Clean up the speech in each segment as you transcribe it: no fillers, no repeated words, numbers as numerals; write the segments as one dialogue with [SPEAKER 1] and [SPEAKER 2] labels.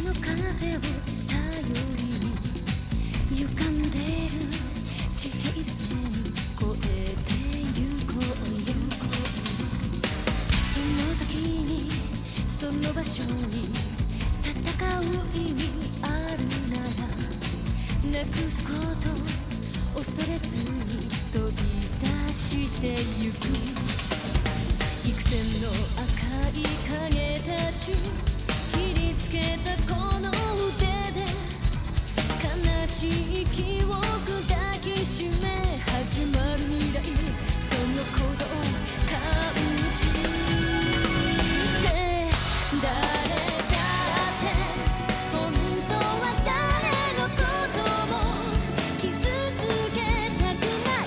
[SPEAKER 1] の風を頼りに歪んでる地平線越えてゆこうよ。その時にその場所に戦う意味あるならなくすこと恐れずに飛び出してゆく。幾千の赤い影たち切りつけたこの腕で悲しい記憶抱きしめ始まる未来、その鼓動感じて誰だって本当は誰のことも傷つけたくない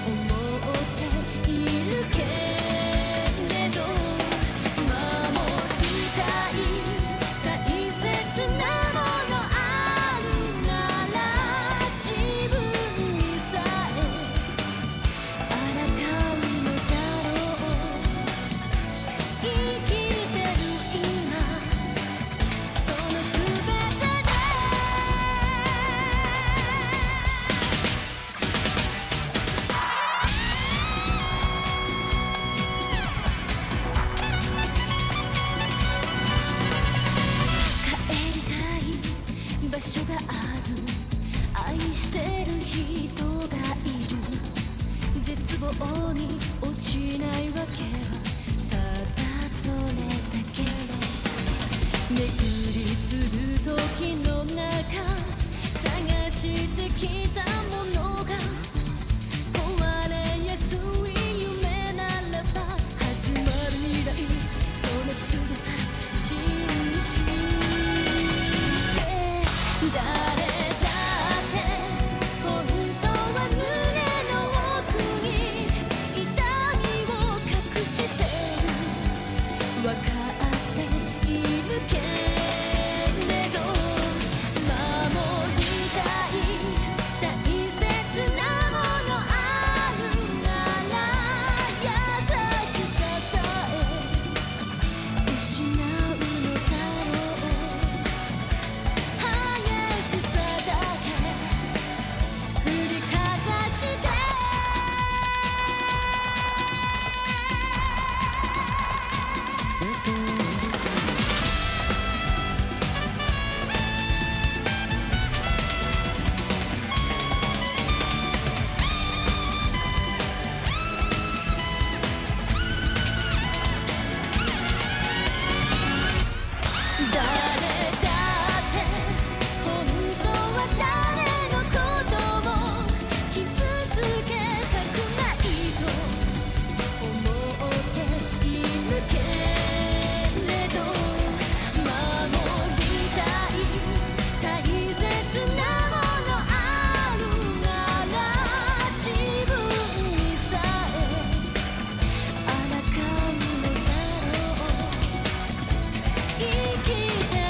[SPEAKER 1] と思っているけれど、守りたい大切なものあるなら自分にさえ抗うのだろう。生きてる今その全てで帰りたい場所がある、愛してる人がいる。絶望に落ちないわけはただそれだけ。巡りつる時の中探してきたものが壊れやすい夢ならば始まる未来、その強さ信じて誰だって本当は胸の奥に痛みを隠してる。分かっているけれど守りたい大切なものあるなら優しささえ失うのだろう。激しさだけ振りかざして誰だって本当は誰のことも傷つけたくないと思っているけれど、守りたい大切なものあるなら自分にさえ抗うのだろう。生きてる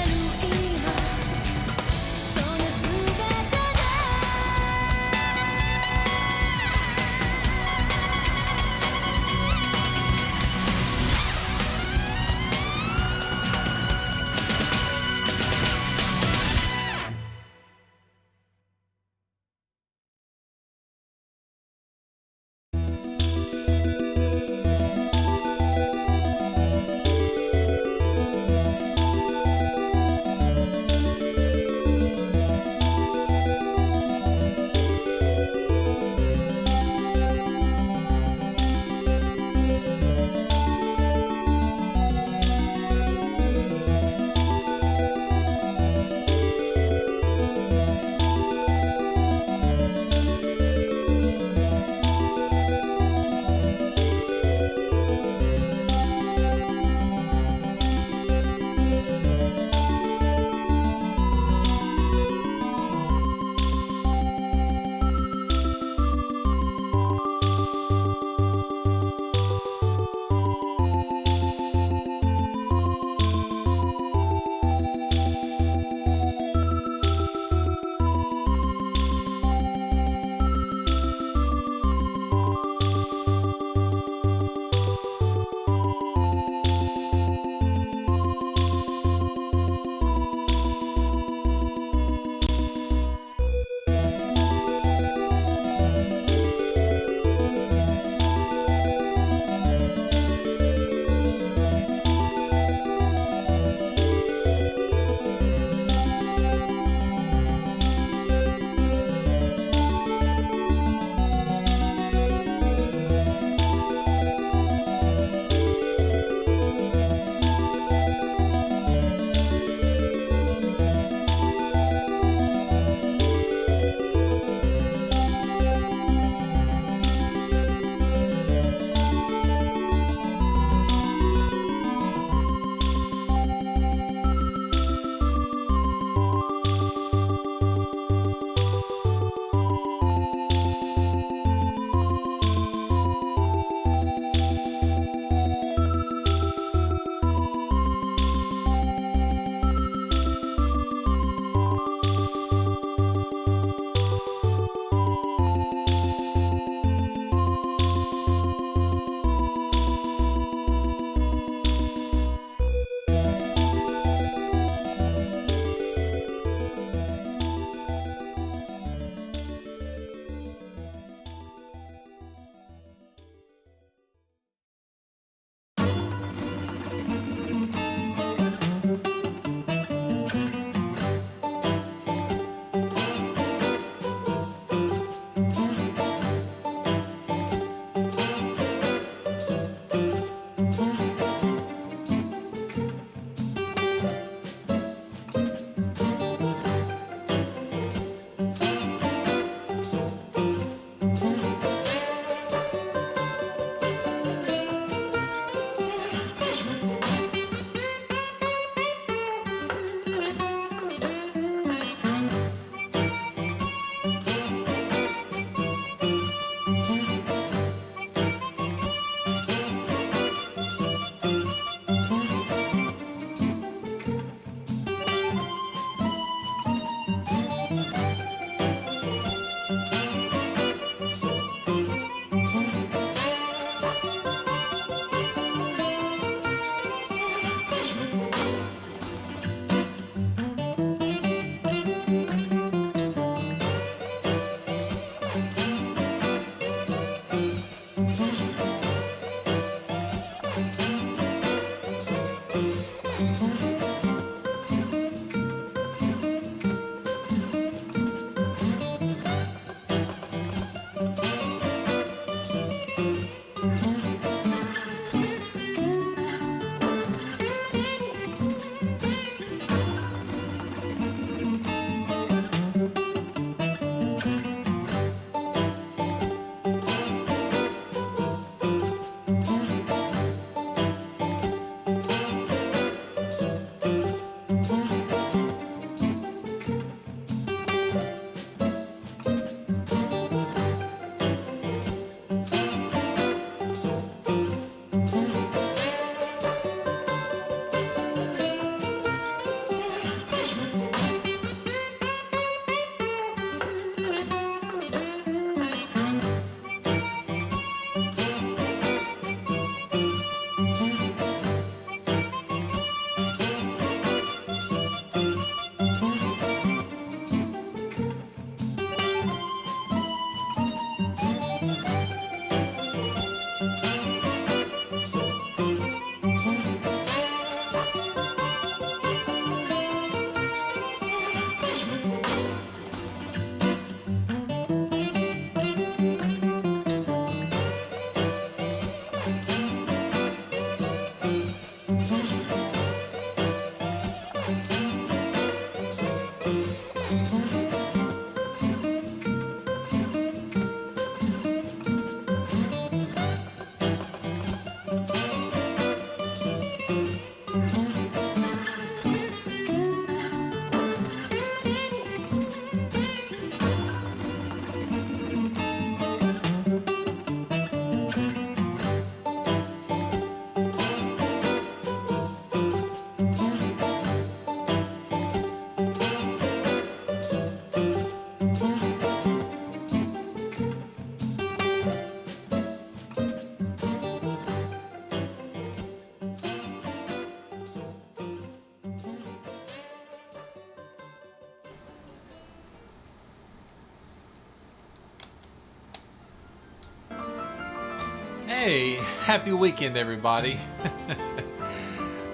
[SPEAKER 2] Hey, happy weekend, everybody.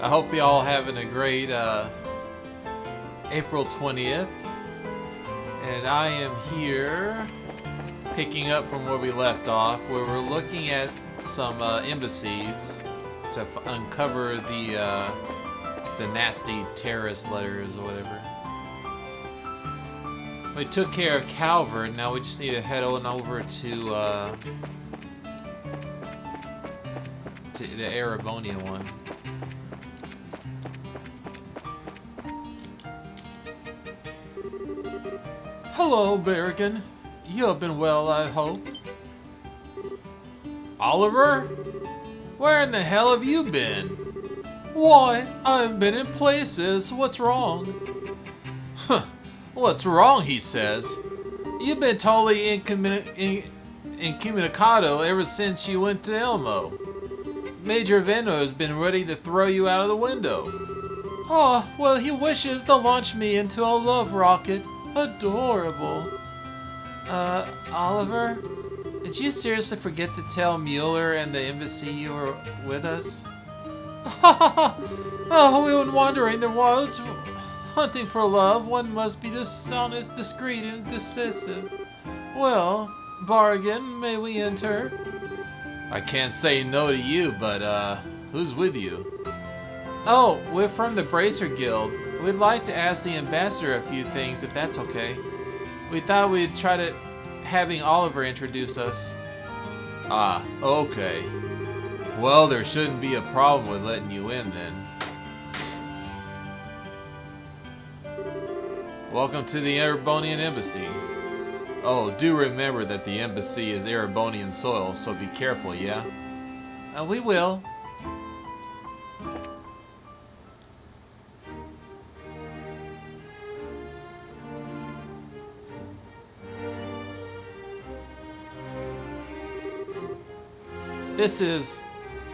[SPEAKER 2] I hope you all having a great April 20th. And I am here picking up from where we left off, where we're looking at some embassies to uncover the nasty terrorist letters or whatever. We took care of Calvert, now we just need to head on over to the Erebonian one. Hello, Berrigan. You have been well, I hope. Oliver? Where in the hell have you been? Why, I've been in places. What's wrong? Huh. What's wrong, he says. You've been totally incommunicado ever since you went to Elmo. Major Veno has been ready to throw you out of the window. Oh, well, he wishes to launch me into a love rocket. Adorable. Oliver? Did you seriously forget to tell Mueller and the embassy you were with us? Oh, we were wandering the wilds, hunting for love. One must be dishonest, discreet, and decisive. Well, bargain, may we enter? I can't say no to you, but, who's with you? Oh, we're from the Bracer Guild. We'd like to ask the ambassador a few things, if that's okay. We thought we'd try to having Oliver introduce us. Ah, okay. Well, there shouldn't be a problem with letting you in, then. Welcome to the Erebonian Embassy. Oh, do remember that the embassy is Erebonian soil, so be careful, yeah? We will. This is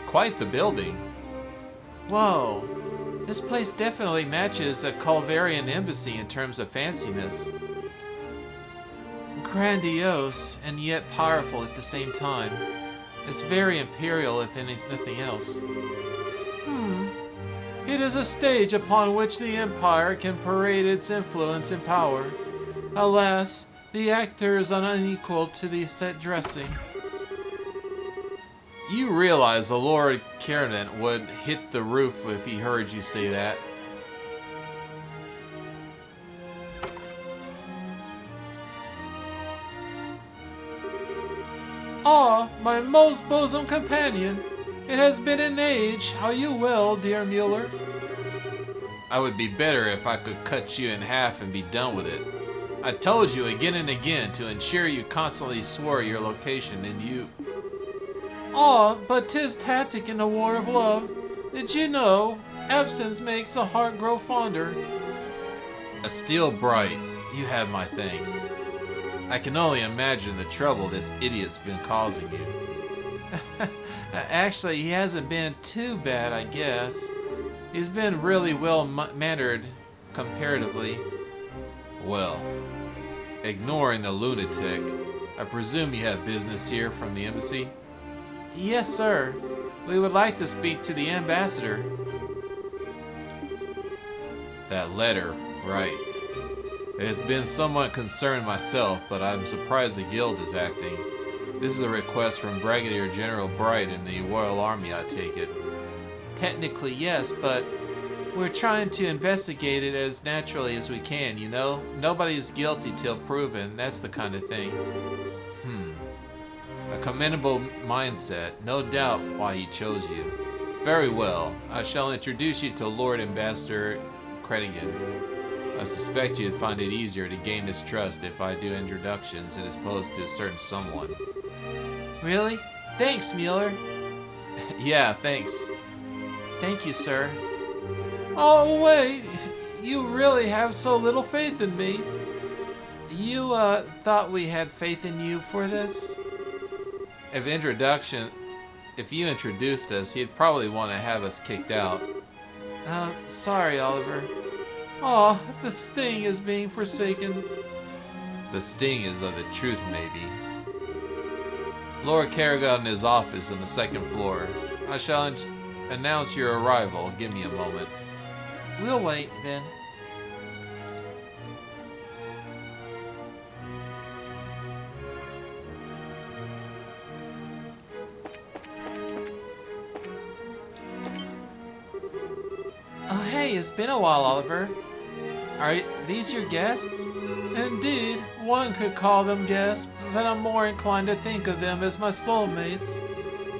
[SPEAKER 2] quite the building. Whoa, this place definitely matches a Culverian embassy in terms of fanciness. Grandiose and yet powerful at the same time. It's very imperial, if nothing else. It is a stage upon which the Empire can parade its influence and power. Alas, the actors are unequal to the set dressing. You realize the Lord Kiernan would hit the roof if he heard you say that. Ah, my most bosom companion. It has been an age. Are you well, dear Mueller? I would be better if I could cut you in half and be done with it. I told you again and again to ensure you constantly swore your location and you... Ah, but 'tis tactic in the war of love. Did you know, absence makes the heart grow fonder? A steel bright, you have my thanks. I can only imagine the trouble this idiot's been causing you. Actually, he hasn't been too bad, I guess. He's been really well-mannered, comparatively. Well, ignoring the lunatic, I presume you have business here from the embassy? Yes, sir. We would like to speak to the ambassador. That letter, right. It has been somewhat concerned myself, but I'm surprised the guild is acting. This is a request from Brigadier General Bright in the Royal Army, I take it. Technically, yes, but we're trying to investigate it as naturally as we can, you know? Nobody's guilty till proven, that's the kind of thing. A commendable mindset, no doubt why he chose you. Very well, I shall introduce you to Lord Ambassador Credigan. I suspect you'd find it easier to gain his trust if I do introductions as opposed to a certain someone. Really? Thanks, Mueller. Yeah, thanks. Thank you, sir. Oh, wait. You really have so little faith in me. You, thought we had faith in you for this? If you introduced us, he'd probably want to have us kicked out. Sorry, Oliver. Aw, the sting is being forsaken. The sting is of the truth, maybe. Lord Kerrigan in his office on the second floor. I shall announce your arrival. Give me a moment.
[SPEAKER 3] We'll wait, then. Oh, hey, it's been a while, Oliver. Are these your guests?
[SPEAKER 2] Indeed, one could call them guests, but I'm more inclined to think of them as my soulmates.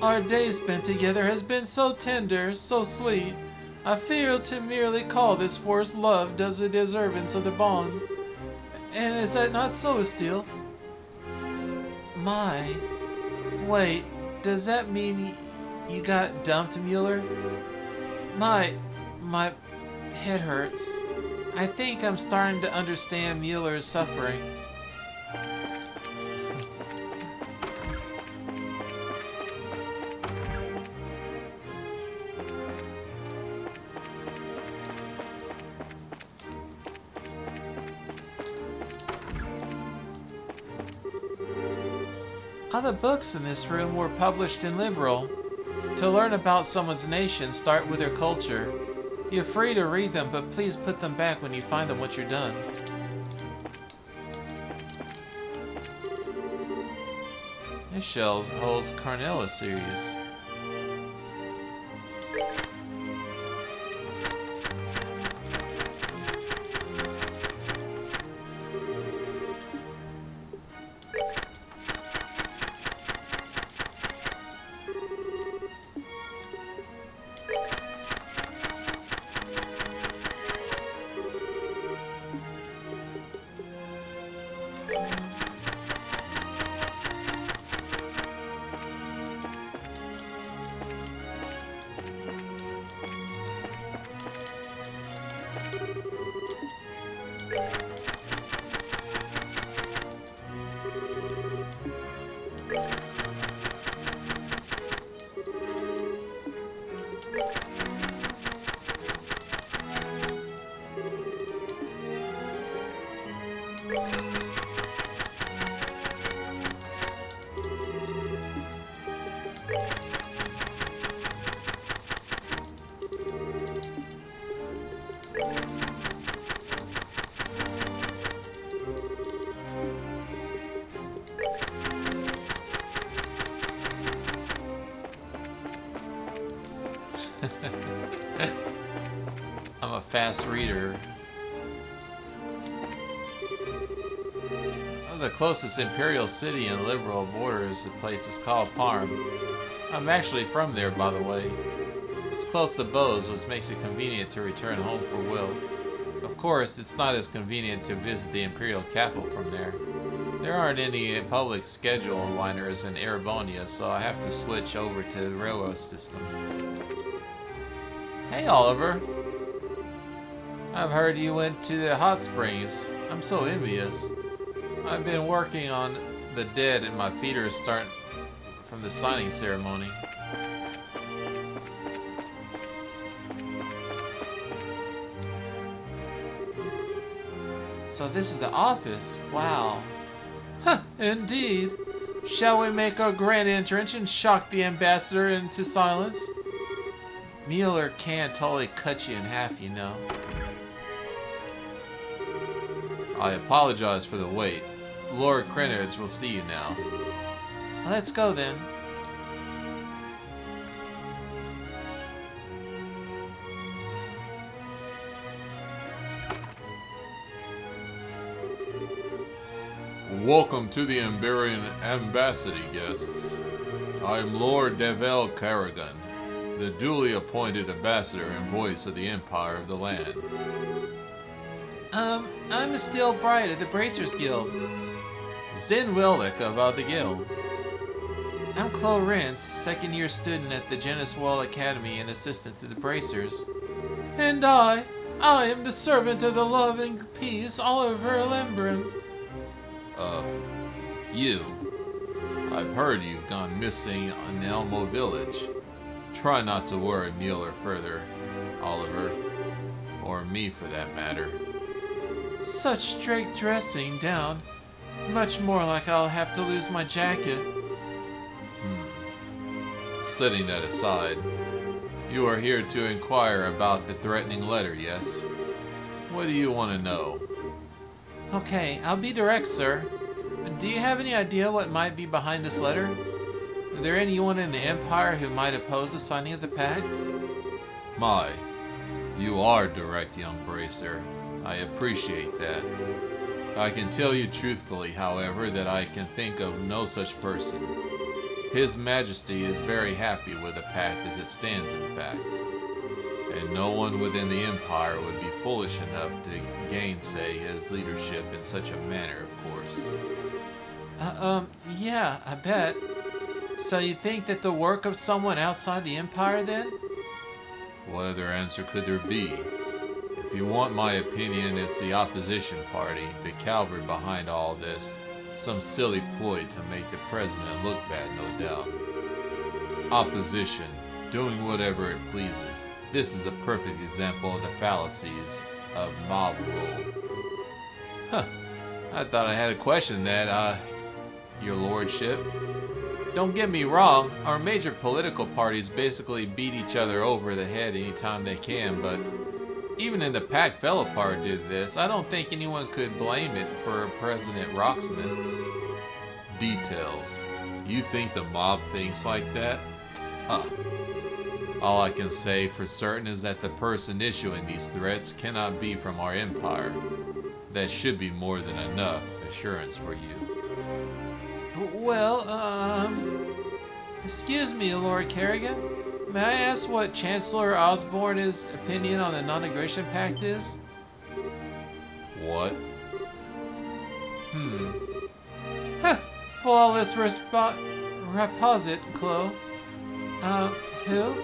[SPEAKER 2] Our day spent together has been so tender, so sweet. I fear to merely call this force love does the deservance of the bond. And is that not so, Estelle?
[SPEAKER 3] My. Wait, does that mean you got dumped, Mueller? My head hurts. I think I'm starting to understand Mueller's suffering. All the books in this room were published in Liberal. To learn about someone's nation, start with their culture. You're free to read them, but please put them back when you find them once you're done.
[SPEAKER 2] This shelf holds Carnella series. I'm a fast reader. The closest imperial city in Liberal border is the place is called Parm. I'm actually from there, by the way. It's close to Bose, which makes it convenient to return home for Will. Of course, it's not as convenient to visit the imperial capital from there. There aren't any public schedule liners in Erebonia, so I have to switch over to the railroad system. Hey, Oliver. I've heard you went to the hot springs. I'm so envious. I've been working on the dead and my feet are starting from the signing ceremony.
[SPEAKER 3] So this is the office? Wow.
[SPEAKER 2] Huh, indeed. Shall we make our grand entrance and shock the ambassador into silence?
[SPEAKER 3] Mueller can totally cut you in half, you know.
[SPEAKER 2] I apologize for the wait. Lord Krennage will see you now.
[SPEAKER 3] Let's go then.
[SPEAKER 2] Welcome to the Emberian Embassy, guests. I'm Lord Devel Kerrigan, the duly appointed ambassador and voice of the Empire of the land.
[SPEAKER 3] I'm Estelle Bright of the Bracers Guild.
[SPEAKER 2] Zen Willick of the Guild.
[SPEAKER 3] I'm Chloe Rentz, second-year student at the Geniswall Academy and assistant to the Bracers.
[SPEAKER 2] And I am the servant of the love and peace, Oliver Lembrin. You. I've heard you've gone missing in Elmo Village. Try not to worry Mueller further, Oliver. Or me, for that matter.
[SPEAKER 3] Such straight dressing down. Much more like I'll have to lose my jacket.
[SPEAKER 2] setting that aside, you are here to inquire about the threatening letter, yes? What do you want to know?
[SPEAKER 3] Okay, I'll be direct, sir. Do you have any idea what might be behind this letter? Are there anyone in the Empire who might oppose the signing of the pact?
[SPEAKER 2] My, you are direct, young bracer. I appreciate that. I can tell you truthfully, however, that I can think of no such person. His Majesty is very happy with the pact as it stands, in fact. And no one within the Empire would be foolish enough to gainsay his leadership in such a manner, of course.
[SPEAKER 3] Yeah, I bet. So you think that the work of someone outside the Empire, then?
[SPEAKER 2] What other answer could there be? If you want my opinion, it's the opposition party, the cavalry behind all this. Some silly ploy to make the president look bad, no doubt. Opposition, doing whatever it pleases. This is a perfect example of the fallacies of mob rule. Huh. I thought I had a question that, your lordship. Don't get me wrong, our major political parties basically beat each other over the head anytime they can, but even in the pact fell apart did this. I don't think anyone could blame it for President Roxman. Details. You think the mob thinks like that? Huh. All I can say for certain is that the person issuing these threats cannot be from our empire. That should be more than enough assurance for you.
[SPEAKER 3] Well, excuse me, Lord Kerrigan. May I ask what Chancellor Osborne's opinion on the non-aggression pact is?
[SPEAKER 2] What?
[SPEAKER 3] Huh, flawless reposit, Chloe. Who?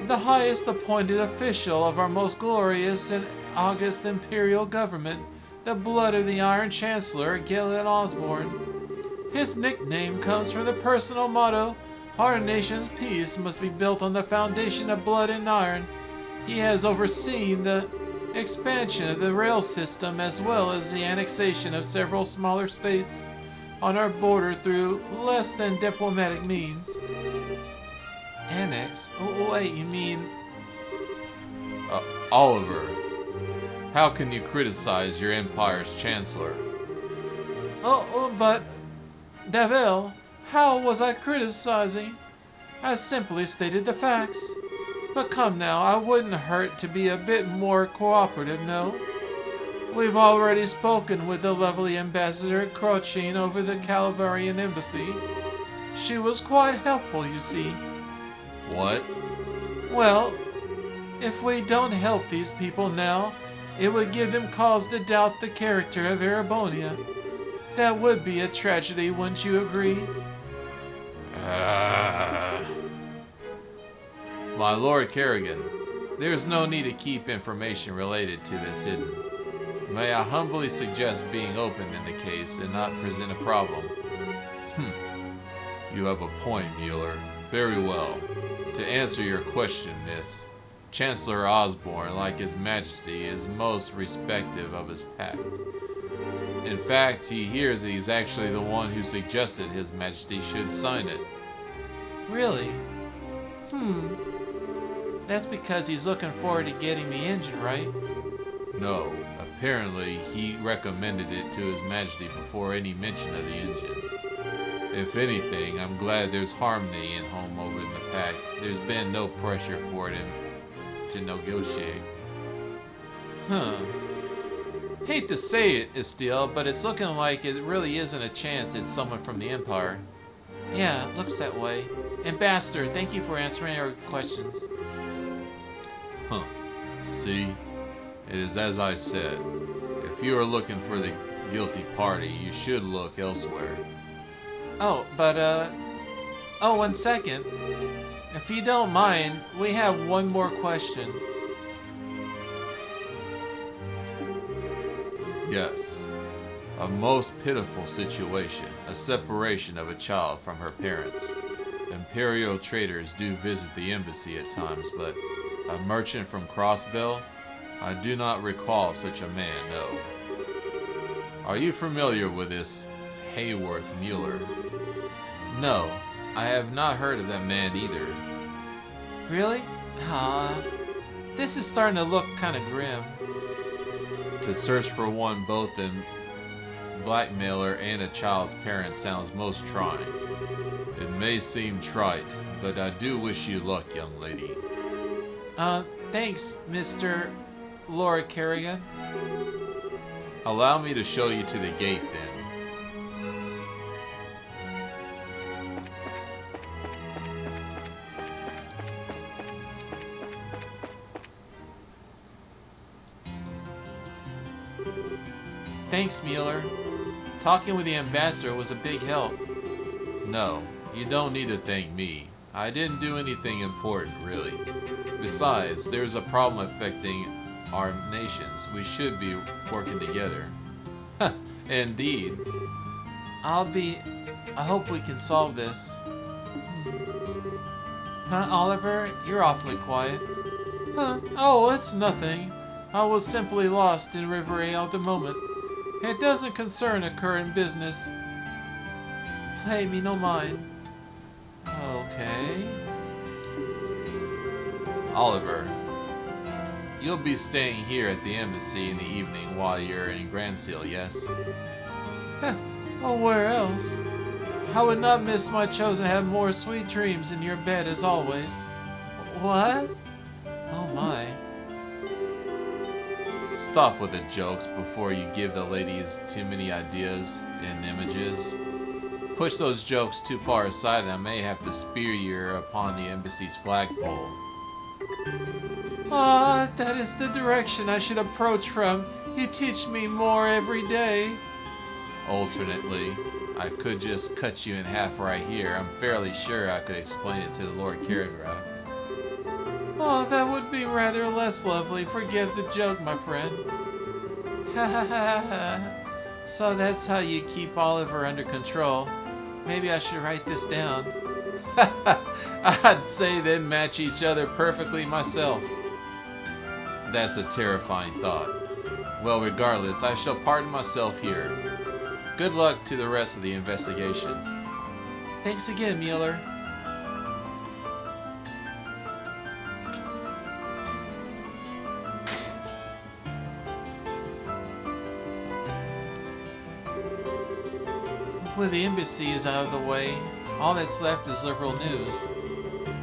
[SPEAKER 3] The highest appointed official of our most glorious and august imperial government, the blood of the Iron Chancellor, Gillian Osborne. His nickname comes from the personal motto, "Our nation's peace must be built on the foundation of blood and iron." He has overseen the expansion of the rail system as well as the annexation of several smaller states on our border through less than diplomatic means. Annex? Oh, wait, you mean...
[SPEAKER 2] Oliver, how can you criticize your empire's chancellor?
[SPEAKER 3] But... Devil, how was I criticizing? I simply stated the facts. But come now, I wouldn't hurt to be a bit more cooperative, no? We've already spoken with the lovely Ambassador Crochin over the Calvarian Embassy. She was quite helpful, you see.
[SPEAKER 2] What?
[SPEAKER 3] Well, if we don't help these people now, it would give them cause to doubt the character of Erebonia. That would be a tragedy, wouldn't you agree?
[SPEAKER 2] My Lord Kerrigan, there's no need to keep information related to this hidden. May I humbly suggest being open in the case and not present a problem? You have a point, Mueller. Very well. To answer your question, Miss, Chancellor Osborne, like His Majesty, is most respective of his pact. In fact, he hears that he's actually the one who suggested His Majesty should sign it.
[SPEAKER 3] Really? That's because he's looking forward to getting the engine, right?
[SPEAKER 2] No, apparently he recommended it to His Majesty before any mention of the engine. If anything, I'm glad there's harmony in home over in the pact. There's been no pressure for him to negotiate.
[SPEAKER 3] Hate to say it, Estiel, but it's looking like it really isn't a chance it's someone from the Empire. Yeah, it looks that way. Ambassador, thank you for answering our questions.
[SPEAKER 2] See? It is as I said. If you are looking for the guilty party, you should look elsewhere.
[SPEAKER 3] Oh, but, one second. If you don't mind, we have one more question.
[SPEAKER 2] Yes. A most pitiful situation, a separation of a child from her parents. Imperial traders do visit the embassy at times, but a merchant from Crossbell? I do not recall such a man, no. Are you familiar with this Hayworth Mueller?
[SPEAKER 3] No.
[SPEAKER 2] I have not heard of that man either.
[SPEAKER 3] Really? Ah, this is starting to look kind of grim.
[SPEAKER 2] To search for one both in blackmailer and a child's parent sounds most trying. It may seem trite, but I do wish you luck, young lady.
[SPEAKER 3] Thanks, Mr. Laura Kerrigan.
[SPEAKER 2] Allow me to show you to the gate then.
[SPEAKER 3] Thanks, Mueller. Talking with the ambassador was a big help.
[SPEAKER 2] No, you don't need to thank me. I didn't do anything important, really. Besides, there's a problem affecting our nations. We should be working together. Indeed.
[SPEAKER 3] I hope we can solve this. Huh, Oliver? You're awfully quiet. Huh? Oh, it's nothing. I was simply lost in Rivere at the moment. It doesn't concern a current business. Play me no mind. Okay.
[SPEAKER 2] Oliver, you'll be staying here at the embassy in the evening while you're in Grand Seal, yes?
[SPEAKER 3] Oh, where else? I would not miss my chosen to have more sweet dreams in your bed as always. What? Oh my.
[SPEAKER 2] Stop with the jokes before you give the ladies too many ideas and images. Push those jokes too far aside and I may have to spear you upon the embassy's flagpole.
[SPEAKER 3] Ah, that is the direction I should approach from. You teach me more every day.
[SPEAKER 2] Alternately, I could just cut you in half right here. I'm fairly sure I could explain it to the Lord Carrigraph.
[SPEAKER 3] Oh, that would be rather less lovely. Forgive the joke, my friend. Ha ha ha ha. So that's how you keep Oliver under control. Maybe I should write this down.
[SPEAKER 2] I'd say they'd match each other perfectly myself. That's a terrifying thought. Well, regardless, I shall pardon myself here. Good luck to the rest of the investigation.
[SPEAKER 3] Thanks again, Mueller. With the embassy is out of the way, all that's left is liberal news.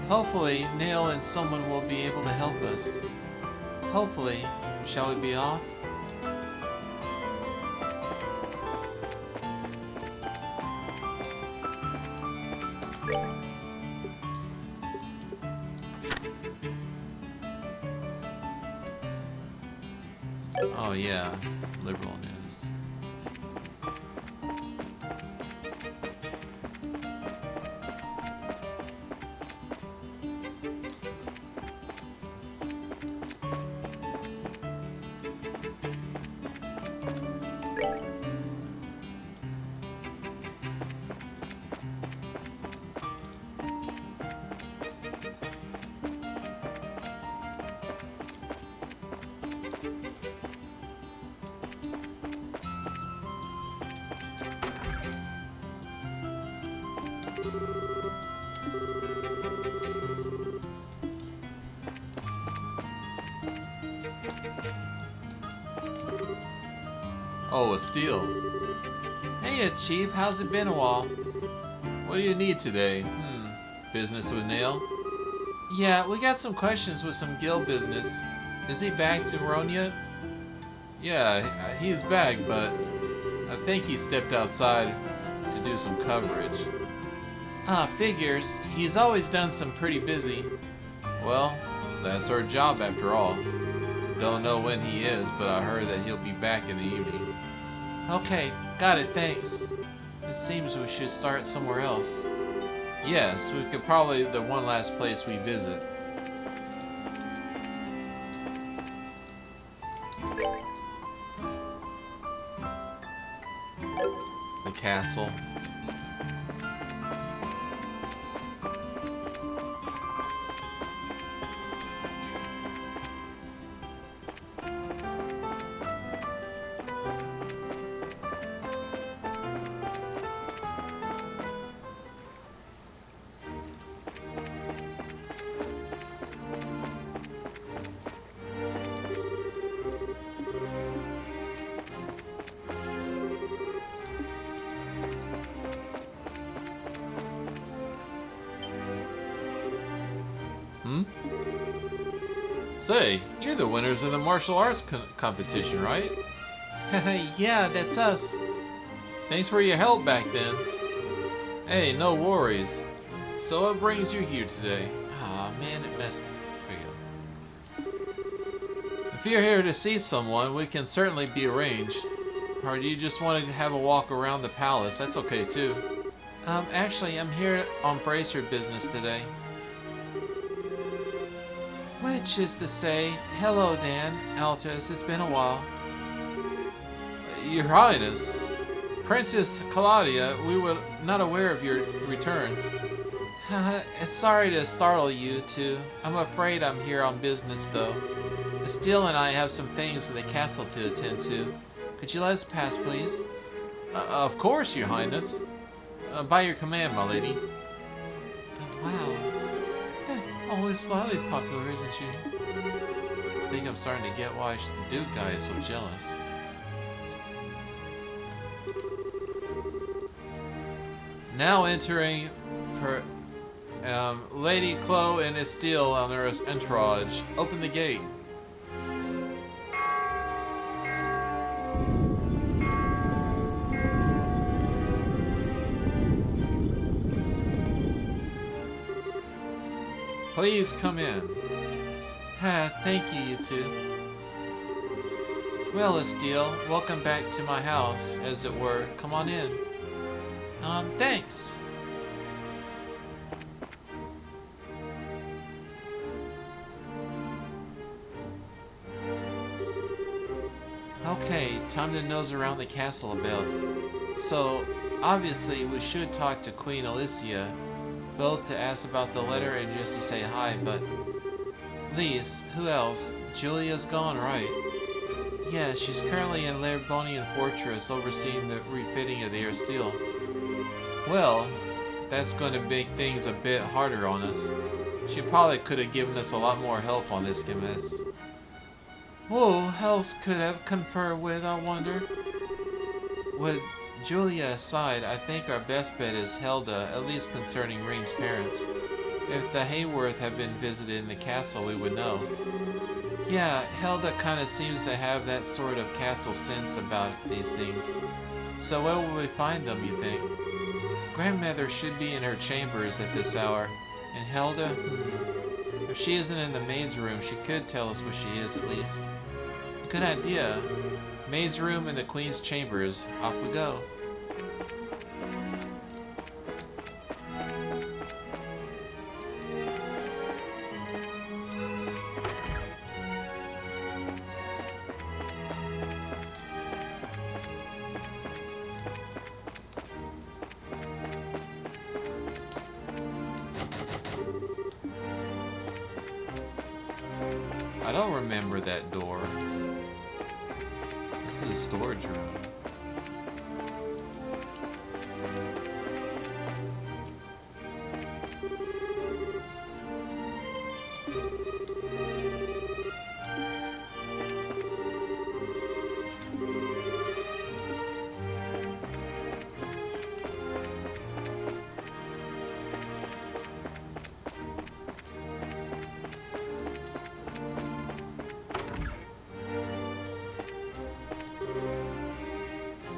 [SPEAKER 3] Hopefully, Neil and someone will be able to help us. Hopefully. Shall we be off?
[SPEAKER 2] Oh yeah, liberal news. Oh, a steal.
[SPEAKER 3] Hey, Chief, how's it been a while?
[SPEAKER 2] What do you need today? Business with Nail?
[SPEAKER 3] Yeah, we got some questions with some guild business. Is he back to Rhone yet?
[SPEAKER 2] Yeah, he's back, but I think he stepped outside to do some coverage.
[SPEAKER 3] Ah, figures. He's always done some pretty busy.
[SPEAKER 2] Well, that's our job after all. Don't know when he is, but I heard that he'll be back in the evening.
[SPEAKER 3] Okay, got it, thanks. It seems we should start somewhere else.
[SPEAKER 2] Yes, we could probably the one last place we visit. The castle. Say, you're the winners of the martial arts competition, right?
[SPEAKER 3] Yeah, that's us.
[SPEAKER 2] Thanks for your help back then. Hey, no worries. So what brings you here today?
[SPEAKER 3] Aw, man, it messed. Here we
[SPEAKER 2] If you're here to see someone, we can certainly be arranged. Or do you just want to have a walk around the palace? That's okay too.
[SPEAKER 3] go. Actually, I'm here on bracer business today. Which is to say, hello, Dan, Altus. It's been a while.
[SPEAKER 2] Your Highness, Princess Claudia, we were not aware of your return.
[SPEAKER 3] Sorry to startle you two. I'm afraid I'm here on business, though. Steele and I have some things in the castle to attend to. Could you let us pass, please?
[SPEAKER 2] Of course, Your Highness. By your command, my lady.
[SPEAKER 3] Wow. Always slightly popular, isn't she?
[SPEAKER 2] I think I'm starting to get why the Duke guy is so jealous. Now entering Lady Chloe and Estelle on her entourage. Open the gate. Please come in.
[SPEAKER 3] Thank you, you two. Well, Estelle, welcome back to my house, as it were. Come on in. Thanks. Okay, time to nose around the castle a bit. So, obviously, we should talk to Queen Alicia, both to ask about the letter and just to say hi, but... Lise, who else? Julia's gone, right? Yeah, she's currently in Lairbonian Fortress overseeing the refitting of the air steel.
[SPEAKER 2] Well, that's going to make things a bit harder on us. She probably could have given us a lot more help on this mess.
[SPEAKER 3] Who else could have conferred with, I wonder? With Julia aside, I think our best bet is Helda, at least concerning Rain's parents. If the Hayworth had been visited in the castle, we would know. Yeah, Helda kind of seems to have that sort of castle sense about these things. So where will we find them, you think? Grandmother should be in her chambers at this hour. And Helda? If she isn't in the maid's room, she could tell us where she is at least. Good idea. Maid's room and the Queen's chambers. Off we go.
[SPEAKER 2] I don't remember that door. This is a storage room.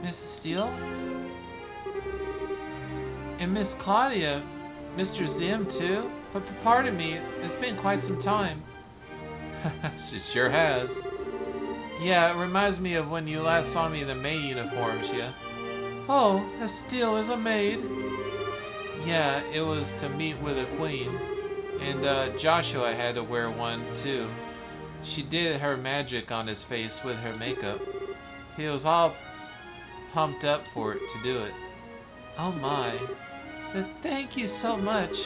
[SPEAKER 3] Mrs. Steele? And Miss Claudia, Mr. Zim too? But pardon me, it's been quite some time.
[SPEAKER 2] She sure has.
[SPEAKER 3] Yeah, it reminds me of when you last saw me in the maid uniforms, yeah? Oh, Estelle is a maid? Yeah, it was to meet with a queen. And Joshua had to wear one too. She did her magic on his face with her makeup. He was all pumped up for it to do it. Oh my. Thank you so much.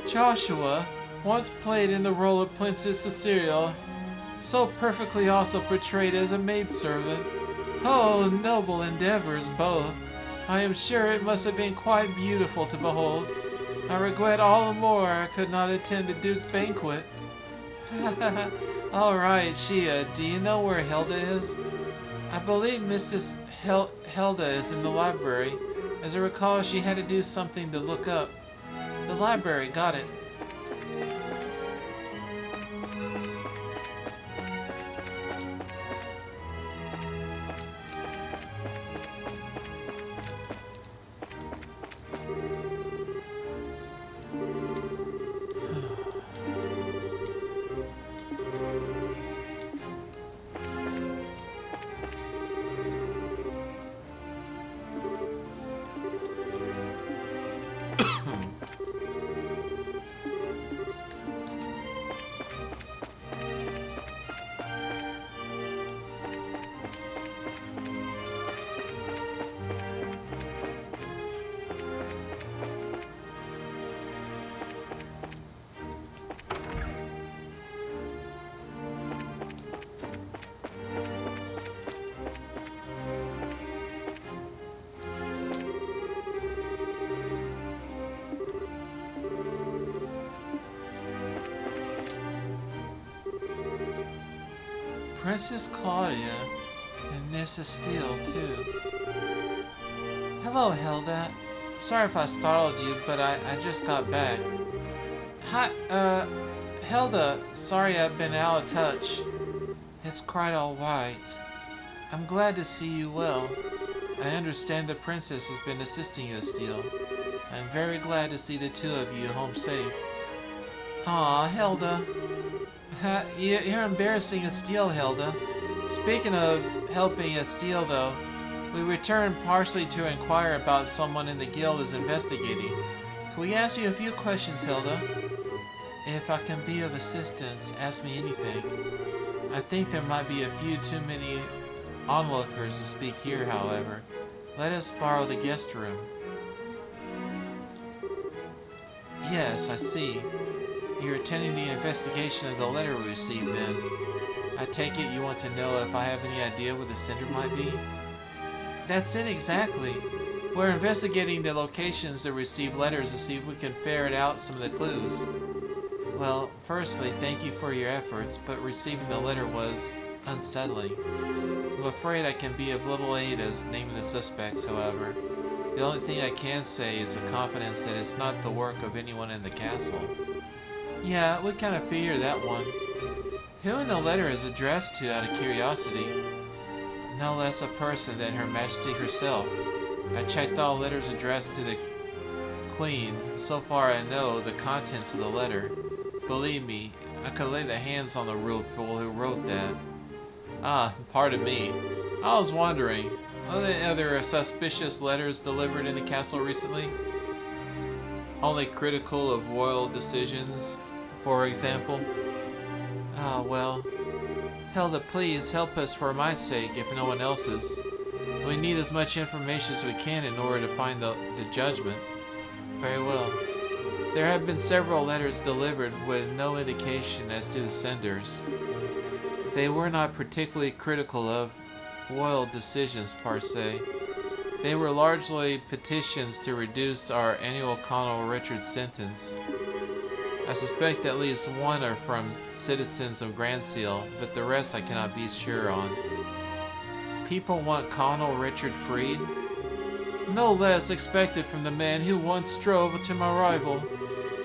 [SPEAKER 3] Joshua once played in the role of Princess Cecilia, so perfectly also portrayed as a maidservant. Oh, noble endeavors both. I am sure it must have been quite beautiful to behold. I regret all the more I could not attend the Duke's banquet. Alright, Shia, do you know where Hilda is? I believe Mrs. Hilda is in the library. As I recall, she had to do something to look up. The library, got it. Princess Claudia, and Miss Estelle, too. Hello, Hilda. Sorry if I startled you, but I just got back. Hi, Hilda, sorry I've been out of touch. It's quite alright. I'm glad to see you well. I understand the princess has been assisting you, Estelle. I'm very glad to see the two of you home safe. Aw, Hilda. You're embarrassing Estelle, Hilda. Speaking of helping Estelle, though, we returned partially to inquire about someone in the guild is investigating. Can we ask you a few questions, Hilda? If I can be of assistance, ask me anything. I think there might be a few too many onlookers to speak here, however. Let us borrow the guest room. Yes, I see. You're attending the investigation of the letter we received then. I take it you want to know if I have any idea where the sender might be? That's it exactly. We're investigating the locations that receive letters to see if we can ferret out some of the clues. Well, firstly, thank you for your efforts, but receiving the letter was unsettling. I'm afraid I can be of little aid as naming the suspects, however. The only thing I can say is a confidence that it's not the work of anyone in the castle. Yeah, we kind of figured that one. Who in the letter is addressed to out of curiosity? No less a person than Her Majesty herself. I checked all letters addressed to the Queen. So far I know the contents of the letter. Believe me, I could lay the hands on the real fool who wrote that. Ah, pardon me. I was wondering, are there any other suspicious letters delivered in the castle recently? Only critical of royal decisions, for example? Ah, well. Hilda, please help us for my sake, if no one else's. We need as much information as we can in order to find the judgment. Very well. There have been several letters delivered with no indication as to the senders. They were not particularly critical of royal decisions per se. They were largely petitions to reduce our annual Colonel Richard's sentence. I suspect at least one are from citizens of Grand Seal, but the rest I cannot be sure on. People want Colonel Richard freed? No less expected from the man who once strove to my rival.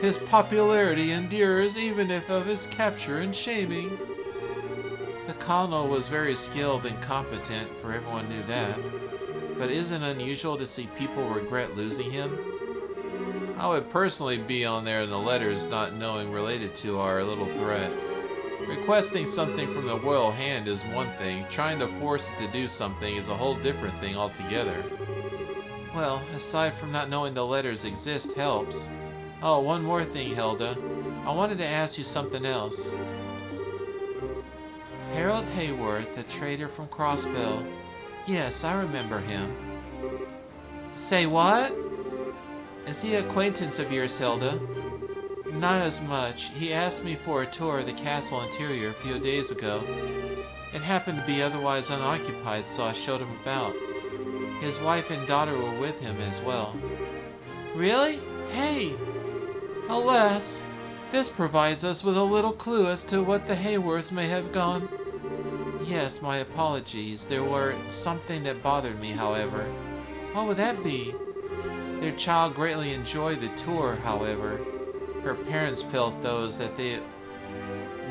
[SPEAKER 3] His popularity endures even if of his capture and shaming. The colonel was very skilled and competent, for everyone knew that. But isn't it unusual to see people regret losing him? I would personally be on there in the letters not knowing related to our little threat. Requesting something from the royal hand is one thing, trying to force it to do something is a whole different thing altogether. Well, aside from not knowing the letters exist helps. Oh, one more thing, Hilda. I wanted to ask you something else. Harold Hayworth, the trader from Crossbell. Yes, I remember him. Say what? Is he an acquaintance of yours, Hilda? Not as much. He asked me for a tour of the castle interior a few days ago. It happened to be otherwise unoccupied, so I showed him about. His wife and daughter were with him as well. Really? Hey! Alas, this provides us with a little clue as to what the Hayworths may have gone. Yes, my apologies. There were something that bothered me, however. What would that be? Their child greatly enjoyed the tour, however. Her parents felt those that they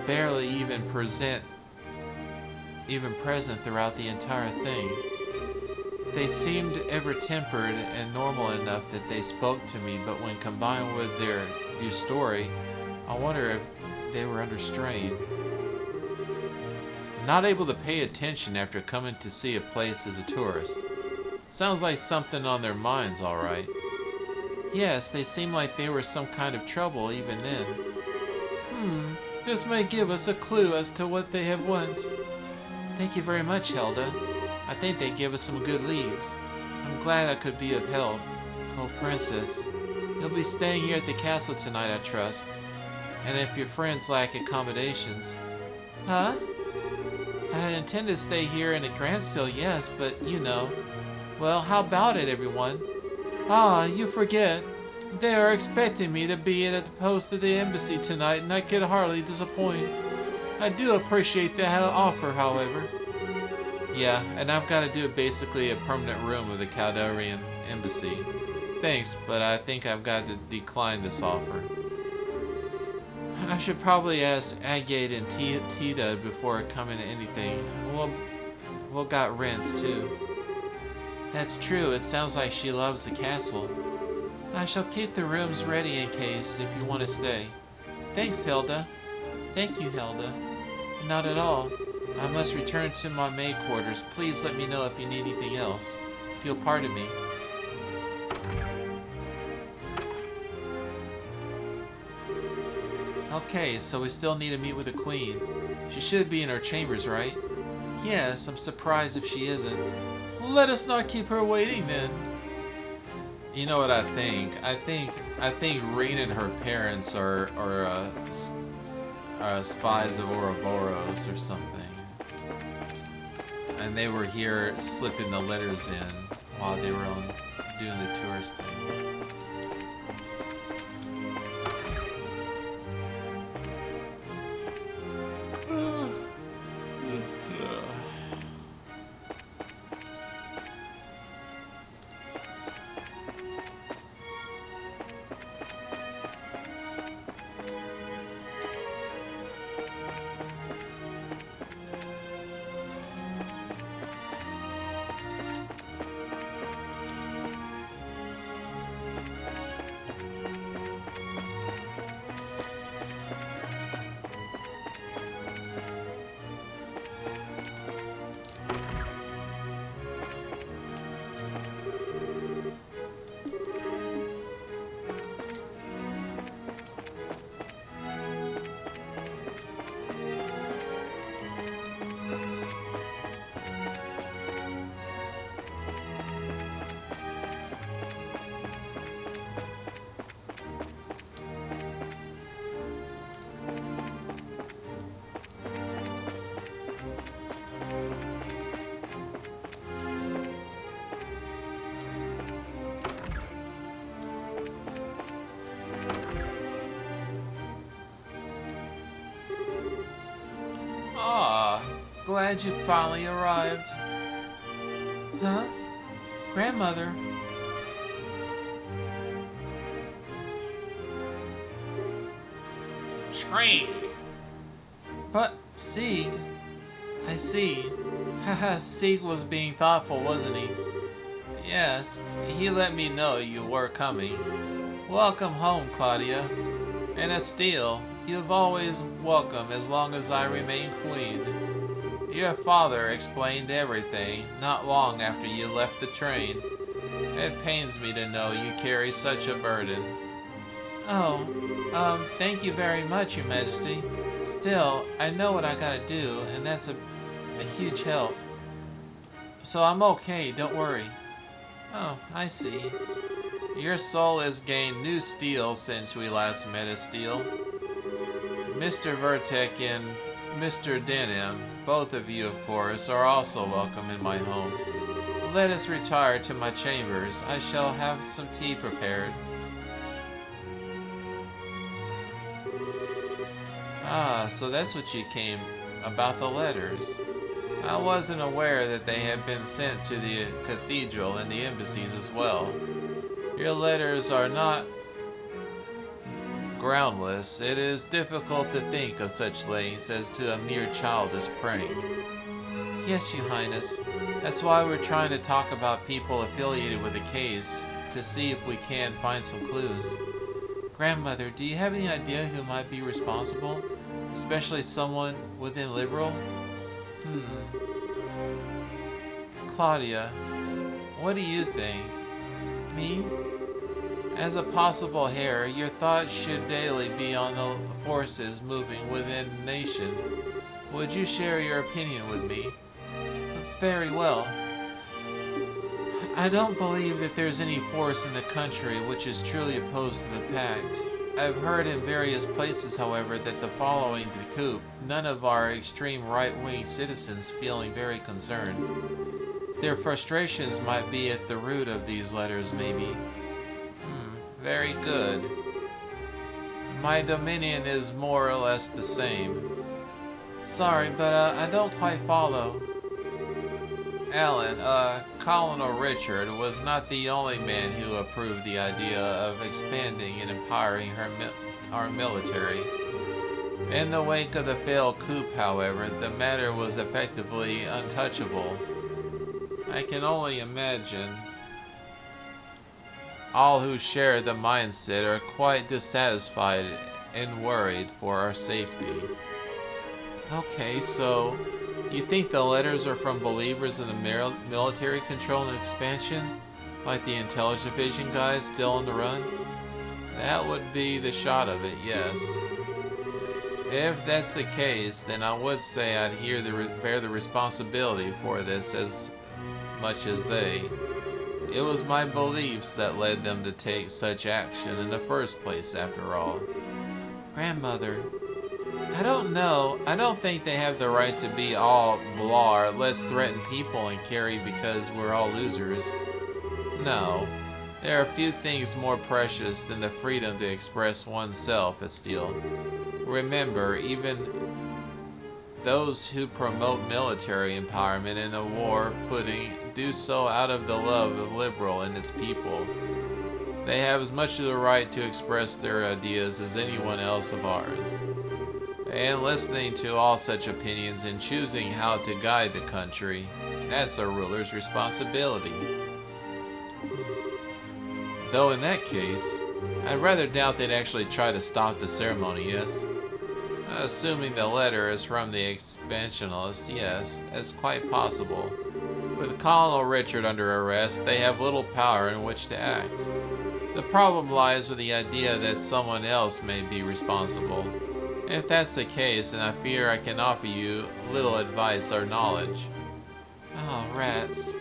[SPEAKER 3] barely even present throughout the entire thing. They seemed ever-tempered and normal enough that they spoke to me, but when combined with their new story, I wonder if they were under strain. Not able to pay attention after coming to see a place as a tourist. Sounds like something on their minds, all right. Yes, they seemed like they were some kind of trouble even then. This may give us a clue as to what they have went. Thank you very much, Hilda. I think they give us some good leads. I'm glad I could be of help. Oh, Princess, you'll be staying here at the castle tonight, I trust. And if your friends lack accommodations... Huh? I had intended to stay here in the Grand Seal, yes, but you know. Well, how about it, everyone? Ah, you forget. They are expecting me to be at the post of the embassy tonight, and I could hardly disappoint. I do appreciate that offer, however. Yeah, and I've got to do basically a permanent room with the Calderian embassy. Thanks, but I think I've got to decline this offer. I should probably ask Agate and Tita before coming to anything. We'll got rents too. That's true, it sounds like she loves the castle. I shall keep the rooms ready in case if you want to stay. Thanks, Hilda. Thank you, Hilda. Not at all. I must return to my maid quarters. Please let me know if you need anything else. If you'll pardon me. Okay, so we still need to meet with the queen. She should be in her chambers, right? Yes, I'm surprised if she isn't. Well, let us not keep her waiting then.
[SPEAKER 2] You know what I think? I think Reen and her parents are spies of Ouroboros or something. And they were here slipping the letters in while they were on doing the tourist thing.
[SPEAKER 3] Glad you finally arrived. Huh? Grandmother?
[SPEAKER 2] Scream!
[SPEAKER 3] But, Sieg. I see. Haha, Sieg was being thoughtful, wasn't he? Yes, he let me know you were coming. Welcome home, Claudia. And Estelle, you've always welcome as long as I remain queen. Your father explained everything not long after you left the train. It pains me to know you carry such a burden. Oh, thank you very much, Your Majesty. Still, I know what I gotta do, and that's a huge help. So I'm okay, don't worry. Oh, I see. Your soul has gained new steel since we last met, Estelle. Mr. Vertek and Mr. Denham, both of you, of course, are also welcome in my home. Let us retire to my chambers. I shall have some tea prepared. Ah, so that's what you came about the letters. I wasn't aware that they had been sent to the cathedral and the embassies as well. Your letters are not groundless. It is difficult to think of such lengths as to a mere childish prank. Yes, Your Highness. That's why we're trying to talk about people affiliated with the case to see if we can find some clues. Grandmother, do you have any idea who might be responsible? Especially someone within Liberal? Claudia, what do you think? Me? As a possible heir, your thoughts should daily be on the forces moving within the nation. Would you share your opinion with me? Very well. I don't believe that there's any force in the country which is truly opposed to the pact. I've heard in various places, however, that following the coup, none of our extreme right-wing citizens feeling very concerned. Their frustrations might be at the root of these letters, maybe. Very good. My dominion is more or less the same. Sorry, but I don't quite follow.
[SPEAKER 2] Alan, Colonel Richard was not the only man who approved the idea of expanding and empowering our military. In the wake of the failed coup, however, the matter was effectively untouchable. I can only imagine all who share the mindset are quite dissatisfied and worried for our safety.
[SPEAKER 3] Okay, so you think the letters are from believers in the military control and expansion? Like the intelligence division guys still on the run?
[SPEAKER 2] That would be the shot of it, yes. If that's the case, then I would say I'd bear the responsibility for this as much as they. It was my beliefs that led them to take such action in the first place, after all.
[SPEAKER 3] Grandmother, I don't know. I don't think they have the right to be all blah, let's threaten people and carry because we're all losers.
[SPEAKER 2] No. There are few things more precious than the freedom to express oneself, Estill. Remember, even those who promote military empowerment in a war footing do so out of the love of Liberal and its people. They have as much of the right to express their ideas as anyone else of ours. And listening to all such opinions and choosing how to guide the country, that's a ruler's responsibility. Though in that case, I'd rather doubt they'd actually try to stop the ceremony, yes? Assuming the letter is from the expansionists, yes, that's quite possible. With Colonel Richard under arrest, they have little power in which to act. The problem lies with the idea that someone else may be responsible. If that's the case, then I fear I can offer you little advice or knowledge.
[SPEAKER 3] Oh, rats.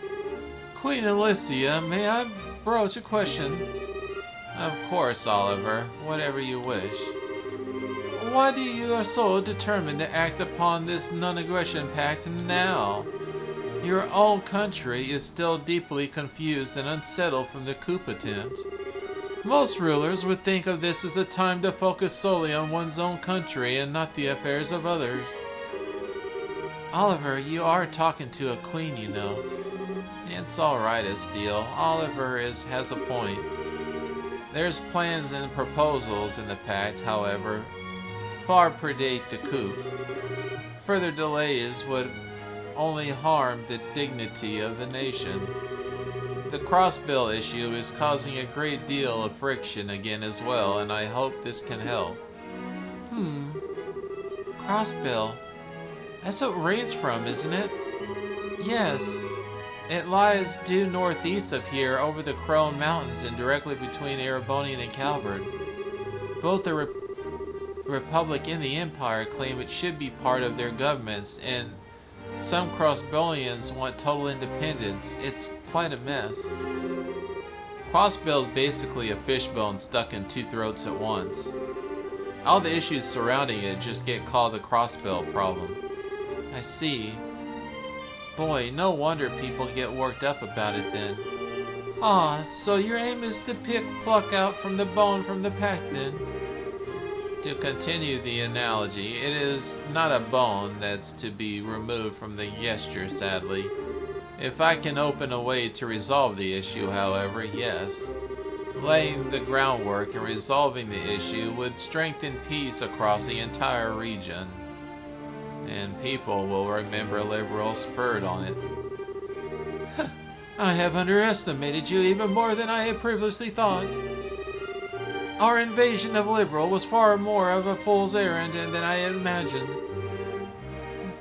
[SPEAKER 3] Queen Alicia, may I broach a question?
[SPEAKER 2] Of course, Oliver, whatever you wish.
[SPEAKER 3] Why do you are so determined to act upon this non-aggression pact now? Your own country is still deeply confused and unsettled from the coup attempt. Most rulers would think of this as a time to focus solely on one's own country and not the affairs of others. Oliver, you are talking to a queen, you know.
[SPEAKER 2] It's alright, Estill. Oliver has a point. There's plans and proposals in the pact, however, far predate the coup. Further delays would only harm the dignity of the nation. The cross-bill issue is causing a great deal of friction again as well, and I hope this can help.
[SPEAKER 3] Cross-bill. That's what Rain's from, isn't it? Yes. It lies due northeast of here over the Crone Mountains and directly between Erebonian and Calvert. Both the Republic and the Empire claim it should be part of their governments, and some Crossbillians want total independence. It's quite a mess.
[SPEAKER 2] Crossbill is basically a fishbone stuck in two throats at once. All the issues surrounding it just get called the crossbill problem.
[SPEAKER 3] I see. Boy, no wonder people get worked up about it then. Ah, so your aim is to pluck out from the bone from the pack then?
[SPEAKER 2] To continue the analogy, it is not a bone that's to be removed from the gesture, sadly. If I can open a way to resolve the issue, however, yes. Laying the groundwork and resolving the issue would strengthen peace across the entire region. And people will remember Liberal spurred on it.
[SPEAKER 3] I have underestimated you even more than I had previously thought. Our invasion of Liberal was far more of a fool's errand than I had imagined.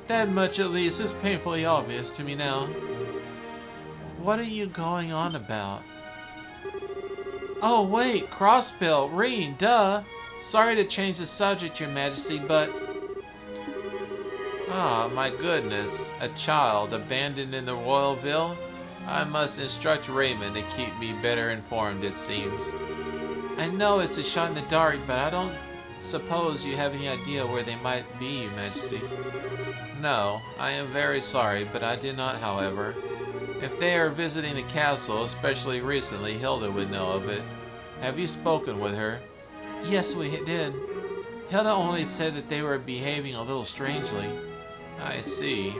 [SPEAKER 3] That much at least is painfully obvious to me now. What are you going on about? Oh wait, Crossbill, Reen, duh! Sorry to change the subject, Your Majesty, but...
[SPEAKER 2] Ah, my goodness, a child abandoned in the Royalville? I must instruct Raymond to keep me better informed, it seems.
[SPEAKER 3] I know it's a shot in the dark, but I don't suppose you have any idea where they might be, Your Majesty.
[SPEAKER 2] No, I am very sorry, but I do not, however. If they are visiting the castle, especially recently, Hilda would know of it. Have you spoken with her?
[SPEAKER 3] Yes, we did. Hilda only said that they were behaving a little strangely. I see.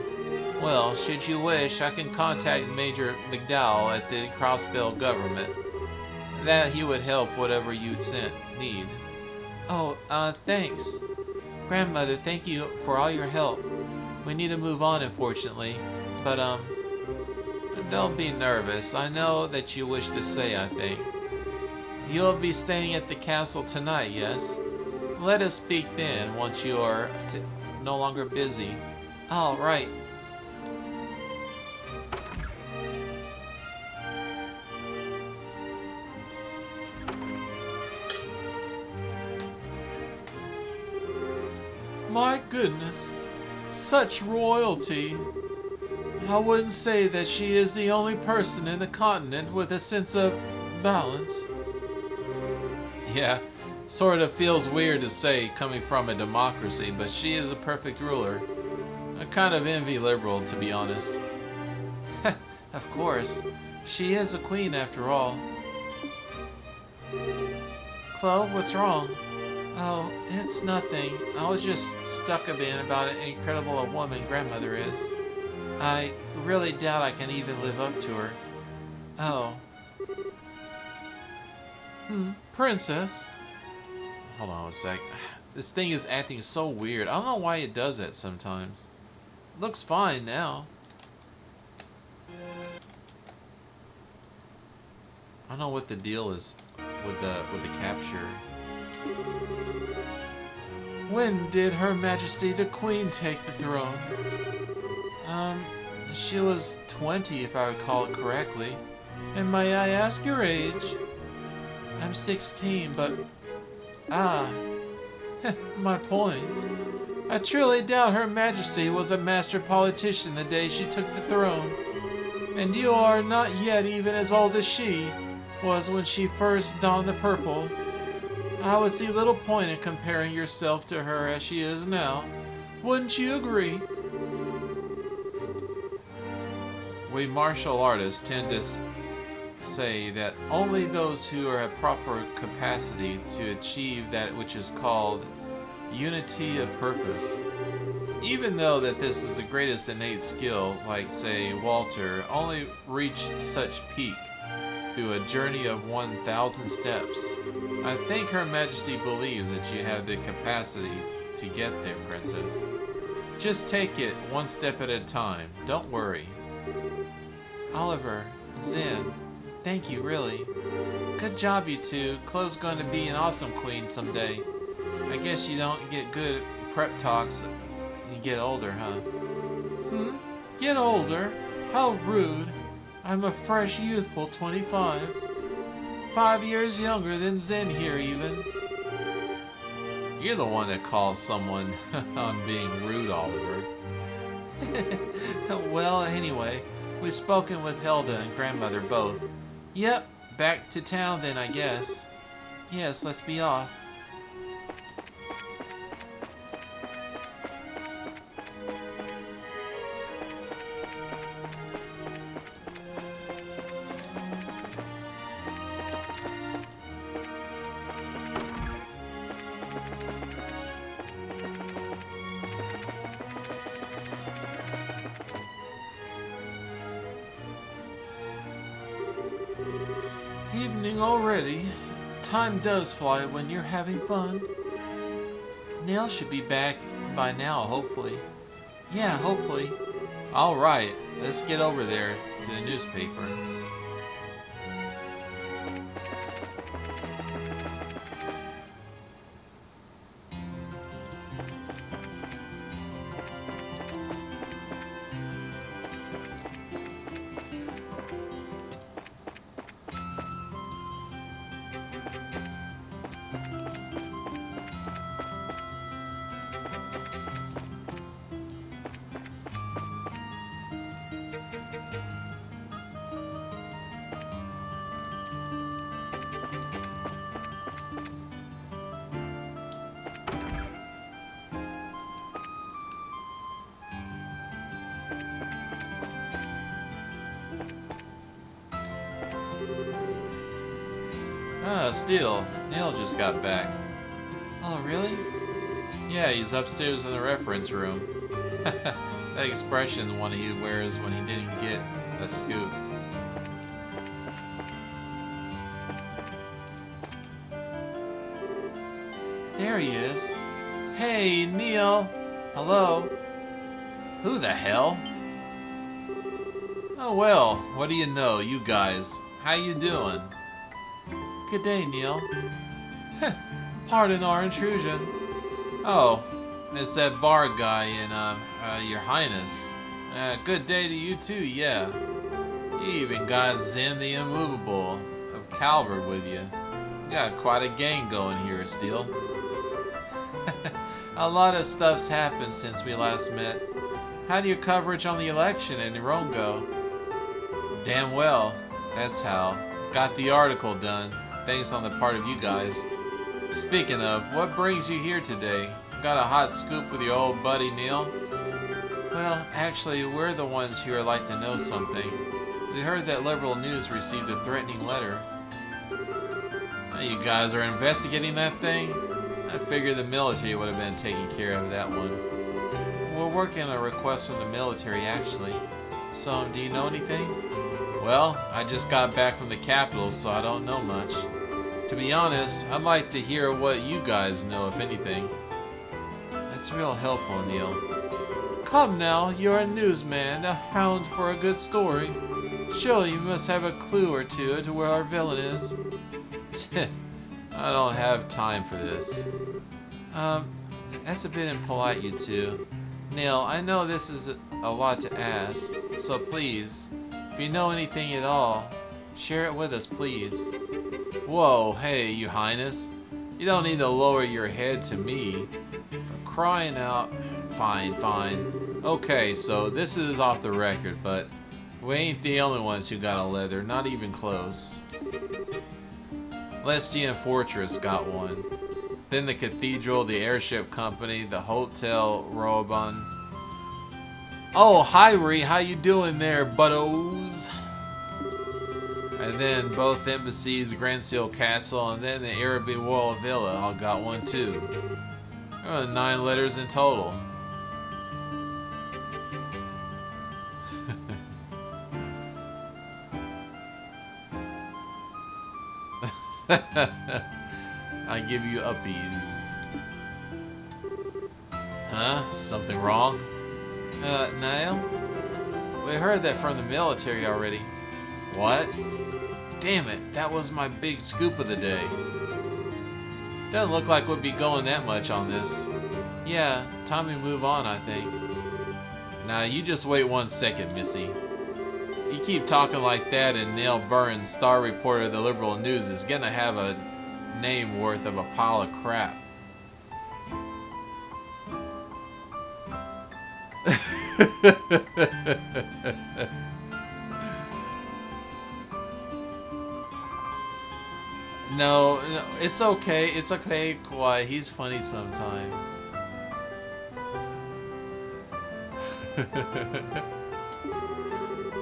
[SPEAKER 3] Well, should you wish, I can contact Major McDowell at the Crossbell government. That he would help whatever you need. Oh, thanks. Grandmother, thank you for all your help. We need to move on, unfortunately. But, don't be nervous. I know that you wish to say, I think. You'll be staying at the castle tonight, yes? Let us speak then, once you are no longer busy. All right.
[SPEAKER 2] My goodness, such royalty. I wouldn't say that she is the only person in the continent with a sense of balance. Yeah, sort of feels weird to say coming from a democracy, but she is a perfect ruler. I kind of envy liberal, to be honest.
[SPEAKER 3] Of course. She is a queen after all. Chloe, what's wrong? Oh, it's nothing. I was just stuck a bit about how incredible a woman grandmother is. I really doubt I can even live up to her. Oh.
[SPEAKER 2] Princess?
[SPEAKER 3] Hold on a sec. This thing is acting so weird. I don't know why it does that sometimes. Looks fine now. I don't know what the deal is with the capture.
[SPEAKER 2] When did Her Majesty the Queen take the throne?
[SPEAKER 3] She was 20 if I recall it correctly.
[SPEAKER 2] And may I ask your age?
[SPEAKER 3] I'm 16, but...
[SPEAKER 2] My point. I truly doubt Her Majesty was a master politician the day she took the throne. And you are not yet even as old as she was when she first donned the purple. I would see little point in comparing yourself to her as she is now. Wouldn't you agree?
[SPEAKER 3] We martial artists tend to say that only those who are at proper capacity to achieve that which is called unity of purpose. Even though that this is the greatest innate skill, like say Walter, only reached such peak through a journey of 1,000 steps. I think Her Majesty believes that you have the capacity to get there, Princess. Just take it one step at a time. Don't worry.
[SPEAKER 2] Oliver, Zen, thank you, really.
[SPEAKER 3] Good job, you two. Chloe's going to be an awesome queen someday. I guess you don't get good prep talks when you get older, huh?
[SPEAKER 2] Get older? How rude. I'm a fresh, youthful 25. 5 years younger than Zen here, even.
[SPEAKER 3] You're the one that calls someone on being rude, Oliver.
[SPEAKER 2] Well, anyway, we've spoken with Hilda and grandmother both.
[SPEAKER 3] Yep, back to town then, I guess.
[SPEAKER 2] Yes, let's be off. Evening already. Time does fly when you're having fun.
[SPEAKER 3] Nell should be back by now, hopefully.
[SPEAKER 2] Yeah, hopefully.
[SPEAKER 3] All right, let's get over there to the newspaper. Still, Neil just got back.
[SPEAKER 2] Oh, really?
[SPEAKER 3] Yeah, he's upstairs in the reference room.
[SPEAKER 2] That expression one he wears when he didn't get a scoop.
[SPEAKER 3] There he is. Hey, Neil. Hello.
[SPEAKER 2] Who the hell? Oh well, what do you know, you guys? How you doing?
[SPEAKER 3] Good day, Neil. Pardon our intrusion.
[SPEAKER 2] Oh, it's that bar guy in, Your Highness. Good day to you too, yeah. You even got Zen the Immovable of Calvert with you. You got quite a gang going here, Steel.
[SPEAKER 3] A lot of stuff's happened since we last met. How do your coverage on the election in Iran go?
[SPEAKER 2] Damn well, that's how. Got the article done, thanks on the part of you guys. Speaking of, what brings you here today? Got a hot scoop with your old buddy Neil?
[SPEAKER 3] Well, actually, we're the ones who would like to know something. We heard that Liberal News received a threatening letter.
[SPEAKER 2] You guys are investigating that thing? I figured the military would have been taking care of that one.
[SPEAKER 3] We're working on a request from the military, actually. So, do you know anything?
[SPEAKER 2] Well, I just got back from the capital, so I don't know much. To be honest, I'd like to hear what you guys know, if anything.
[SPEAKER 3] That's real helpful, Neil. Come now, you're a newsman, a hound for a good story. Surely you must have a clue or two to where our villain is.
[SPEAKER 2] I don't have time for this.
[SPEAKER 3] That's a bit impolite, you two. Neil, I know this is a lot to ask, so please, if you know anything at all, share it with us, please.
[SPEAKER 2] Whoa, hey, Your Highness. You don't need to lower your head to me. For crying out... Fine. Okay, so this is off the record, but we ain't the only ones who got a leather, not even close. Lestian Fortress got one. Then the Cathedral, the Airship Company, the Hotel Roban.
[SPEAKER 3] Oh, hi Ree, how you doing there, buttos?
[SPEAKER 2] And then both embassies, Grand Seal Castle, and then the Araby Royal Villa all got one too. There were 9 letters in total. I give you uppies. Huh? Something wrong?
[SPEAKER 3] Niall? We heard that from the military already.
[SPEAKER 2] What? Damn it, that was my big scoop of the day. Doesn't look like we'll be going that much on this.
[SPEAKER 3] Yeah, time we move on, I think.
[SPEAKER 2] Now, you just wait 1 second, Missy. You keep talking like that and Neil Burns, star reporter of the Liberal News, is gonna have a name worth of a pile of crap.
[SPEAKER 3] No, it's okay. It's okay, Kawhi. He's funny sometimes.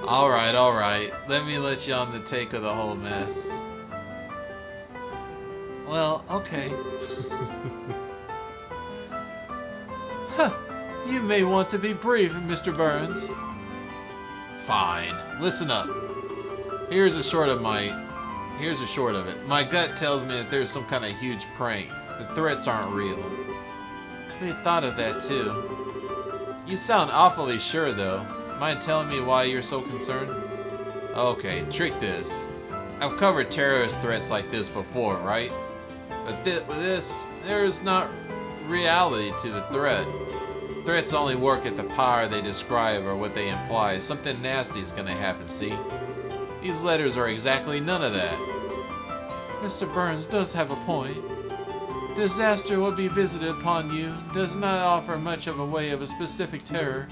[SPEAKER 2] Alright. Let me let you on the take of the whole mess.
[SPEAKER 3] Well, okay. Huh. You may want to be brief, Mr. Burns.
[SPEAKER 2] Fine. Listen up. Here's a short of it. My gut tells me that there's some kind of huge prank. The threats aren't real.
[SPEAKER 3] We thought of that too.
[SPEAKER 2] You sound awfully sure though. Mind telling me why you're so concerned? Okay, trick this. I've covered terrorist threats like this before, right? But with this, there's not reality to the threat. Threats only work at the power they describe or what they imply. Something nasty is gonna happen, see? These letters are exactly none of that.
[SPEAKER 3] Mr. Burns does have a point. Disaster will be visited upon you does not offer much of a way of a specific terror.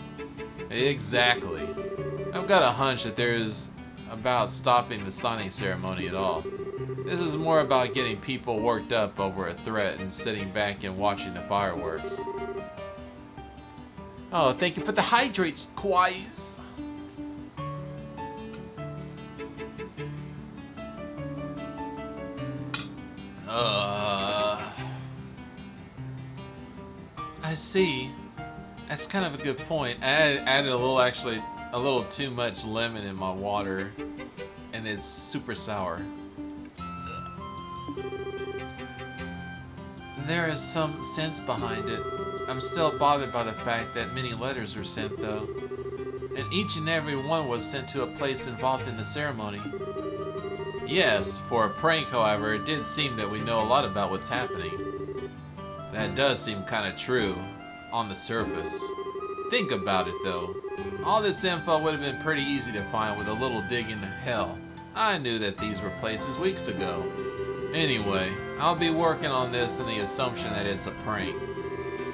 [SPEAKER 2] Exactly. I've got a hunch that there's about stopping the signing ceremony at all. This is more about getting people worked up over a threat and sitting back and watching the fireworks.
[SPEAKER 3] Oh, thank you for the hydrates, Quais. I
[SPEAKER 2] That's kind of a good point. I added actually a little too much lemon in my water, and it's super sour.
[SPEAKER 3] There is some sense behind it. I'm still bothered by the fact that many letters were sent, though. And each and every one was sent to a place involved in the ceremony.
[SPEAKER 2] Yes, for a prank, however, it did seem that we know a lot about what's happening. That does seem kind of true, on the surface. Think about it, though. All this info would have been pretty easy to find with a little dig into hell. I knew that these were places weeks ago. Anyway, I'll be working on this in the assumption that it's a prank.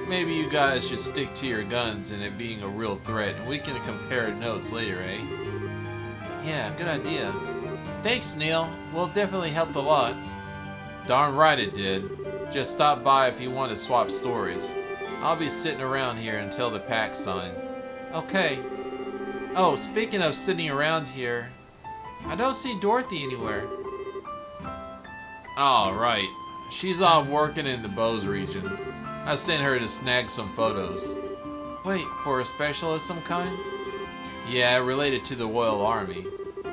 [SPEAKER 2] Maybe you guys should stick to your guns and it being a real threat, and we can compare notes later, eh?
[SPEAKER 3] Yeah, good idea. Thanks, Neil. Will definitely helped a lot.
[SPEAKER 2] Darn right it did. Just stop by if you want to swap stories. I'll be sitting around here until the pack's signed.
[SPEAKER 3] Okay. Oh, speaking of sitting around here, I don't see Dorothy anywhere.
[SPEAKER 2] All right. She's off working in the Bose region. I sent her to snag some photos.
[SPEAKER 3] Wait, for a special of some kind?
[SPEAKER 2] Yeah, related to the Royal Army.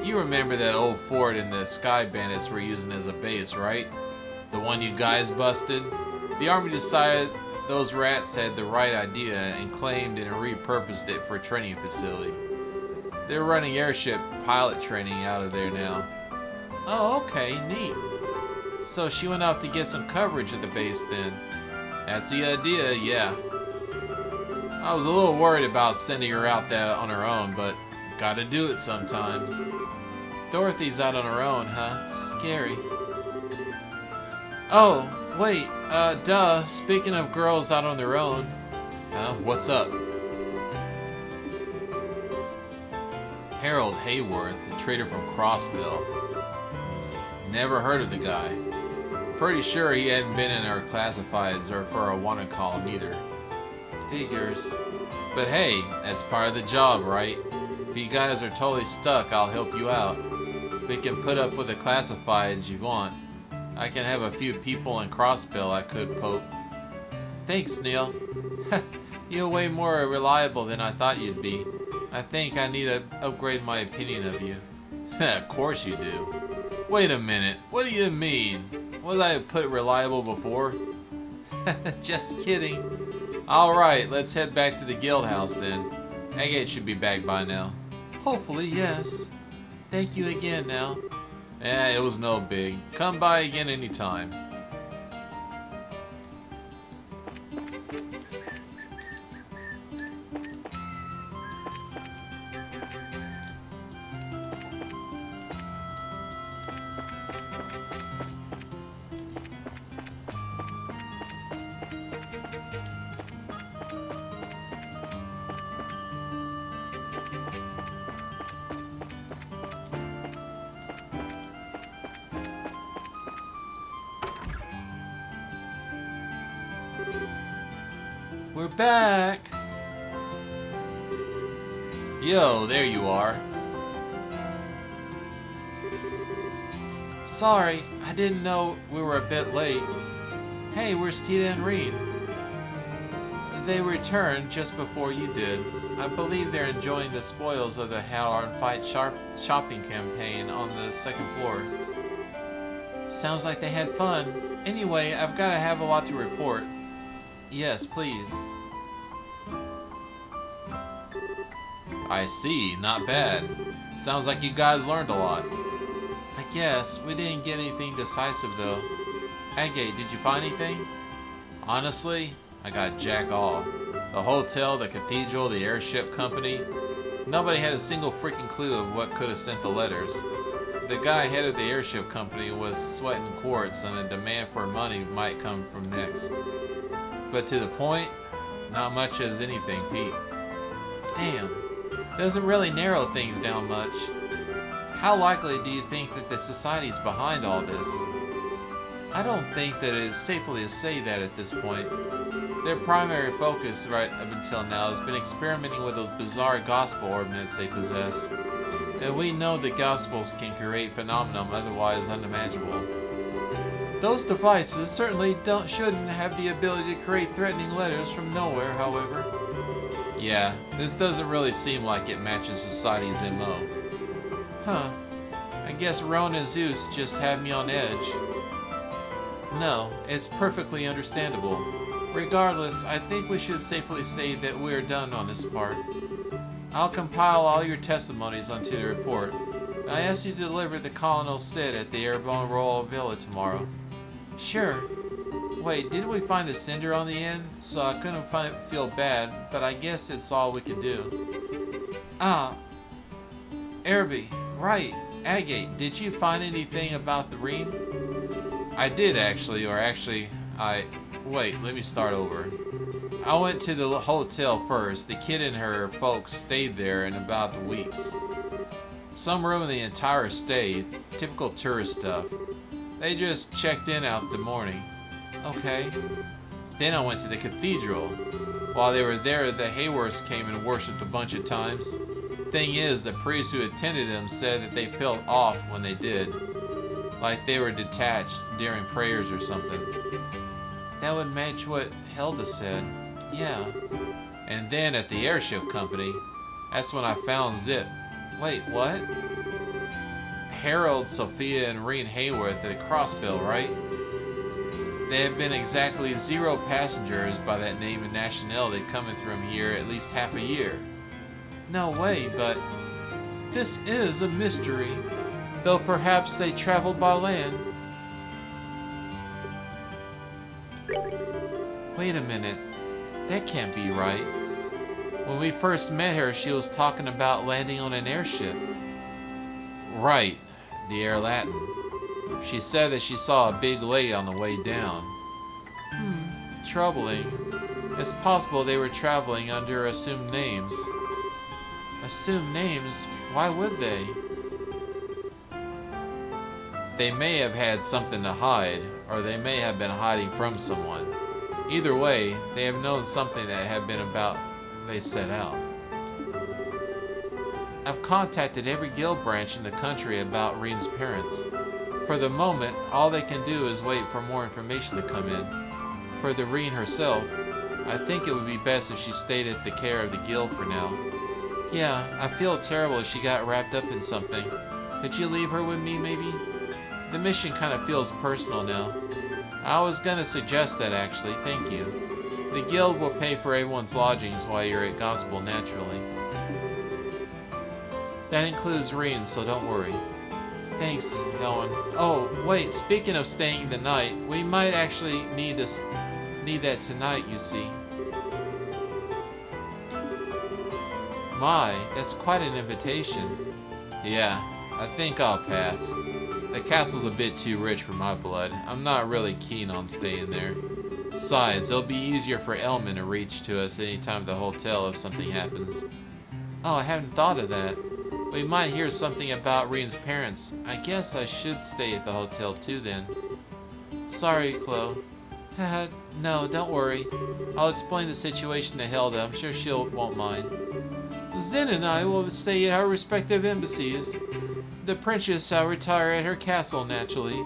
[SPEAKER 2] You remember that old fort in the Sky Bandits were using as a base, right? The one you guys busted? The Army decided those rats had the right idea and claimed and repurposed it for a training facility. They're running airship pilot training out of there now.
[SPEAKER 3] Oh, okay, neat. So she went out to get some coverage at the base then.
[SPEAKER 2] That's the idea, yeah. I was a little worried about sending her out there on her own, but gotta do it sometimes.
[SPEAKER 3] Dorothy's out on her own, huh? Scary. Oh, wait, duh. Speaking of girls out on their own.
[SPEAKER 2] What's up? Harold Hayworth, the trader from Crossville. Never heard of the guy. Pretty sure he hadn't been in our classifieds or for a wanted column either.
[SPEAKER 3] Figures.
[SPEAKER 2] But hey, that's part of the job, right? If you guys are totally stuck, I'll help you out. If we can put up with the classifieds you want, I can have a few people in Crossville I could poke.
[SPEAKER 3] Thanks, Neil. You're way more reliable than I thought you'd be. I think I need to upgrade my opinion of you.
[SPEAKER 2] Of course you do. Wait a minute, what do you mean? Was I put reliable before?
[SPEAKER 3] Just kidding.
[SPEAKER 2] Alright, let's head back to the guild house then. Agate should be back by now.
[SPEAKER 3] Hopefully, yes. Thank you again now.
[SPEAKER 2] It was no big. Come by again anytime.
[SPEAKER 3] We're back.
[SPEAKER 2] Yo, there you are.
[SPEAKER 3] Sorry, I didn't know we were a bit late. Hey, where's Tita and Reed? They returned just before you did. I believe they're enjoying the spoils of the Hell on Fight shopping campaign on the second floor. Sounds like they had fun. Anyway, I've got to have a lot to report. Yes, please.
[SPEAKER 2] I see, not bad. Sounds like you guys learned a lot.
[SPEAKER 3] I guess. We didn't get anything decisive though. Agate, did you find anything?
[SPEAKER 2] Honestly, I got jack all. The hotel, the cathedral, the airship company. Nobody had a single freaking clue of what could have sent the letters. The guy head of the airship company was sweating quartz and the demand for money might come from next. But to the point, not much as anything, Pete.
[SPEAKER 3] Damn. Doesn't really narrow things down much. How likely do you think that the society's behind all this? I don't think that it is safely to say that at this point. Their primary focus right up until now has been experimenting with those bizarre gospel ordnance they possess. And we know that gospels can create phenomena otherwise unimaginable. Those devices certainly shouldn't have the ability to create threatening letters from nowhere, however.
[SPEAKER 2] Yeah, this doesn't really seem like it matches society's MO.
[SPEAKER 3] Huh. I guess Roan and Zeus just have me on edge. No, it's perfectly understandable. Regardless, I think we should safely say that we're done on this part. I'll compile all your testimonies onto the report. I ask you to deliver the Colonel Sid at the Airborne Royal Villa tomorrow. Sure. Wait, didn't we find the cinder on the end? So I couldn't feel bad, but I guess it's all we could do. Ah, Araby, right. Agate, did you find anything about the Reem?
[SPEAKER 2] I did actually, Wait, let me start over. I went to the hotel first. The kid and her folks stayed there in about the weeks. Some room in the entire stay, typical tourist stuff. They just checked in out the morning.
[SPEAKER 3] Okay.
[SPEAKER 2] Then I went to the cathedral. While they were there, the Hayworths came and worshipped a bunch of times. Thing is, the priest who attended them said that they felt off when they did. Like they were detached during prayers or something.
[SPEAKER 3] That would match what Hilda said. Yeah.
[SPEAKER 2] And then at the airship company, that's when I found Zip.
[SPEAKER 3] Wait, what?
[SPEAKER 2] Harold, Sophia, and Reen Hayworth at Crossbill, right? They have been exactly 0 passengers by that name and nationality coming from here at least half a year.
[SPEAKER 3] No way, but this is a mystery. Though perhaps they traveled by land. Wait a minute. That can't be right. When we first met her, she was talking about landing on an airship.
[SPEAKER 2] Right, the Air Latin. She said that she saw a big lady on the way down.
[SPEAKER 3] Troubling. It's possible they were traveling under assumed names. Assumed names? Why would they?
[SPEAKER 2] They may have had something to hide, or they may have been hiding from someone. Either way, they have known something that had been about they set out.
[SPEAKER 3] I've contacted every guild branch in the country about Reen's parents. For the moment, all they can do is wait for more information to come in. For the Reen herself, I think it would be best if she stayed at the care of the guild for now. Yeah, I feel terrible if she got wrapped up in something. Could you leave her with me, maybe? The mission kind of feels personal now. I was gonna suggest that, actually. Thank you. The guild will pay for everyone's lodgings while you're at Gospel, naturally. That includes Reen, so don't worry. Thanks, Ellen. Oh, wait, speaking of staying the night, we might actually need that tonight, you see. My, that's quite an invitation.
[SPEAKER 2] Yeah, I think I'll pass. The castle's a bit too rich for my blood. I'm not really keen on staying there. Besides, it'll be easier for Elman to reach to us anytime at the hotel if something happens.
[SPEAKER 3] Oh, I hadn't thought of that. We might hear something about Reen's parents. I guess I should stay at the hotel too then. Sorry, Chloe. Haha, no, don't worry. I'll explain the situation to Hilda. I'm sure she won't mind. Zen and I will stay at our respective embassies. The princess shall retire at her castle, naturally.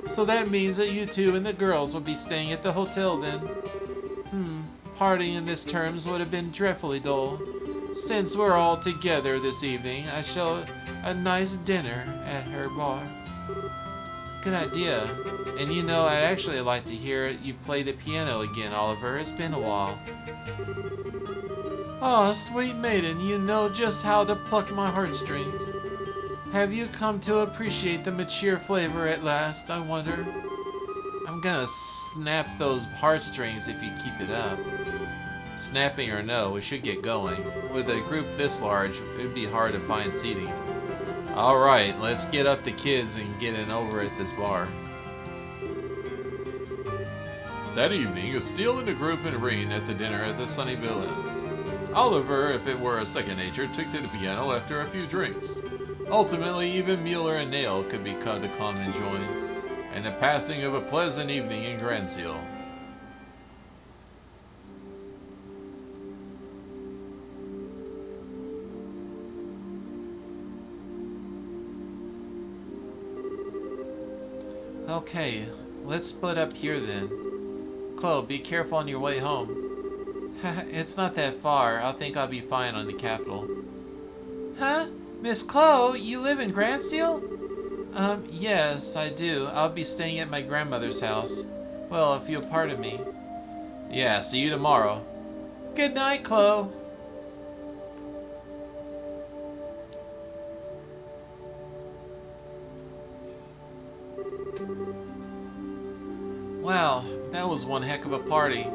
[SPEAKER 3] So that means that you two and the girls will be staying at the hotel then. Partying in this terms would have been dreadfully dull. Since we're all together this evening, I shall a nice dinner at her bar. Good idea. And you know, I'd actually like to hear you play the piano again, Oliver. It's been a while. Oh, sweet maiden, you know just how to pluck my heartstrings. Have you come to appreciate the mature flavor at last, I wonder? I'm gonna snap those heartstrings if you keep it up.
[SPEAKER 2] Snapping or no, we should get going. With a group this large, it would be hard to find seating. Alright, let's get up the kids and get in over at this bar. That evening, Steele and the group and Reen at the dinner at the Sunnyville Inn. Oliver, if it were a second nature, took to the piano after a few drinks. Ultimately, even Mueller and Nail could be come to come and join, and the passing of a pleasant evening in Grandseal.
[SPEAKER 3] Okay, let's split up here then. Chloe, be careful on your way home. It's not that far. I think I'll be fine on the Capitol. Huh? Miss Chloe, you live in Grandseal? Yes, I do. I'll be staying at my grandmother's house. Well, if you'll pardon me.
[SPEAKER 2] Yeah, see you tomorrow.
[SPEAKER 3] Good night, Chloe. Wow, that was one heck of a party.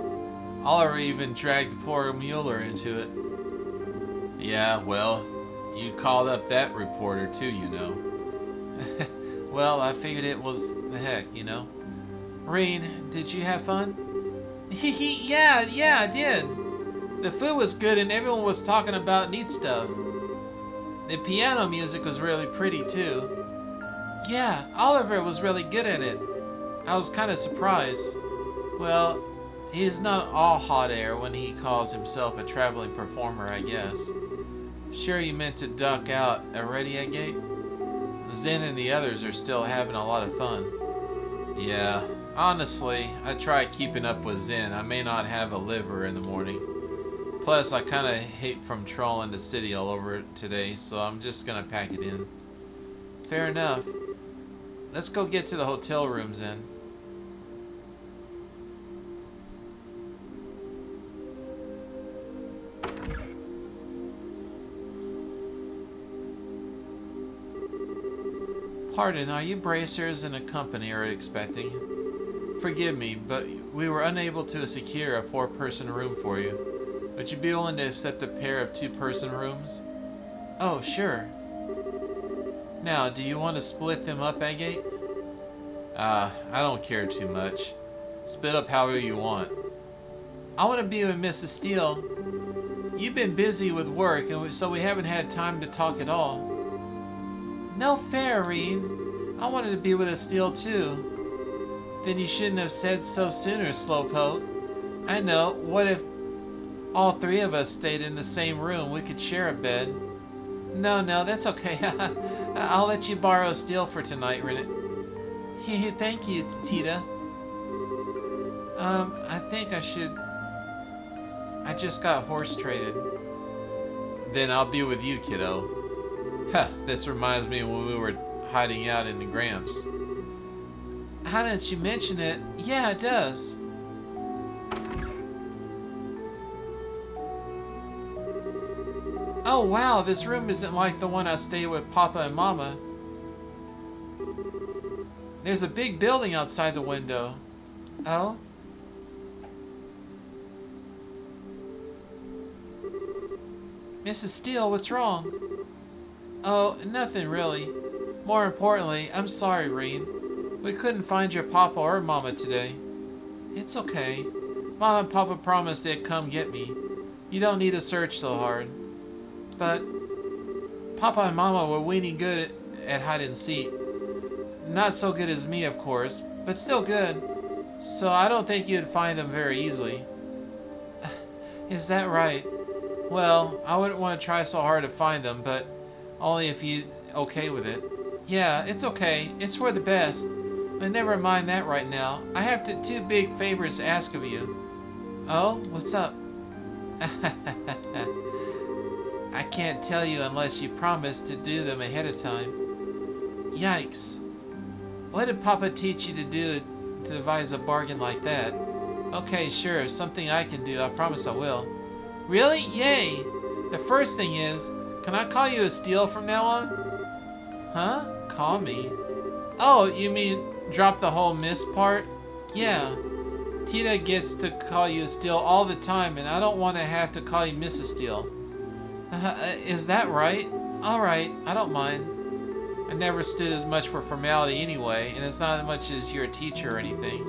[SPEAKER 3] Oliver even dragged poor Mueller into it.
[SPEAKER 2] Yeah, well, you called up that reporter too, you know.
[SPEAKER 3] Well, I figured it was the heck, you know. Reen, did you have fun? yeah, I did. The food was good and everyone was talking about neat stuff. The piano music was really pretty too. Yeah, Oliver was really good at it. I was kind of surprised. Well, he's not all hot air when he calls himself a traveling performer, I guess. Sure you meant to duck out already, Agate? Zen and the others are still having a lot of fun.
[SPEAKER 2] Yeah, honestly, I try keeping up with Zen. I may not have a liver in the morning. Plus, I kind of hate from trolling the city all over today, so I'm just gonna pack it in.
[SPEAKER 3] Fair enough. Let's go get to the hotel rooms then. Pardon, are you bracers and a company are expecting? Forgive me, but we were unable to secure a 4-person room for you. Would you be willing to accept a pair of 2-person rooms? Oh, sure. Now, do you want to split them up, Agate?
[SPEAKER 2] I don't care too much. Split up however you want.
[SPEAKER 3] I want to be with Mrs. Steele. You've been busy with work, and so we haven't had time to talk at all. No fair, Reen. I wanted to be with Steele too. Then you shouldn't have said so sooner, Slowpoke. I know. What if all 3 of us stayed in the same room? We could share a bed. No, that's okay. I'll let you borrow Steele for tonight, Rennet. Thank you, Tita. I think I should... I just got horse traded.
[SPEAKER 2] Then I'll be with you, kiddo. Huh, this reminds me of when we were hiding out in the Gramps.
[SPEAKER 3] How did you mention it? Yeah, it does. Oh wow, this room isn't like the one I stayed with Papa and Mama. There's a big building outside the window. Oh? Mrs. Steele, what's wrong? Oh, nothing really. More importantly, I'm sorry, Reen. We couldn't find your Papa or Mama today. It's okay. Mama and Papa promised they'd come get me. You don't need to search so hard. But Papa and Mama were weenie good at hide and seek. Not so good as me, of course, but still good. So I don't think you'd find them very easily. Is that right? Well, I wouldn't want to try so hard to find them, but only if you're okay with it. Yeah, it's okay. It's for the best. But never mind that right now. I have 2 big favors to ask of you. Oh, what's up? I can't tell you unless you promise to do them ahead of time. Yikes. What did Papa teach you to do to devise a bargain like that? Okay, sure, something I can do. I promise I will. Really? Yay! The first thing is, can I call you a Steele from now on? Huh? Call me? Oh, you mean drop the whole Miss part? Yeah. Tita gets to call you a Steele all the time, and I don't want to have to call you Mrs. Steele. Is that right? Alright, I don't mind. I never stood as much for formality anyway, and it's not as much as you're a teacher or anything.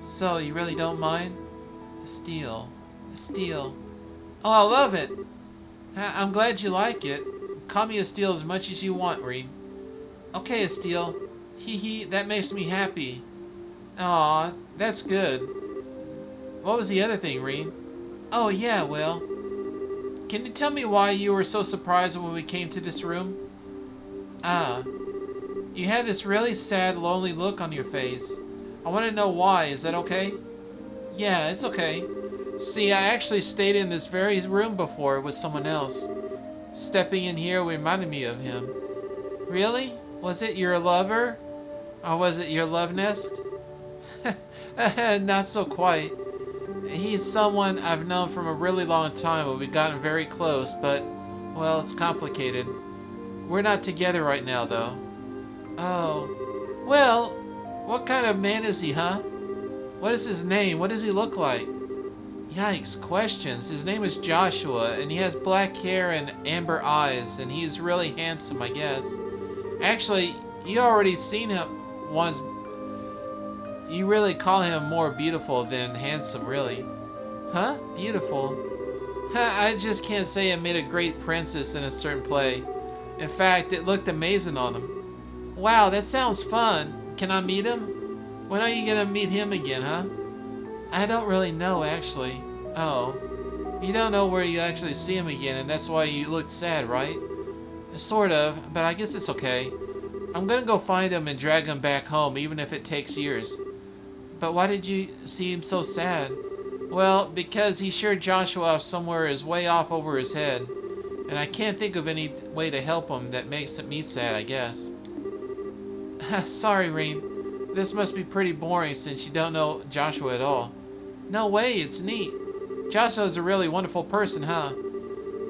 [SPEAKER 3] So, you really don't mind? Steele. Steele. Oh, I love it! I'm glad you like it. Call me Steele as much as you want, Reen. Okay, Steele. Hee, that makes me happy. Aw, that's good. What was the other thing, Reen? Oh, yeah, well... Can you tell me why you were so surprised when we came to this room? Ah. You had this really sad, lonely look on your face. I want to know why. Is that okay? Yeah, it's okay. See, I actually stayed in this very room before with someone else. Stepping in here reminded me of him. Really? Was it your lover? Or was it your love nest? Not so quite. He's someone I've known from a really long time, and we've gotten very close, but, well, it's complicated. We're not together right now, though. Oh. Well, what kind of man is he, huh? What is his name? What does he look like? Yikes, questions. His name is Joshua, and he has black hair and amber eyes, and he's really handsome, I guess. Actually, you already seen him once. You really call him more beautiful than handsome, really. Huh? Beautiful? I just can't say it made a great princess in a certain play. In fact, it looked amazing on him. Wow, that sounds fun. Can I meet him? When are you gonna meet him again, huh? I don't really know, actually. Oh. You don't know where you actually see him again, and that's why you looked sad, right? Sort of, but I guess it's okay. I'm gonna go find him and drag him back home, even if it takes years. But why did you see him so sad? Well, because he sure Joshua off somewhere is way off over his head. And I can't think of any way to help him that makes me sad, I guess. Sorry, Reem. This must be pretty boring since you don't know Joshua at all. No way, it's neat. Joshua's a really wonderful person, huh?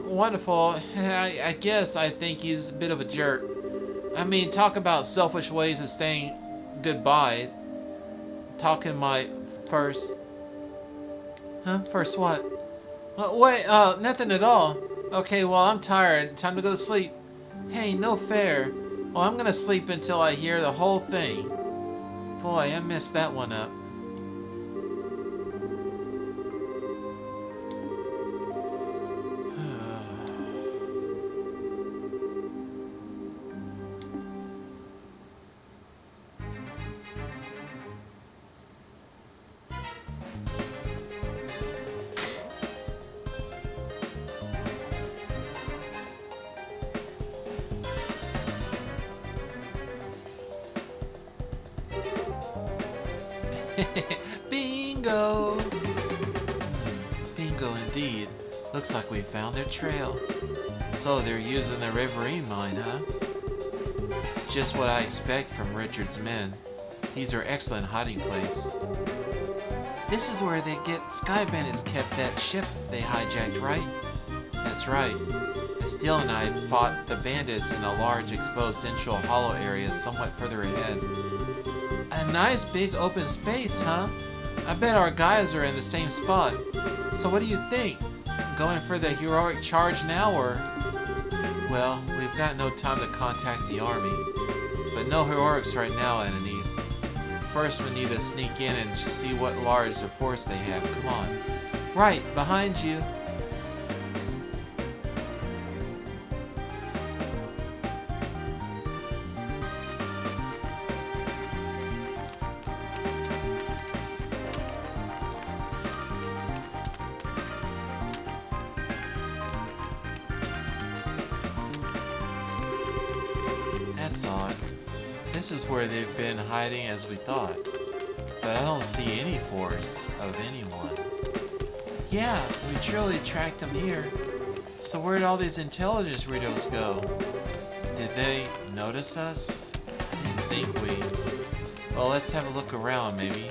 [SPEAKER 3] Wonderful. I guess I think he's a bit of a jerk. I mean, talk about selfish ways of saying goodbye. Talking my first... Huh? First what? Wait, nothing at all. Okay, well, I'm tired. Time to go to sleep. Hey, no fair. Well, I'm gonna sleep until I hear the whole thing. Boy, I messed that one up. Bingo! Bingo indeed. Looks like we found their trail. So they're using the Riverine mine, huh? Just what I expect from Richard's men. These are excellent hiding place. This is where they get Sky Bandits kept that ship they hijacked, right? That's right. Steele and I fought the bandits in a large exposed central hollow area somewhat further ahead. A nice big open space, huh? I bet our guys are in the same spot. So what do you think? Going for the heroic charge now, or... Well, we've got no time to contact the army. But no heroics right now, enemies. First we need to sneak in and see what large force they have. Come on. Right, behind you. That's odd. This is where they've been hiding as we thought. But I don't see any force of anyone. Yeah, we truly tracked them here. So where'd all these intelligence readers go? Did they notice us? I didn't think we... Well, let's have a look around, maybe.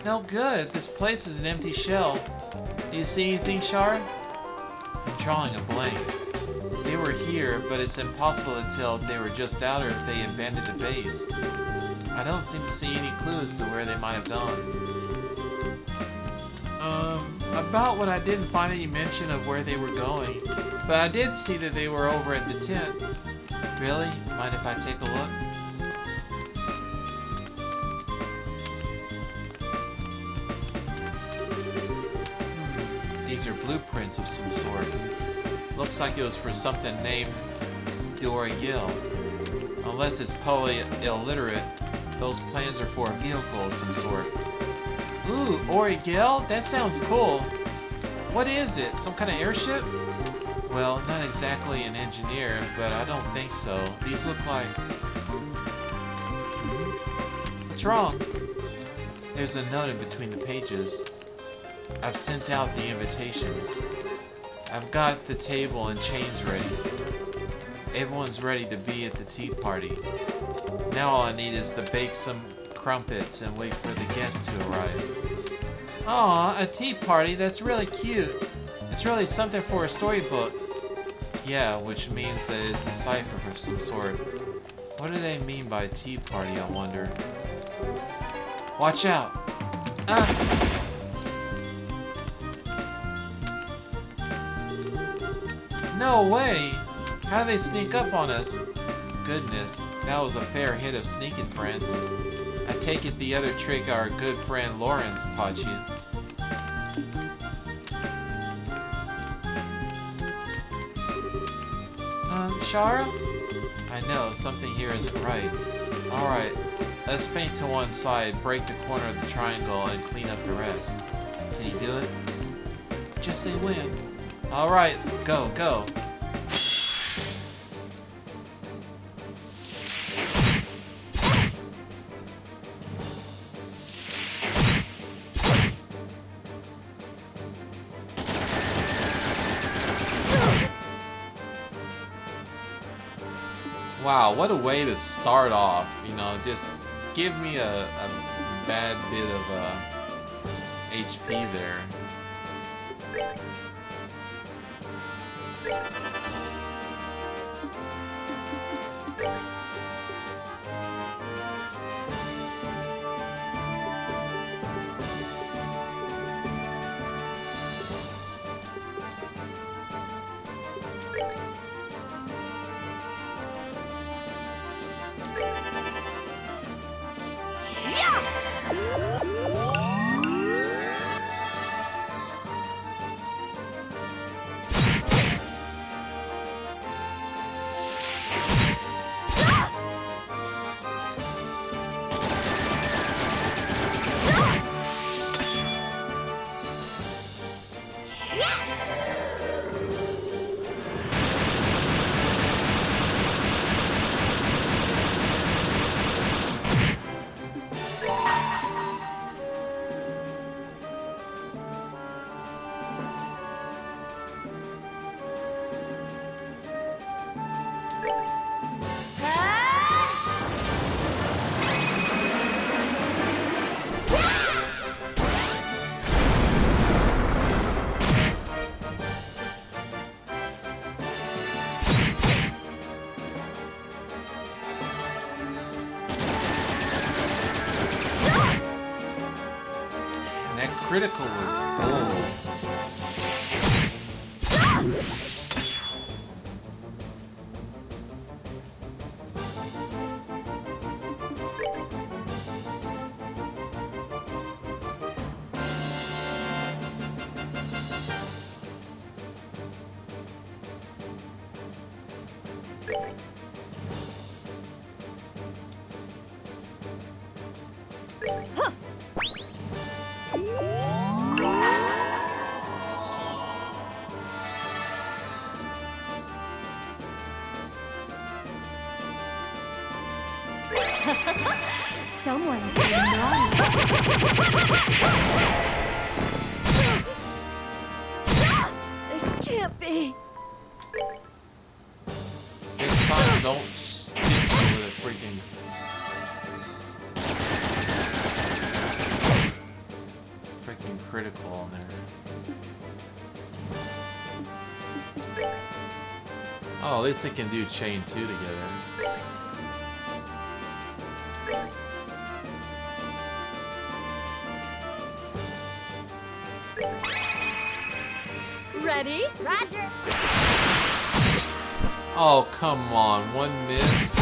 [SPEAKER 3] No good. This place is an empty shell. Do you see anything, Shard? I'm drawing a blank. They were here, but it's impossible to tell if they were just out or if they abandoned the base. I don't seem to see any clues to where they might have gone. About what I didn't find any mention of where they were going, but I did see that they were over at the tent. Really? Mind if I take a look? These are blueprints of some sort. Looks like it was for something named Gill. Unless it's totally illiterate, those plans are for a vehicle of some sort. Ooh, Origel? That sounds cool. What is it? Some kind of airship? Well, not exactly an engineer, but I don't think so. These look like... What's wrong? There's a note in between the pages. I've sent out the invitations. I've got the table and chains ready. Everyone's ready to be at the tea party. Now all I need is to bake some crumpets and wait for the guests to arrive. Aw, a tea party? That's really cute. It's really something for a storybook. Yeah, which means that it's a cipher of some sort. What do they mean by tea party, I wonder? Watch out! Ah! No way! How do they sneak up on us? Goodness, that was a fair hit of sneaking, friends. I take it the other trick our good friend Lawrence taught you. Shara? I know, something here isn't right. Alright, let's feint to one side, break the corner of the triangle, and clean up the rest. Can you do it? Just say when. Alright, go, go.
[SPEAKER 2] Wow, what a way to start off. You know, just give me a bad bit of HP there. Critical was bold.
[SPEAKER 1] Someone's being naughty. It can't be.
[SPEAKER 2] This time, don't stick with a freaking. Freaking critical on there. Oh, at least they can do chain 2 together.
[SPEAKER 1] Ready? Roger.
[SPEAKER 2] Oh, come on. One missed.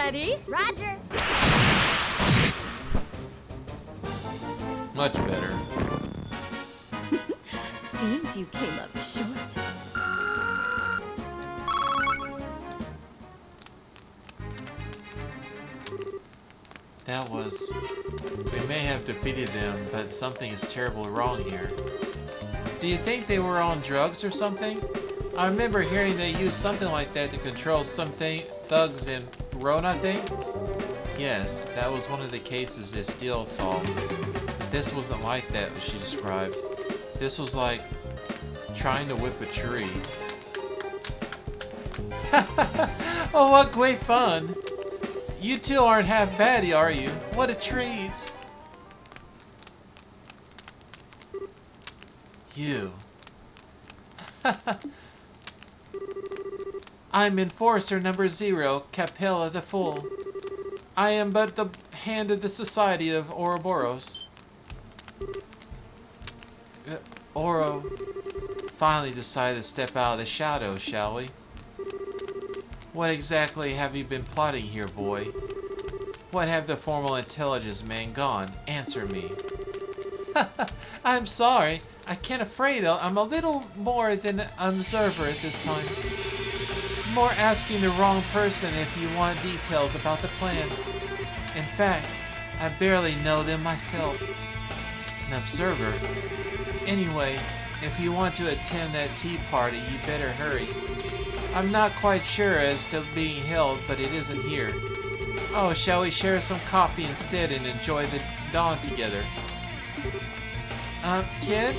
[SPEAKER 1] Ready? Roger.
[SPEAKER 2] Much better.
[SPEAKER 1] Seems you came up short.
[SPEAKER 2] That was... We may have defeated them, but something is terribly wrong here. Do you think they were on drugs or something? I remember hearing they used something like that to control something thugs in Rhone, I think? Yes, that was one of the cases that Steele solved. This wasn't like that, what she described. This was like trying to whip a tree. Oh, what great fun! You two aren't half batty, are you? What a treat! You. I'm Enforcer number 0, Capella the Fool. I am but the hand of the Society of Ouroboros. Oro finally decided to step out of the shadows, shall we? What exactly have you been plotting here, boy? What have the formal intelligence men gone? Answer me. I'm sorry. I can't afraid I'm a little more than an observer at this time. More asking the wrong person if you want details about the plan. In fact, I barely know them myself. An observer? Anyway, if you want to attend that tea party, you better hurry. I'm not quite sure as to being held, but it isn't here. Oh, shall we share some coffee instead and enjoy the dawn together? Kid?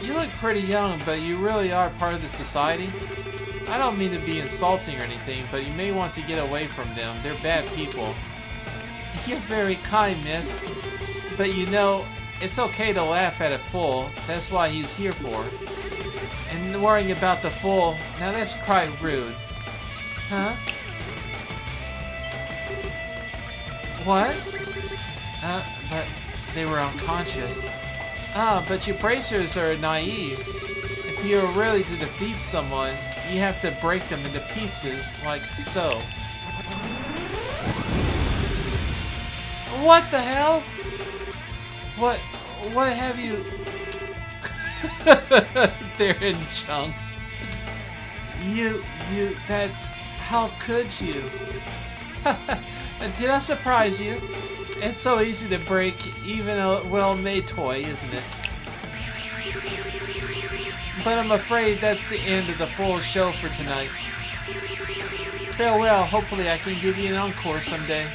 [SPEAKER 2] You look pretty young, but you really are part of the society? I don't mean to be insulting or anything, but you may want to get away from them. They're bad people. You're very kind, miss. But you know, it's okay to laugh at a fool. That's what he's here for. And worrying about the fool, now that's quite rude. Huh? What? But they were unconscious. Ah, but you bracers are naive. If you're really to defeat someone, you have to break them into pieces, like so. What the hell? What have you... They're in chunks. That's... How could you? Did I surprise you? It's so easy to break even a well-made toy, isn't it? But I'm afraid that's the end of the full show for tonight. Farewell, hopefully I can give you an encore someday.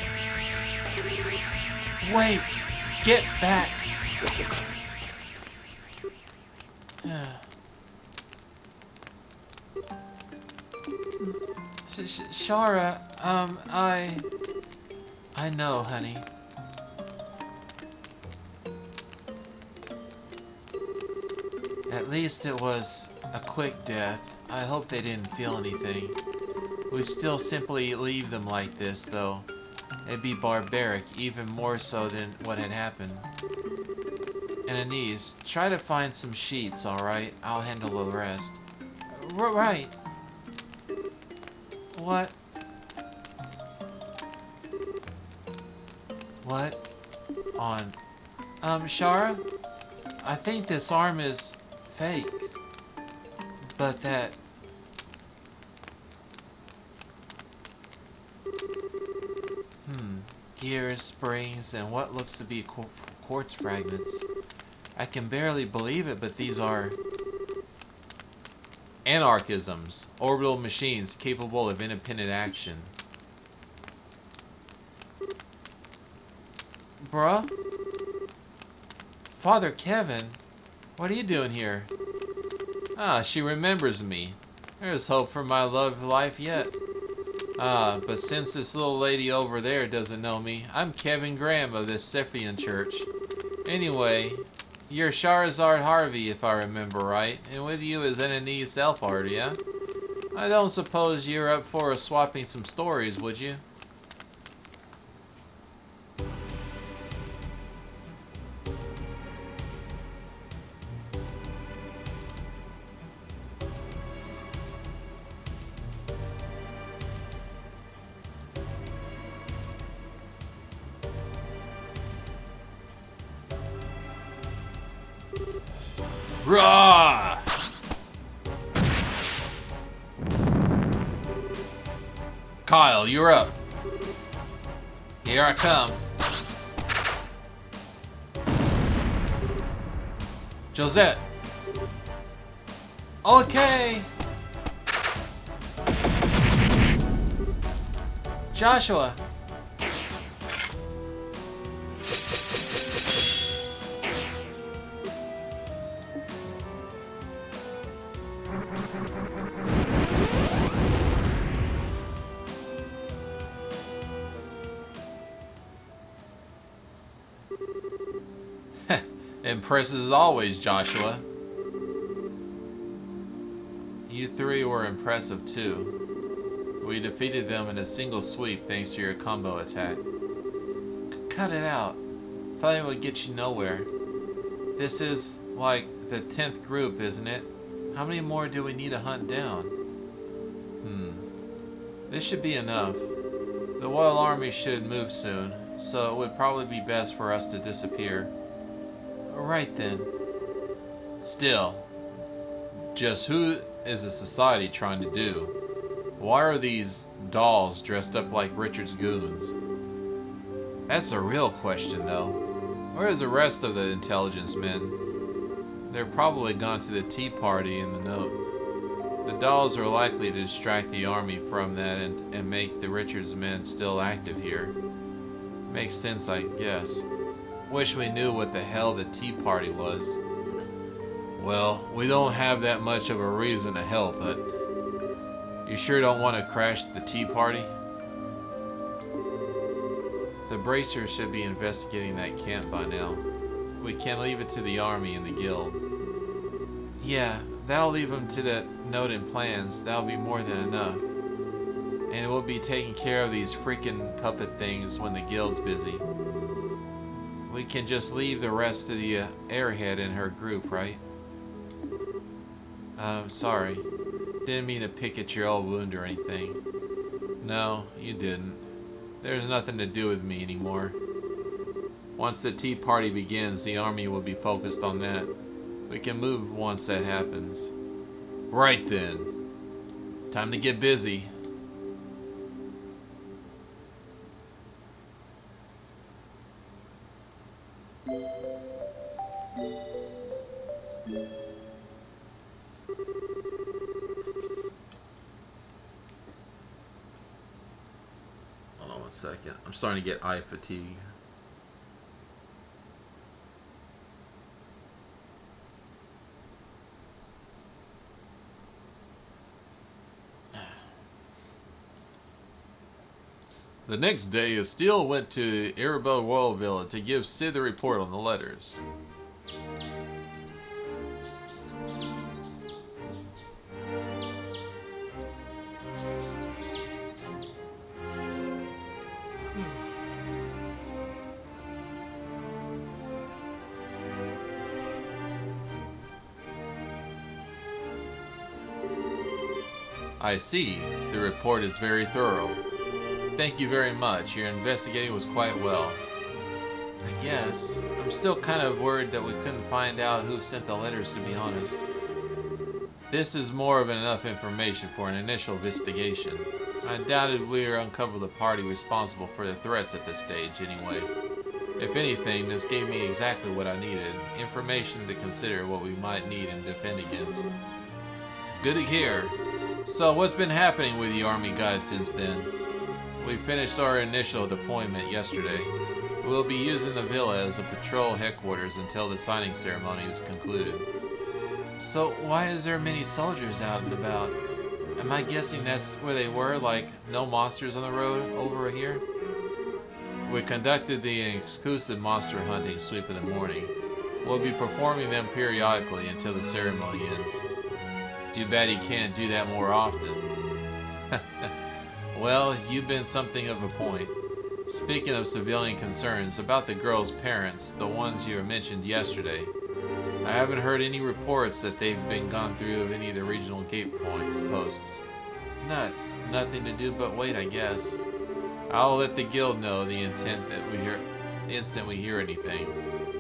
[SPEAKER 2] Wait! Get back! Shara, I know, honey. At least it was a quick death. I hope they didn't feel anything. We still simply leave them like this, though. It'd be barbaric, even more so than what had happened. And Anise, try to find some sheets, alright? I'll handle the rest. Right. What? What? On. Shara? I think this arm is fake. But that... Gears, springs, and what looks to be quartz fragments. I can barely believe it, but these are... Anarchisms. Orbital machines capable of independent action. Bruh? Father Kevin? What are you doing here? Ah, she remembers me. There's hope for my love life yet. Ah, but since this little lady over there doesn't know me, I'm Kevin Graham of the Sephian Church. Anyway, you're Charizard Harvey, if I remember right, and with you is Ananias Elfhard, yeah? I don't suppose you're up for swapping some stories, would you? Rah! Kyle, you're up. Here I come. Josette. Okay.
[SPEAKER 3] Joshua.
[SPEAKER 2] Impressive as always, Joshua. You three were impressive too. We defeated them in a single sweep thanks to your combo attack.
[SPEAKER 3] Cut it out. Fighting would get you nowhere. This is like the 10th group, isn't it? How many more do we need to hunt down?
[SPEAKER 2] This should be enough. The Royal Army should move soon, so it would probably be best for us to disappear.
[SPEAKER 3] Right then.
[SPEAKER 2] Still, just who is the society trying to do? Why are these dolls dressed up like Richard's goons? That's a real question, though. Where is the rest of the intelligence men? They're probably gone to the tea party in the note. The dolls are likely to distract the army from that and make the Richards men still active here. Makes sense, I guess. Wish we knew what the hell the tea party was. Well, we don't have that much of a reason to help, but you sure don't want to crash the tea party? The Bracers should be investigating that camp by now. We can leave it to the army and the guild.
[SPEAKER 3] Yeah, that'll leave them to the note and plans. That'll be more than enough.
[SPEAKER 2] And we'll be taking care of these freaking puppet things when the guild's busy. We can just leave the rest of the airhead in her group, right? Sorry. Didn't mean to pick at your old wound or anything. No, you didn't. There's nothing to do with me anymore. Once the tea party begins, the army will be focused on that. We can move once that happens. Right then. Time to get busy. Hold on one second. I'm starting to get eye fatigue. The next day, Steele went to Erebel Royal Villa to give Sid the report on the letters. I see. The report is very thorough. Thank you very much. Your investigating was quite well.
[SPEAKER 3] I guess. I'm still kind of worried that we couldn't find out who sent the letters, to be honest.
[SPEAKER 2] This is more of enough information for an initial investigation. I doubted we'd uncover the party responsible for the threats at this stage, anyway. If anything, this gave me exactly what I needed. Information to consider what we might need and defend against. Good to hear. So what's been happening with the army guys since then? We finished our initial deployment yesterday. We'll be using the villa as a patrol headquarters until the signing ceremony is concluded.
[SPEAKER 3] So why is there many soldiers out and about? Am I guessing that's where they were, like no monsters on the road over here?
[SPEAKER 2] We conducted the exclusive monster hunting sweep in the morning. We'll be performing them periodically until the ceremony ends. Too bad he can't do that more often. Well, you've been something of a point. Speaking of civilian concerns, about the girls' parents, the ones you mentioned yesterday, I haven't heard any reports that they've been gone through of any of the regional gate posts.
[SPEAKER 3] Nuts. Nothing to do but wait, I guess.
[SPEAKER 2] I'll let the guild know the intent that we hear instant we hear anything.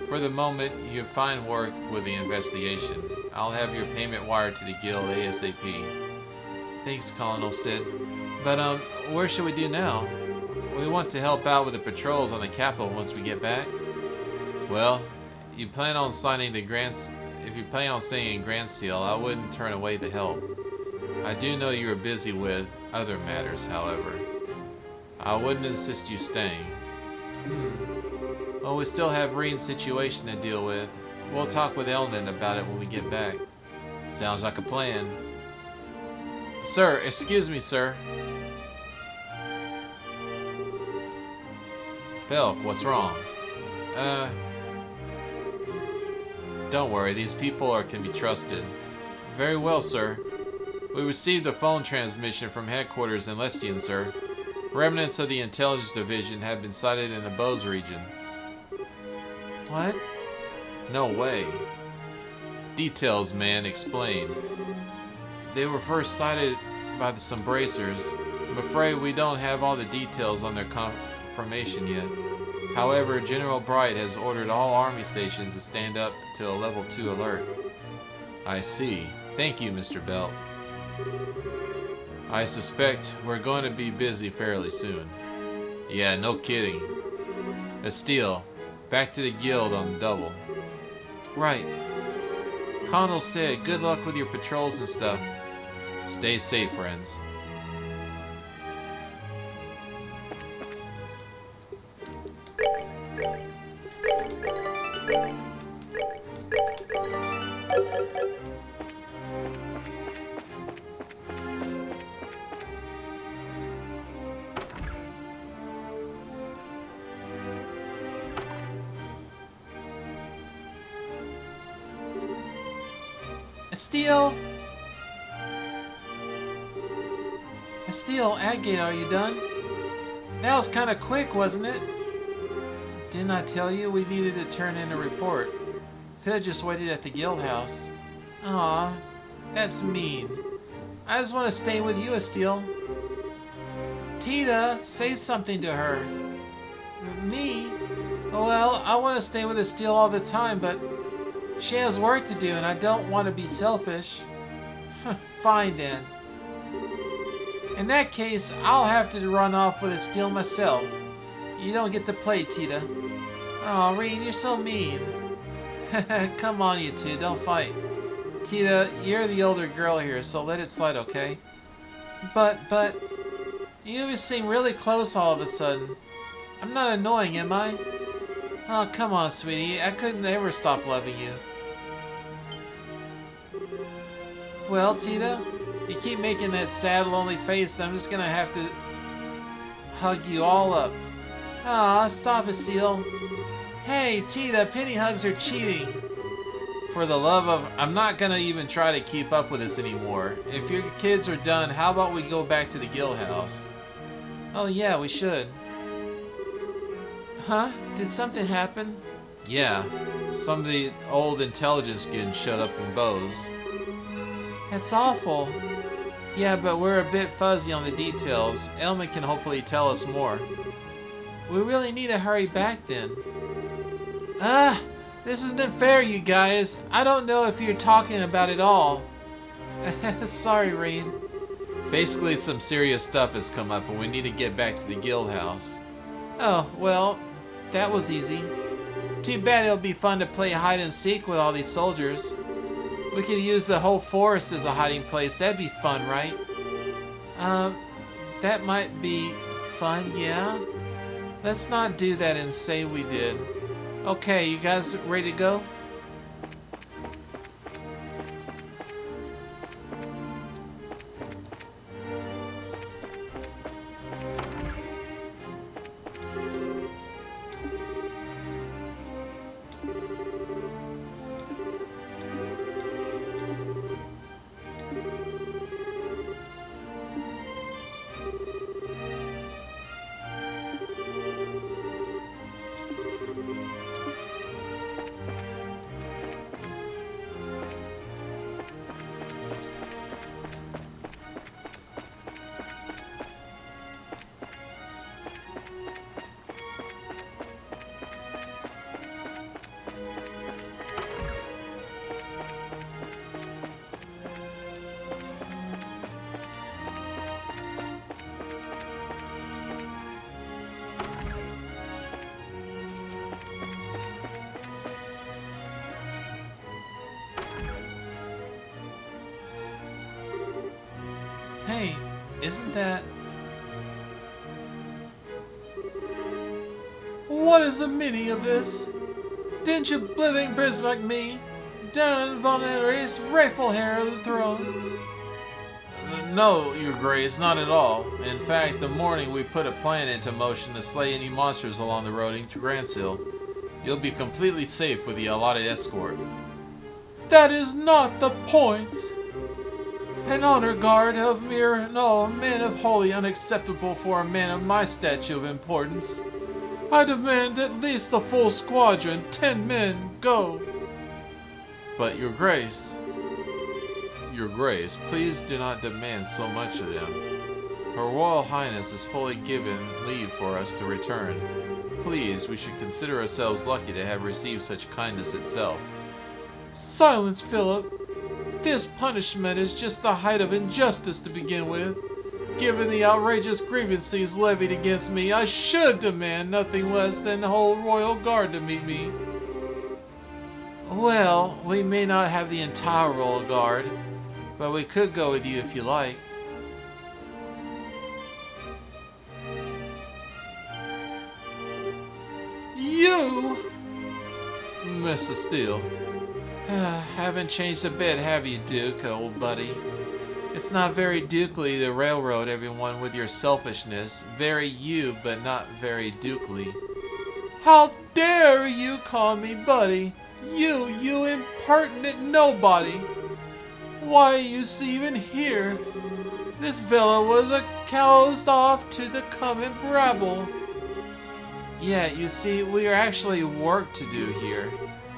[SPEAKER 2] For the moment, you have fine work with the investigation. I'll have your payment wired to the guild ASAP.
[SPEAKER 3] Thanks, Colonel Sid. But, where should we do now?
[SPEAKER 2] We want to help out with the patrols on the capital once we get back. Well, you plan on signing the grants. If you plan on staying in Grand Seal, I wouldn't turn away the help. I do know you are busy with other matters, however. I wouldn't insist you staying.
[SPEAKER 3] Well, we still have Reen's situation to deal with. We'll talk with Elden about it when we get back.
[SPEAKER 2] Sounds like a plan.
[SPEAKER 3] Sir, excuse me, sir.
[SPEAKER 2] Belk, what's wrong? Don't worry, these people can be trusted.
[SPEAKER 3] Very well, sir.
[SPEAKER 2] We received a phone transmission from headquarters in Lestian, sir. Remnants of the intelligence division have been sighted in the Bose region.
[SPEAKER 3] What?
[SPEAKER 2] No way. Details, man, explain. They were first sighted by some bracers. I'm afraid we don't have all the details on their confirmation yet. However, General Bright has ordered all army stations to stand up to a level 2 alert. I see. Thank you, Mr. Belt. I suspect we're going to be busy fairly soon. Yeah, no kidding. Estelle, back to the guild on the double.
[SPEAKER 3] Right. Colonel said, good luck with your patrols and stuff.
[SPEAKER 2] Stay safe, friends.
[SPEAKER 3] Estelle, Agate, are you done? That was kind of quick, wasn't it? Didn't I tell you we needed to turn in a report? Could have just waited at the guild house. Aw, that's mean. I just want to stay with you, Estelle. Tita, say something to her. Me? Well, I want to stay with Estelle all the time, but she has work to do and I don't want to be selfish. Fine then. In that case, I'll have to run off with Estelle myself. You don't get to play, Tita. Oh, Reen, you're so mean. Come on, you two, don't fight. Tita, you're the older girl here, so let it slide, okay? But, you seem really close all of a sudden. I'm not annoying, am I? Oh, come on, sweetie. I couldn't ever stop loving you. Well, Tita, you keep making that sad, lonely face, and I'm just gonna have to hug you all up. Aw, stop it, Estelle. Hey, Tita, penny hugs are cheating.
[SPEAKER 2] For the love of... I'm not gonna even try to keep up with this anymore. If your kids are done, how about we go back to the guild house?
[SPEAKER 3] Oh yeah, we should. Huh? Did something happen?
[SPEAKER 2] Yeah. Some of the old intelligence goons showed up in Bose.
[SPEAKER 3] That's awful. Yeah, but we're a bit fuzzy on the details. Elman can hopefully tell us more. We really need to hurry back then. This isn't fair, you guys. I don't know if you're talking about it all. Sorry, Reen.
[SPEAKER 2] Basically, some serious stuff has come up and we need to get back to the guild house.
[SPEAKER 3] Oh, well, that was easy. Too bad it'll be fun to play hide and seek with all these soldiers. We could use the whole forest as a hiding place. That'd be fun, right? That might be fun, yeah? Let's not do that and say we did. Okay, you guys ready to go? isn't that...
[SPEAKER 2] What is the meaning of this? Didn't you blithering Bismarck me, Darren von Erie's rightful heir of the throne?
[SPEAKER 3] No, Your Grace, not at all. In fact, the morning we put a plan into motion to slay any monsters along the road to Grandsill. You'll be completely safe with the allotted escort.
[SPEAKER 2] That is not the point. An honor guard of no man of wholly unacceptable for a man of my stature of importance. I demand at least the full squadron, 10 men, go.
[SPEAKER 3] But Your Grace, please do not demand so much of them. Her Royal Highness has fully given leave for us to return. Please, we should consider ourselves lucky to have received such kindness itself.
[SPEAKER 2] Silence, Philip. This punishment is just the height of injustice to begin with. Given the outrageous grievances levied against me, I should demand nothing less than the whole Royal Guard to meet me.
[SPEAKER 3] Well, we may not have the entire Royal Guard, but we could go with you if you like.
[SPEAKER 2] You!
[SPEAKER 3] Mr. Steele. Haven't changed a bit, have you, Duke, old buddy? It's not very dukely to railroad everyone with your selfishness. Very you, but not very dukely.
[SPEAKER 2] How dare you call me buddy? You impertinent nobody! Why are you even here? This villa was a closed off to the common rabble.
[SPEAKER 3] Yeah, you see, we are actually work to do here.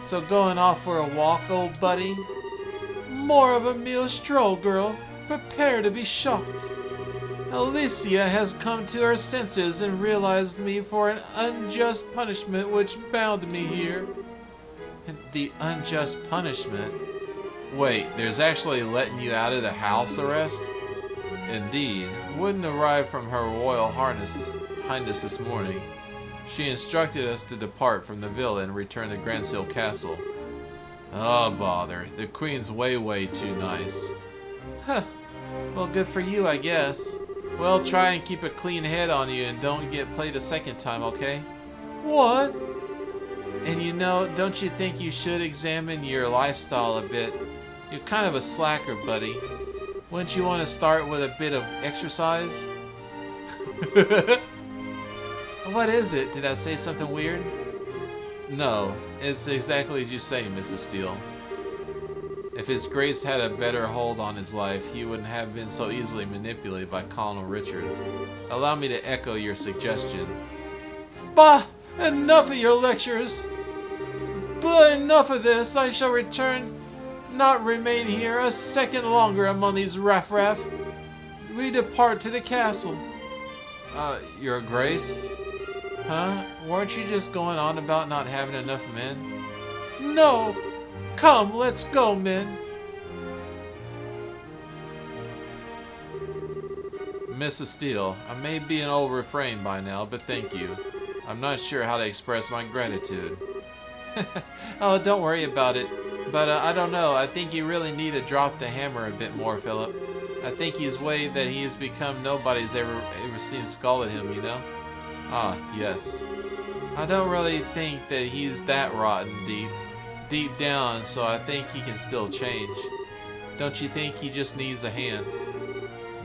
[SPEAKER 3] So going off for a walk, old buddy?
[SPEAKER 2] More of a mere stroll, girl. Prepare to be shocked. Alicia has come to her senses and realized me for an unjust punishment which bound me here.
[SPEAKER 3] And the unjust punishment? Wait, there's actually letting you out of the house arrest? Indeed, wouldn't arrive from her Royal Highness this morning. She instructed us to depart from the villa and return to Grandsill Castle. Oh, bother. The Queen's way too nice.
[SPEAKER 2] Huh.
[SPEAKER 3] Well, good for you, I guess. Well, try and keep a clean head on you and don't get played a second time, okay?
[SPEAKER 2] What?
[SPEAKER 3] And you know, don't you think you should examine your lifestyle a bit? You're kind of a slacker, buddy. Wouldn't you want to start with a bit of exercise? What is it? Did I say something weird? No, it's exactly as you say, Mrs. Steele. If His Grace had a better hold on his life, he wouldn't have been so easily manipulated by Colonel Richard. Allow me to echo your suggestion.
[SPEAKER 2] Bah! Enough of your lectures! But enough of this. I shall return, not remain here a second longer among these raff-raff. We depart to the castle.
[SPEAKER 3] Your Grace? Huh? Weren't you just going on about not having enough men?
[SPEAKER 2] No! Come, let's go, men.
[SPEAKER 3] Mrs. Steele, I may be an old refrain by now, but thank you. I'm not sure how to express my gratitude. Oh, don't worry about it. But I don't know. I think you really need to drop the hammer a bit more, Philip. I think he's way that he has become nobody's ever seen skull at him, you know? Ah, yes. I don't really think that he's that rotten deep down, so I think he can still change. Don't you think he just needs a hand?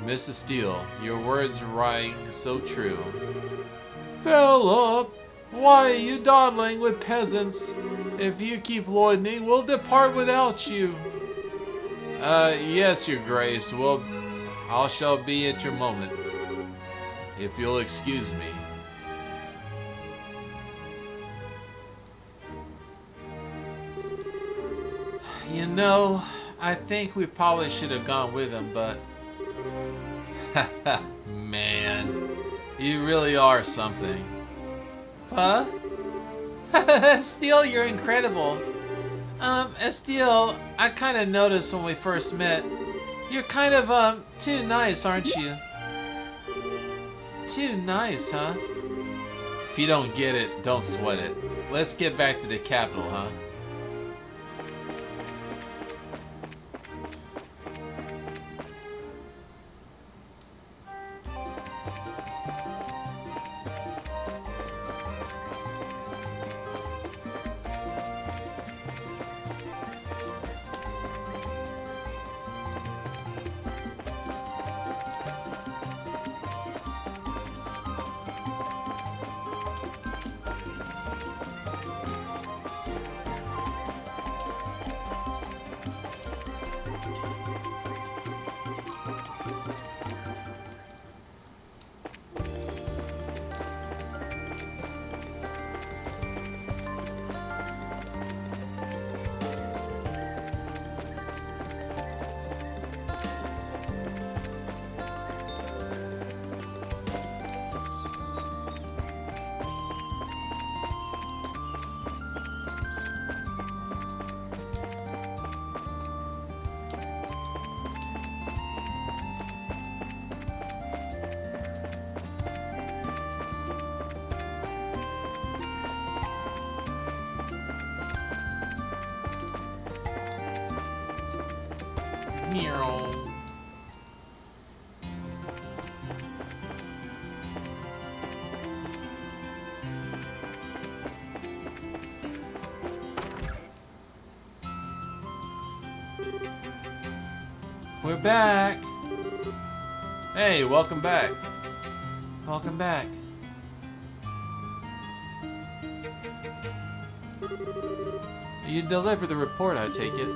[SPEAKER 3] Mrs. Steele, your words ring so true.
[SPEAKER 2] Philip, why are you dawdling with peasants? If you keep loitering, we'll depart without you.
[SPEAKER 3] Yes, Your Grace. Well, I shall be at your moment. If you'll excuse me. You know, I think we probably should have gone with him, but... Man, you really are something.
[SPEAKER 2] Huh?
[SPEAKER 3] Steele, you're incredible. Steele, I kind of noticed when we first met. You're kind of, too nice, aren't you? Too nice, huh? If you don't get it, don't sweat it. Let's get back to the capital, huh?
[SPEAKER 2] Meow.
[SPEAKER 3] We're back.
[SPEAKER 2] Hey, welcome back.
[SPEAKER 3] Welcome back.
[SPEAKER 2] You delivered the report, I take it.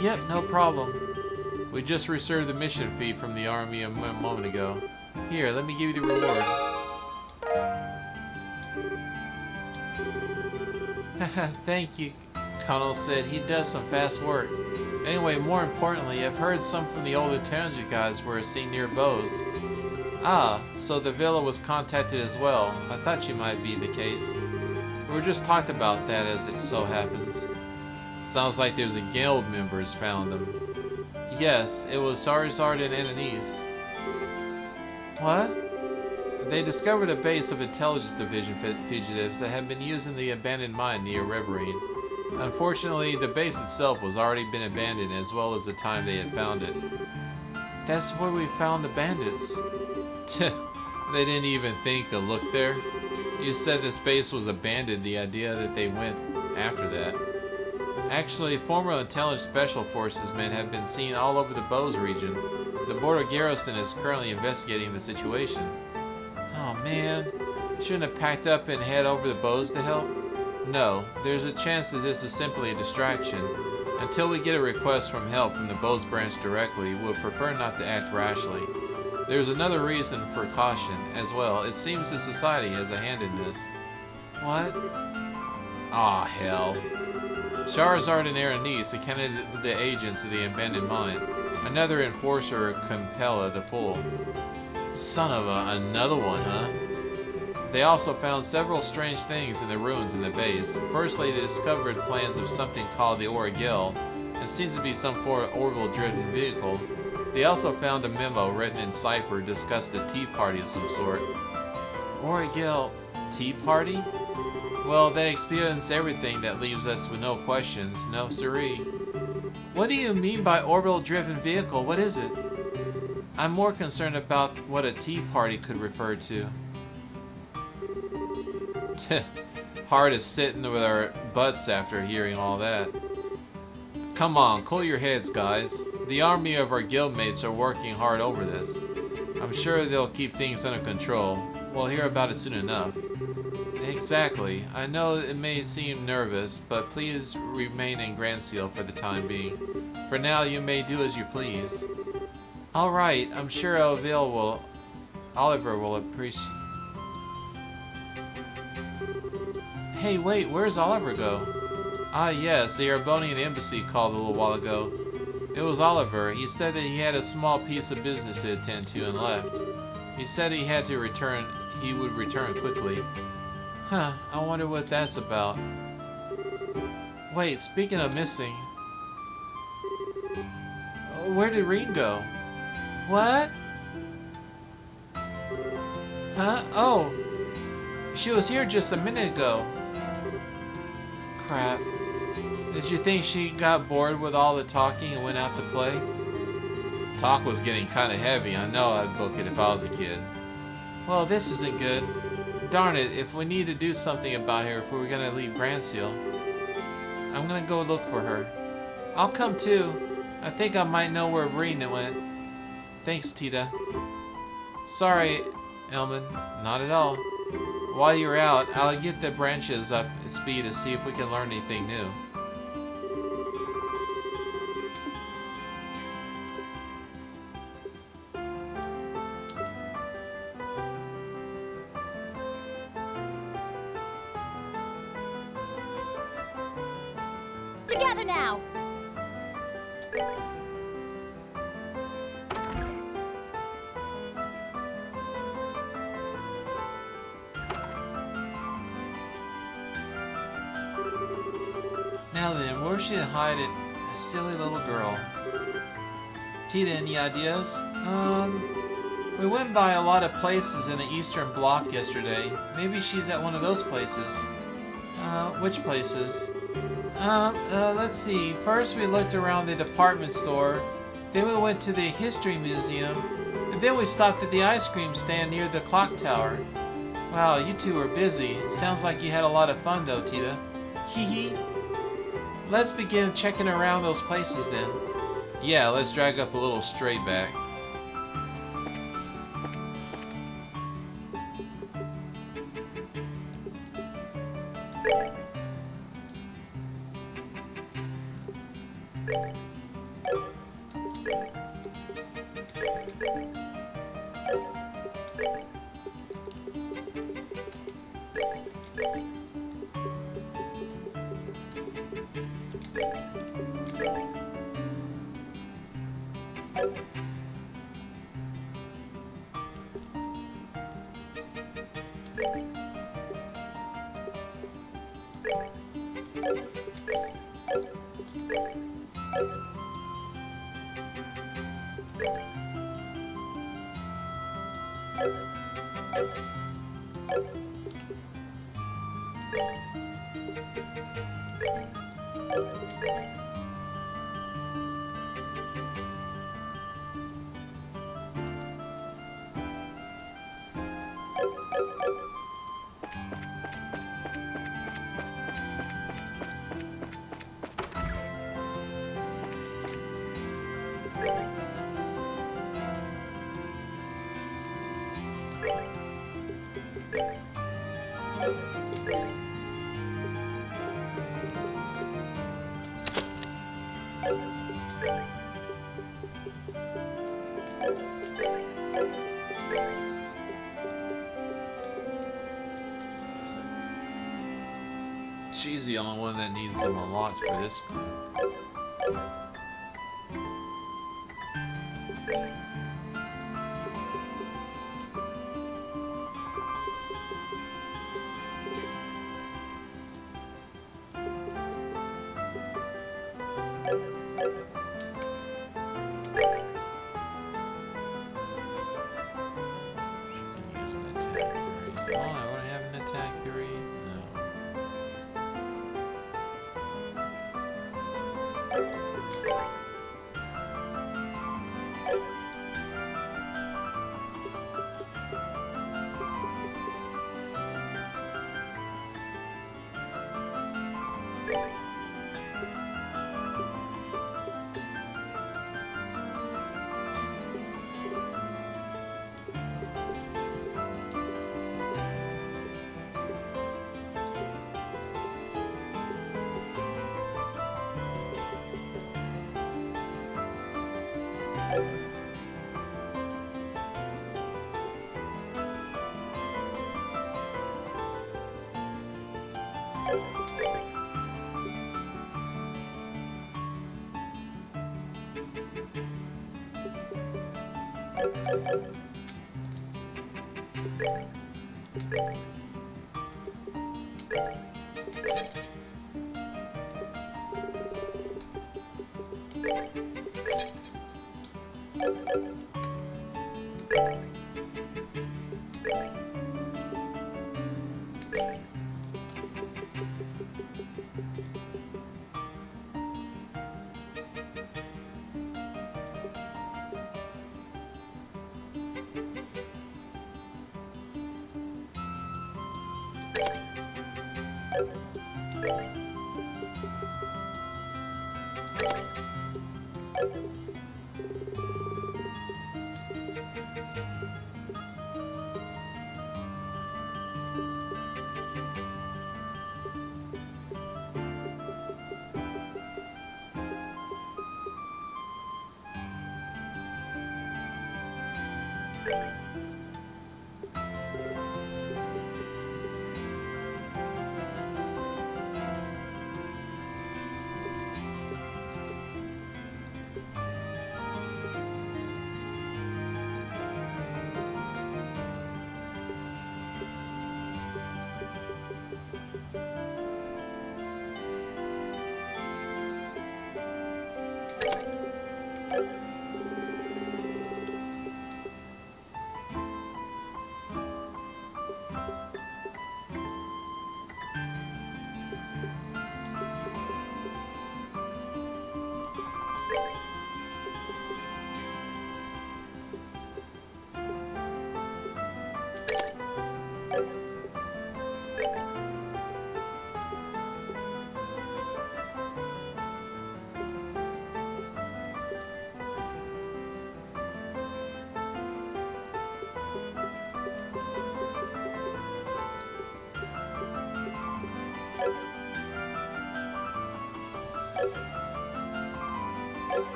[SPEAKER 3] Yep, no problem.
[SPEAKER 2] We just received the mission fee from the army a moment ago. Here, let me give you the reward.
[SPEAKER 3] Thank you. Connell said he does some fast work. Anyway, more importantly, I've heard some from the old lieutenants you guys were seen near Bose. Ah, so the villa was contacted as well. I thought you might be the case. We were just talked about that as it so happens.
[SPEAKER 2] Sounds like there's a guild members found them.
[SPEAKER 3] Yes, it was Sarzard and Ananice. What?
[SPEAKER 2] They discovered a base of Intelligence Division fugitives that had been used in the abandoned mine near Reverine. Unfortunately, the base itself was already been abandoned as well as the time they had found it.
[SPEAKER 3] That's where we found the bandits.
[SPEAKER 2] They didn't even think to look there. You said this base was abandoned, the idea that they went after that. Actually, former Intelligence Special Forces men have been seen all over the Bose region. The border garrison is currently investigating the situation.
[SPEAKER 3] Oh man, shouldn't have packed up and head over the Bose to help?
[SPEAKER 2] No, there's a chance that this is simply a distraction. Until we get a request from help from the Bose branch directly, we'll prefer not to act rashly. There's another reason for caution as well. It seems the society has a hand in this.
[SPEAKER 3] What?
[SPEAKER 2] Ah, hell. Charizard and Aranice accounted the agents of the abandoned mine. Another enforcer, Compella the Fool. Son of another one, huh? They also found several strange things in the ruins in the base. Firstly, they discovered plans of something called the Origel, and seems to be some form of orbital-driven vehicle. They also found a memo written in cipher discussed a tea party of some sort.
[SPEAKER 3] Origel tea party?
[SPEAKER 2] Well, they experience everything that leaves us with no questions, no siree.
[SPEAKER 3] What do you mean by orbital-driven vehicle? What is it? I'm more concerned about what a tea party could refer to.
[SPEAKER 2] Hard is sitting with our butts after hearing all that. Come on, cool your heads, guys. The army of our guildmates are working hard over this. I'm sure they'll keep things under control. We'll hear about it soon enough.
[SPEAKER 3] Exactly. I know it may seem nervous, but please remain in Grand Seal for the time being. For now, you may do as you please. Alright, I'm sure Oliver will appreciate... Hey, wait, where's Oliver go?
[SPEAKER 2] Ah, yes, the Arbonian embassy called a little while ago. It was Oliver. He said that he had a small piece of business to attend to and left. He said he had to return. He would return quickly.
[SPEAKER 3] Huh, I wonder what that's about. Wait, speaking of missing... Where did Reen go? What? Huh? Oh! She was here just a minute ago. Crap. Did you think she got bored with all the talking and went out to play?
[SPEAKER 2] Talk was getting kind of heavy. I know I'd book it if I was a kid.
[SPEAKER 3] Well, this isn't good. Darn it, if we need to do something about her if we were gonna leave Grand Seal. I'm gonna go look for her. I'll come too. I think I might know where Reen went. Thanks, Tita. Sorry, Elman. Not at all. While you're out, I'll get the branches up at speed to see if we can learn anything new.
[SPEAKER 1] Together now!
[SPEAKER 3] Now then, where should I hide it? Silly little girl. Tita, any ideas? We went by a lot of places in the Eastern Bloc yesterday. Maybe she's at one of those places. Which places? Let's see. First we looked around the department store, Then we went to the History Museum, and then we stopped at the ice cream stand near the clock tower. Wow, you two were busy. Sounds like you had a lot of fun though, Tita. Hee hee. Let's begin checking around those places then.
[SPEAKER 2] Yeah, let's drag up a little straight back. She's the only one that needs them unlocked for this group.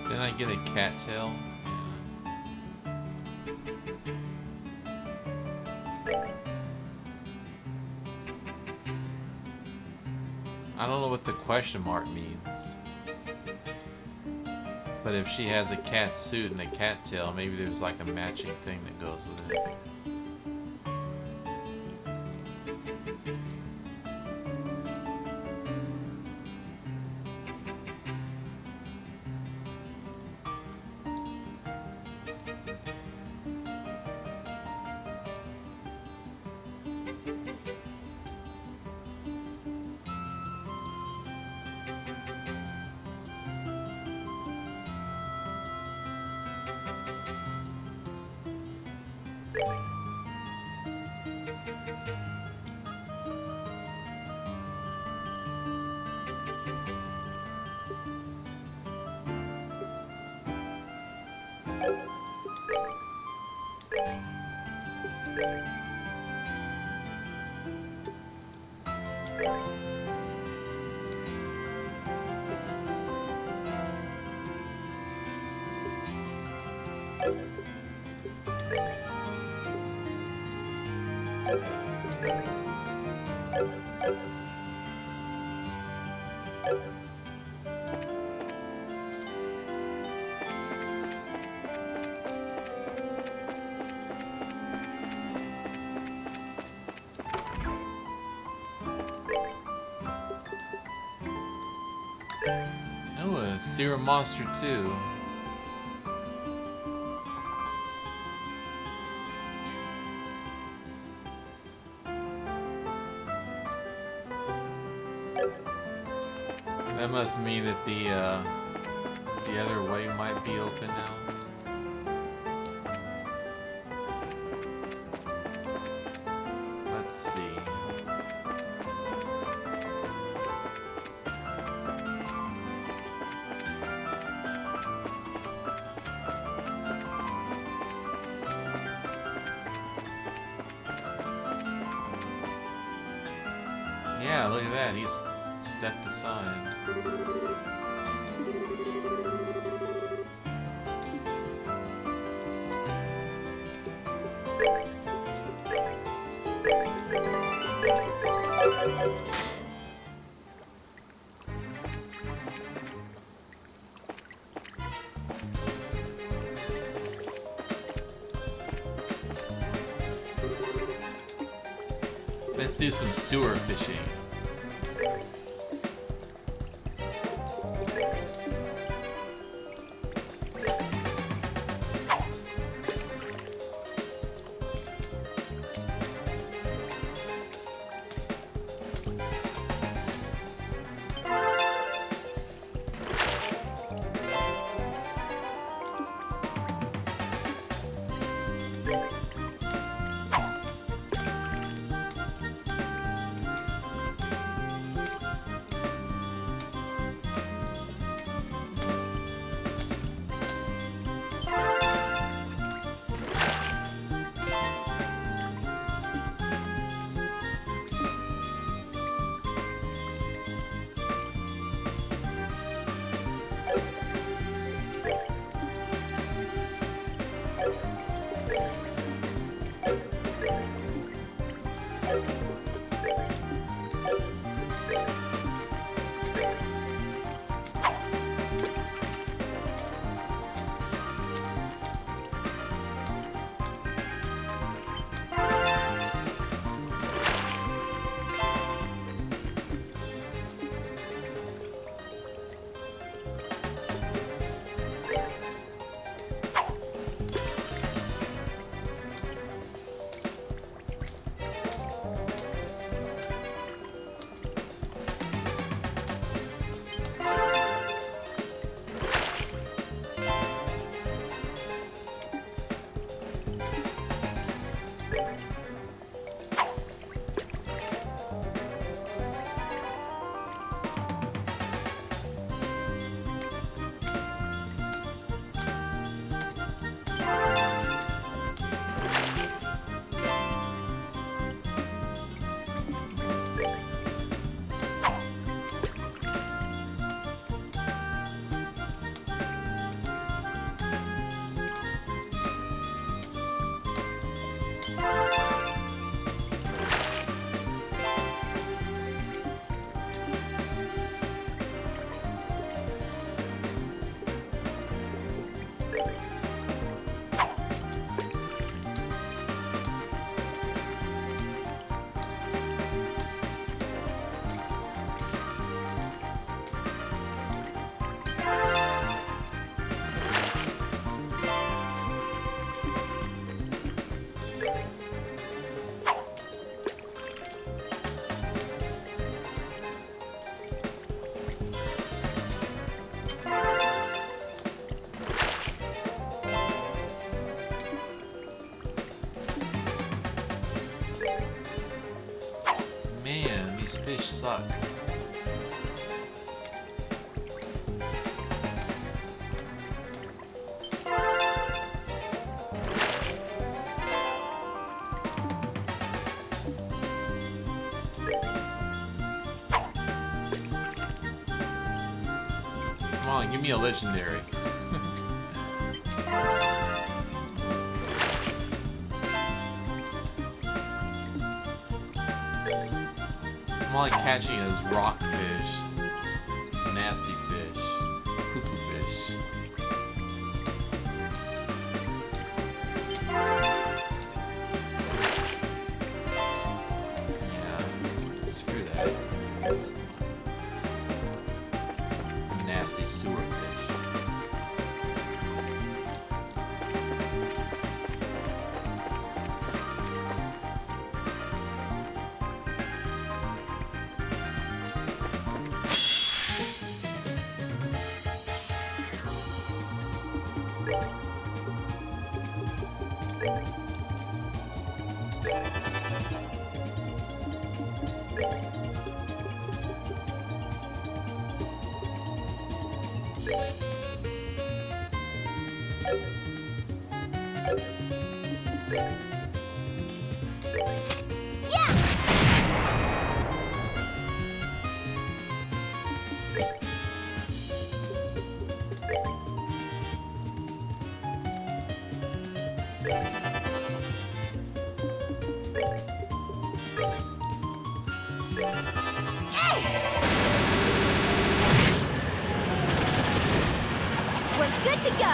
[SPEAKER 2] Didn't I get a cattail? I don't know what the question mark means. But if she has a cat suit and a cattail, maybe there's like a matching thing that goes with it. Oh, a Serum Monster too. That must mean that the other way might be open now. Let's see. Yeah, look at that. He's stepped aside. Let's do some sewer fishing. suck. Come on, give me a legendary. I'm like catching as rockfish, nasty fish, cuckoo fish. Yeah, screw that. Nasty sewer fish.
[SPEAKER 1] We're good to go.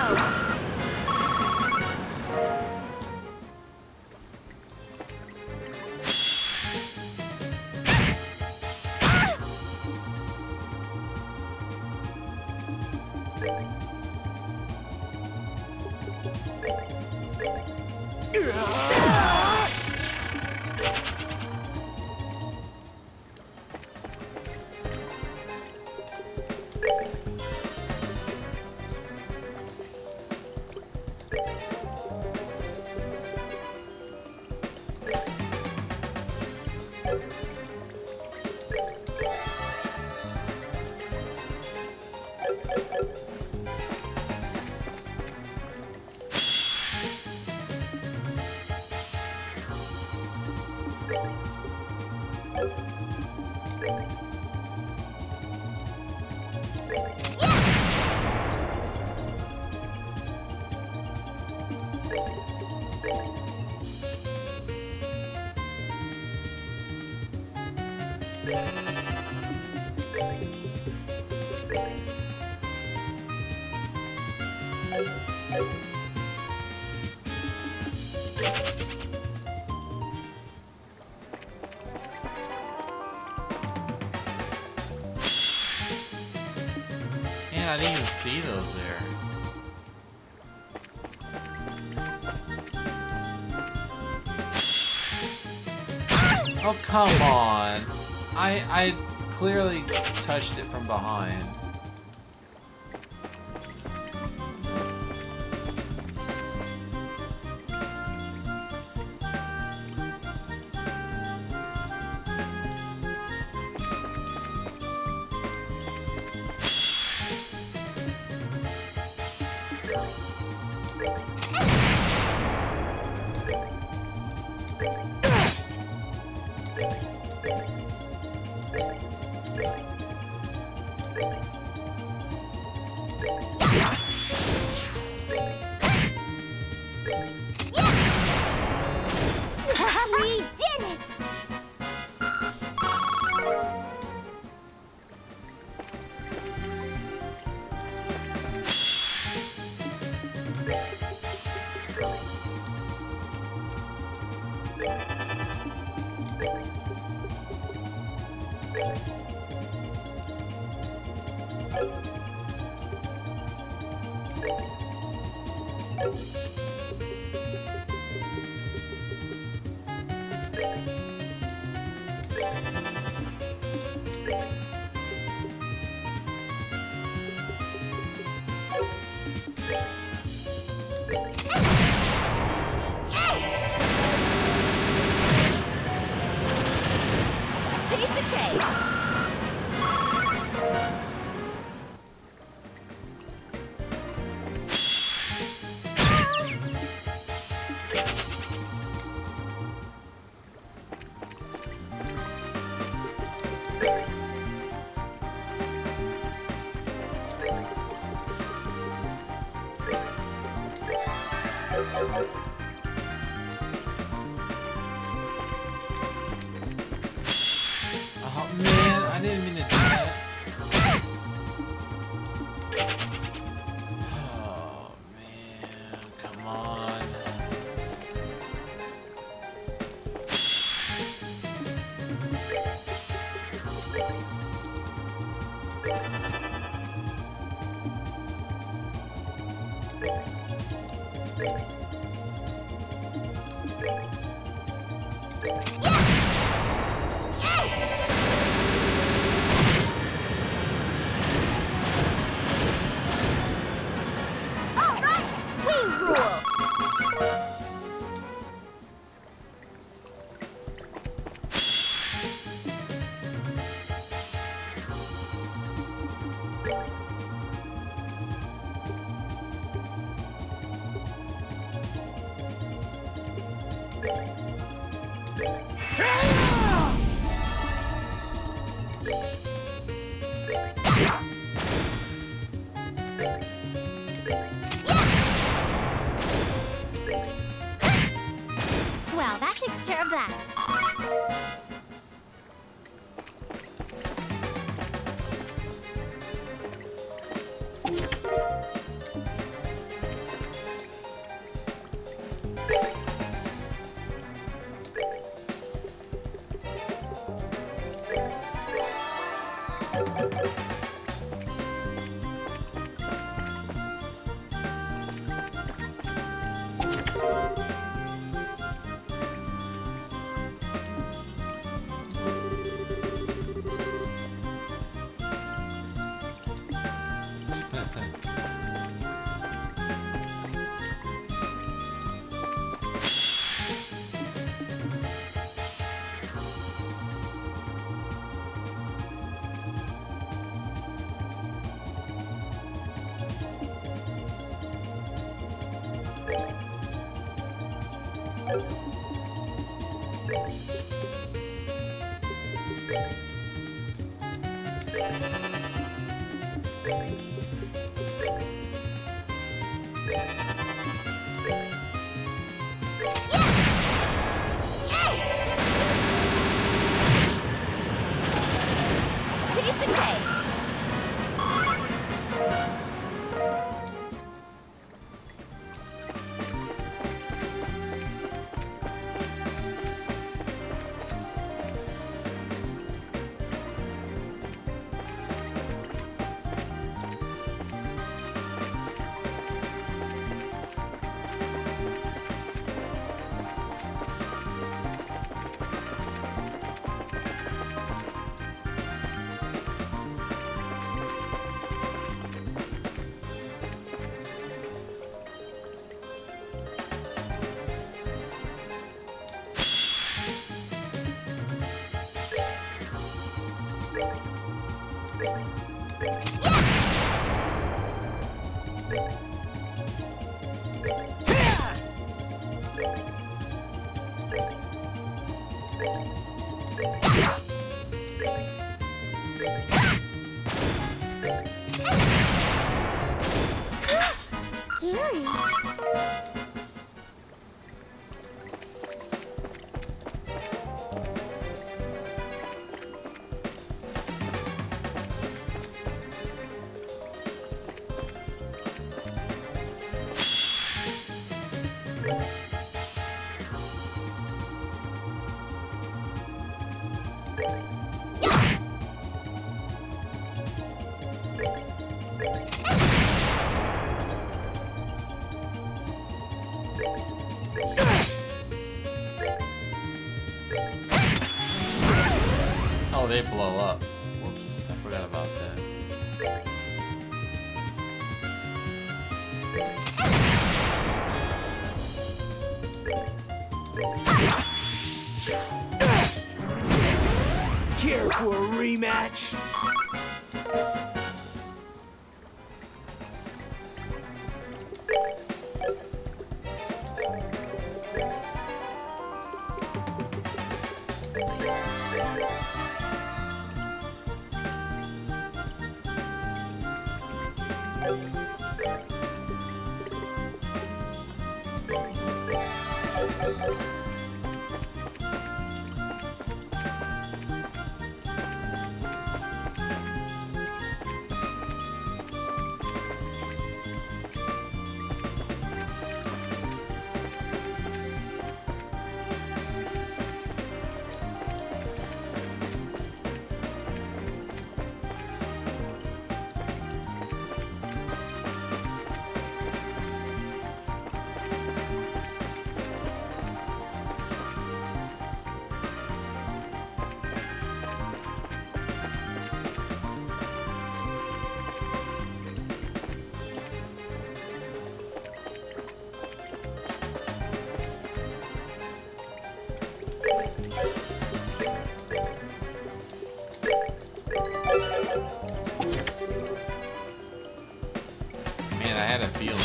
[SPEAKER 2] Man, I didn't even see those there. Oh, come on. I clearly touched it from behind.
[SPEAKER 1] We did it!
[SPEAKER 3] Oh man, I didn't mean to do that. Oh man, come on.
[SPEAKER 1] Well, that takes care of that. Piece of cake. Scary.
[SPEAKER 2] Oh, they blow up. Whoops, I forgot about that.
[SPEAKER 4] Care for a rematch?
[SPEAKER 2] Man, I had a feeling.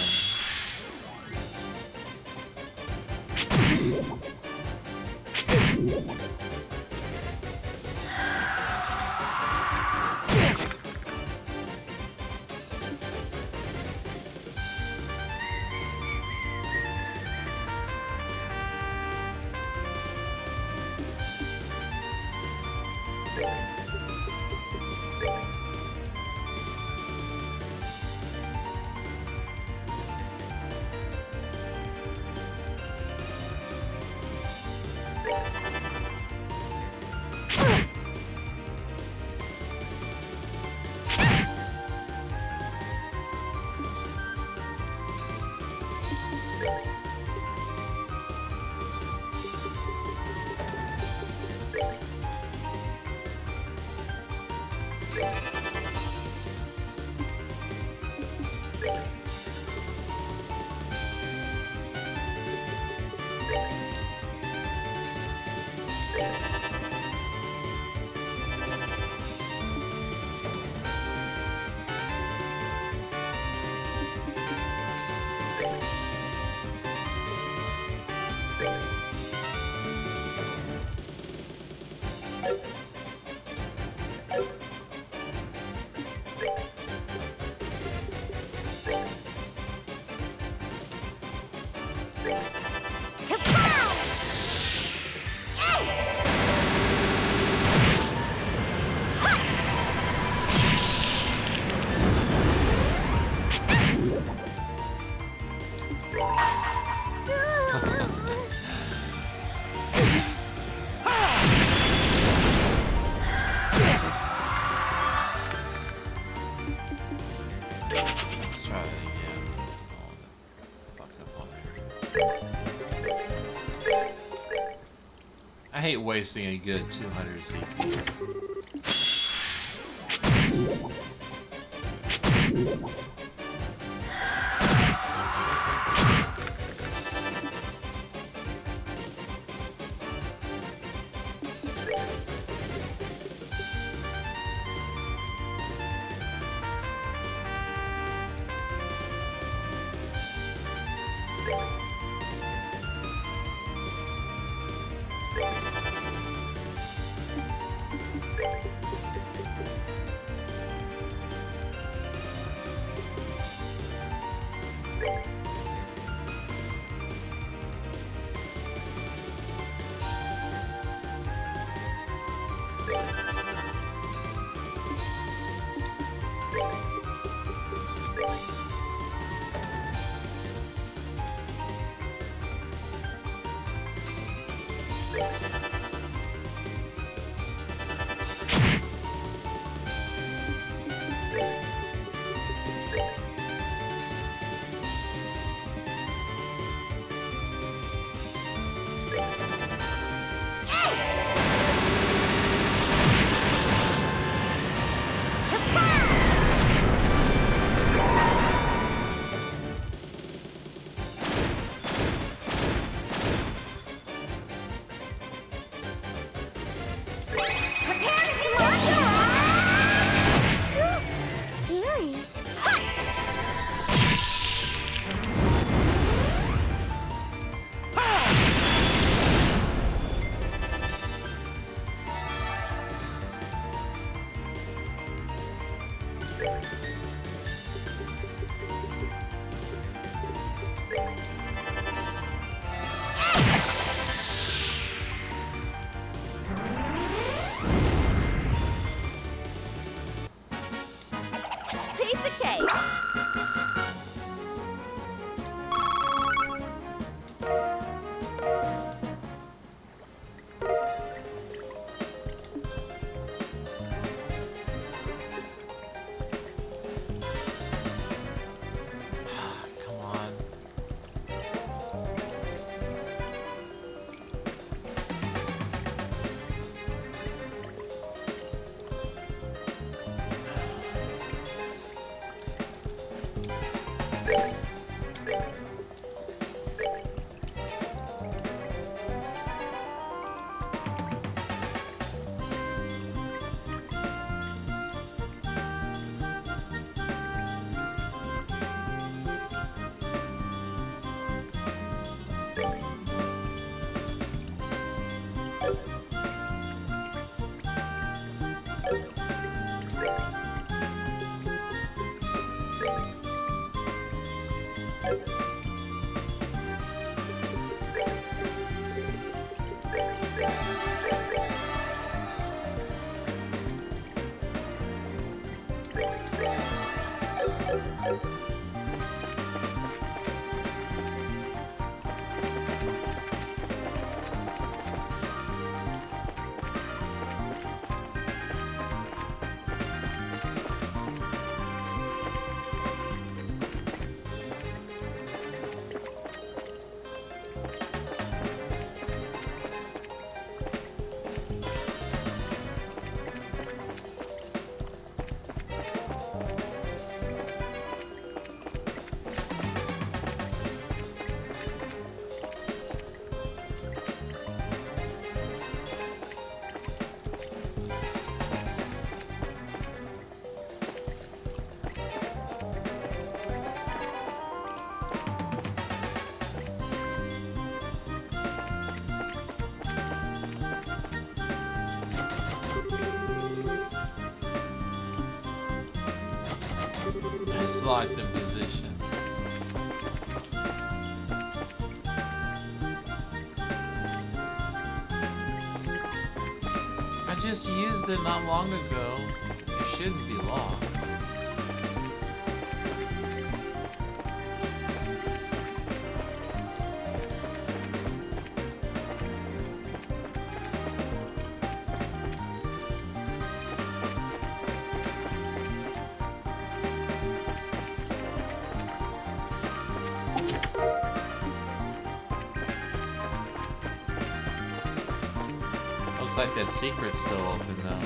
[SPEAKER 2] I hate wasting a good 200 CPU. locked in position. I just used it not long ago. It shouldn't be locked. Looks like that secret's still open though.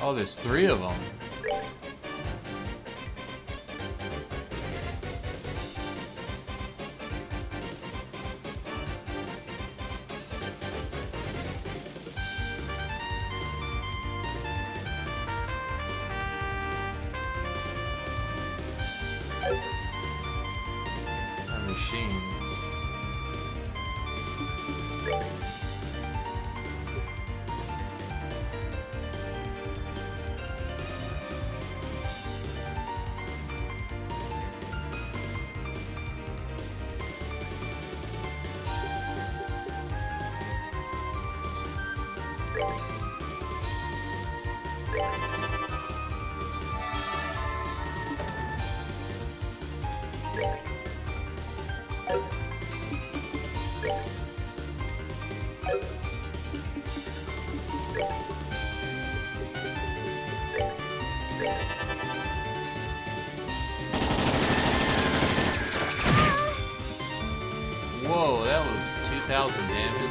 [SPEAKER 2] Oh, there's 3 of them. Machines. Whoa, that was 2,000 damage.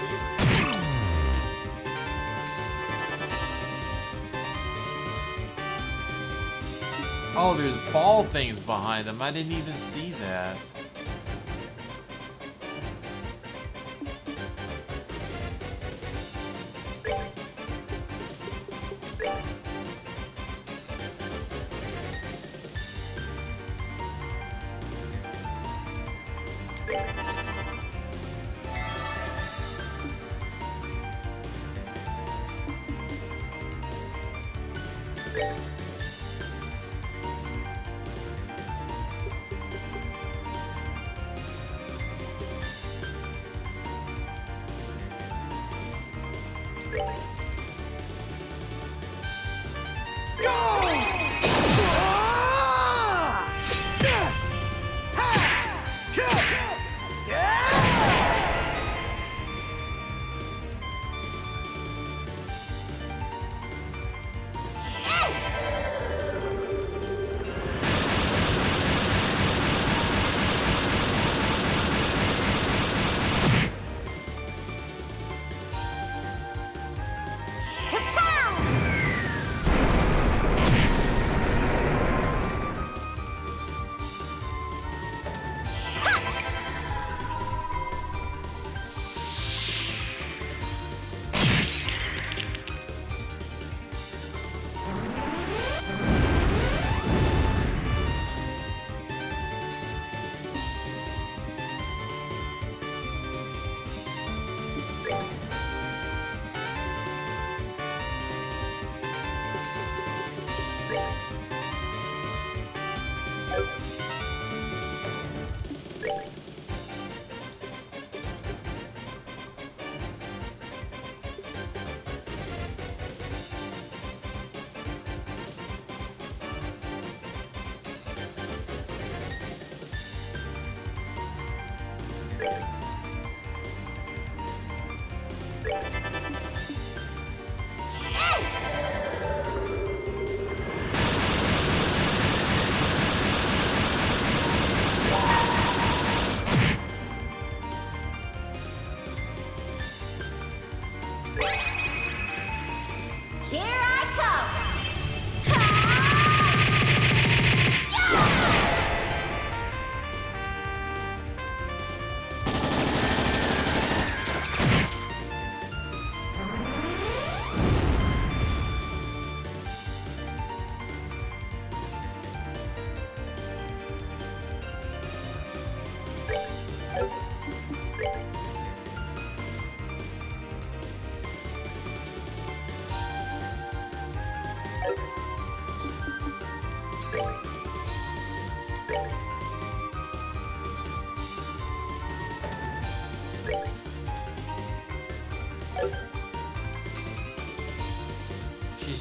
[SPEAKER 2] Oh, there's ball things behind them. I didn't even see that.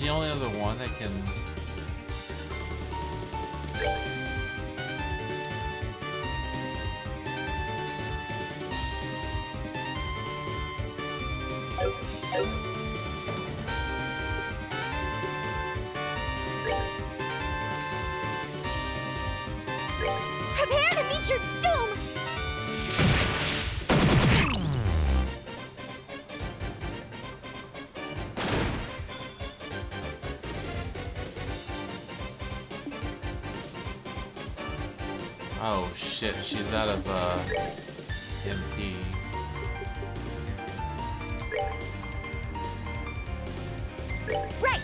[SPEAKER 2] the only other one that can...
[SPEAKER 1] Prepare to meet your doom!
[SPEAKER 2] Oh shit, she's out of MP.
[SPEAKER 1] Right!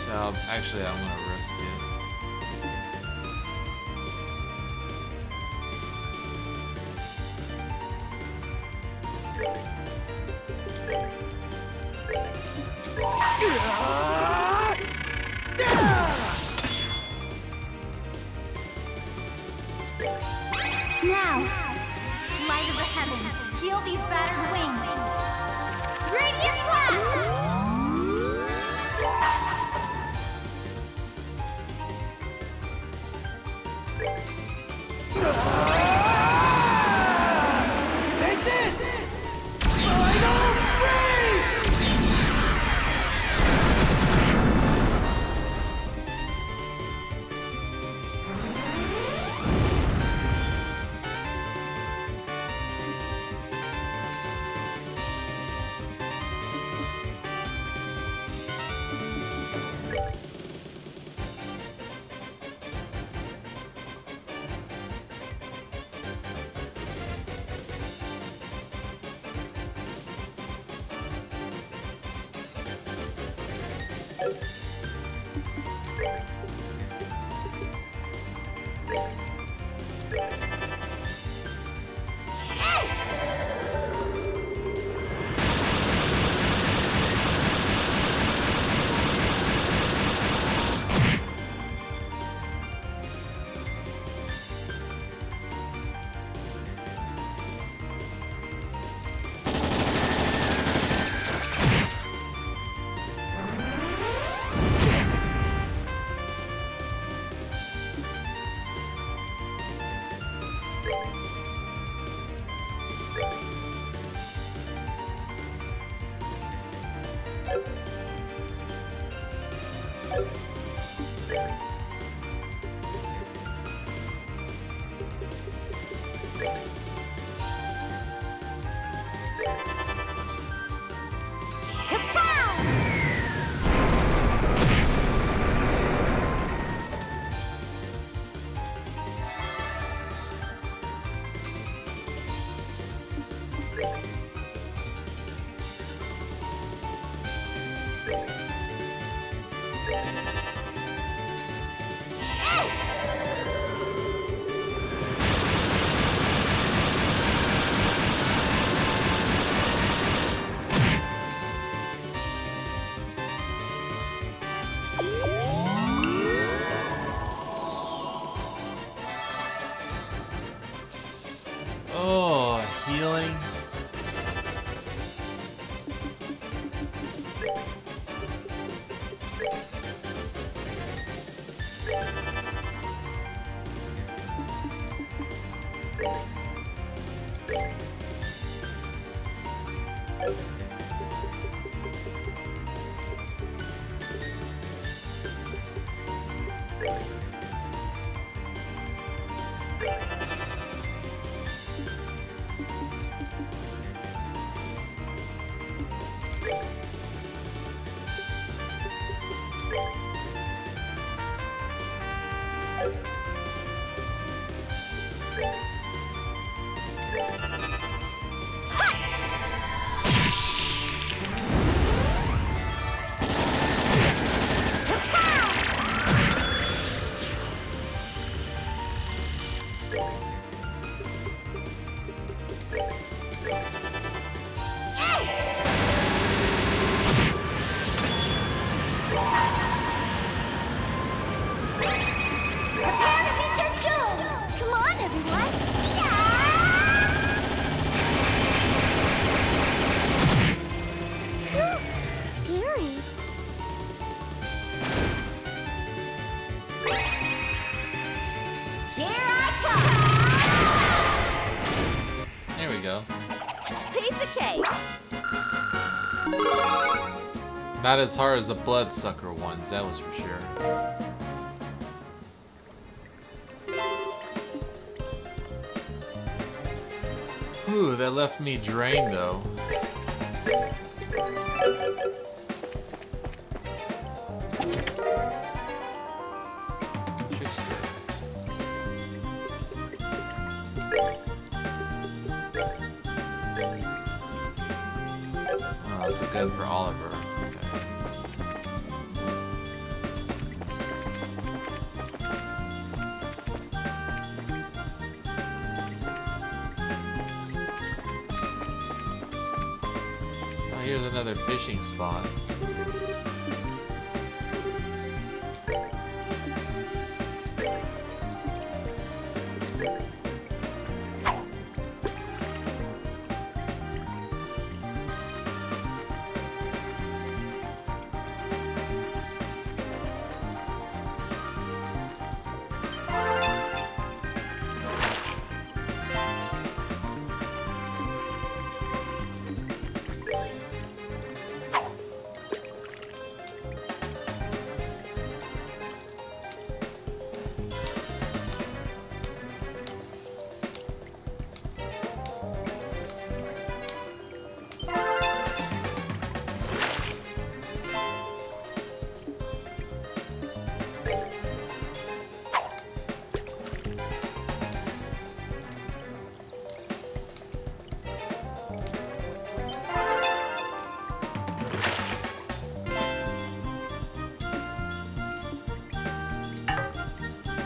[SPEAKER 2] So actually, I'm gonna risk it.
[SPEAKER 1] Now, light of the heavens, heal these battered wings. Radiant flash!
[SPEAKER 4] Take this! Final rage!
[SPEAKER 2] Not as hard as the bloodsucker ones, that was for sure. Ooh, that left me drained though. Trickster. Oh, that's a gun for Oliver. Here's another fishing spot.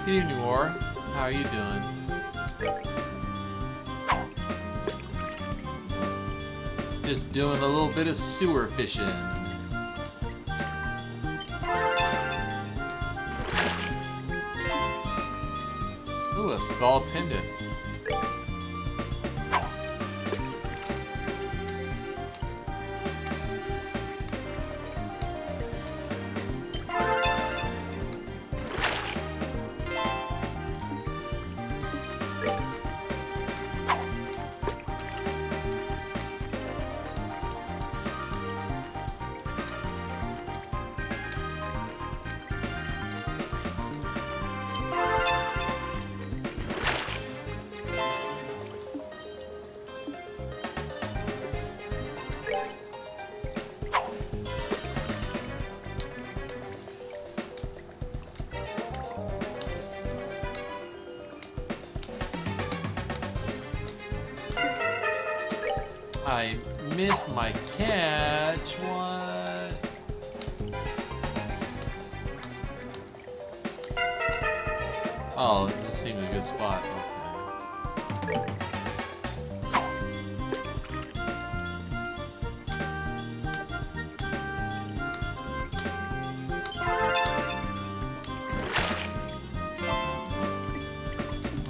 [SPEAKER 2] Good evening, War. How are you doing? Just doing a little bit of sewer fishing. Ooh, a skull pendant. I missed my catch. What? Oh, this seems a good spot. Okay.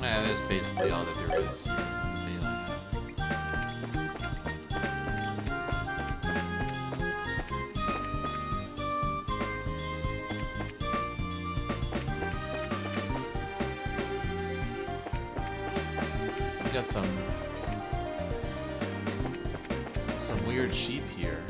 [SPEAKER 2] Yeah, that's basically all that there is. Got some weird sheep here.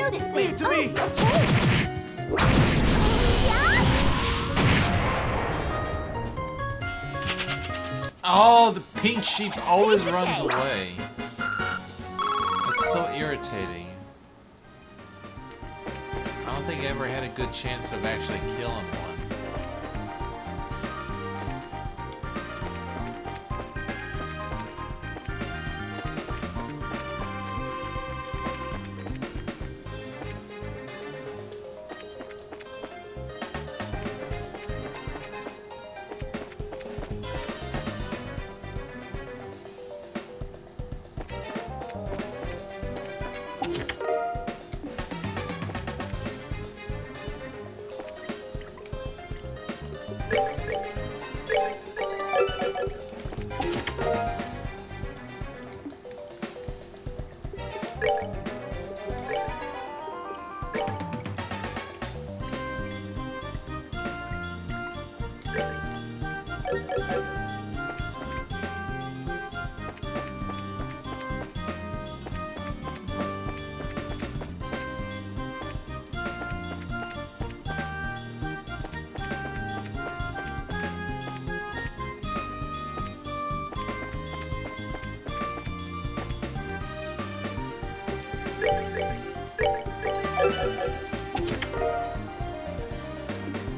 [SPEAKER 1] do this thing.
[SPEAKER 4] Leave it to me.
[SPEAKER 2] Oh, the pink sheep always runs away. That's so irritating. I don't think I ever had a good chance of actually killing one.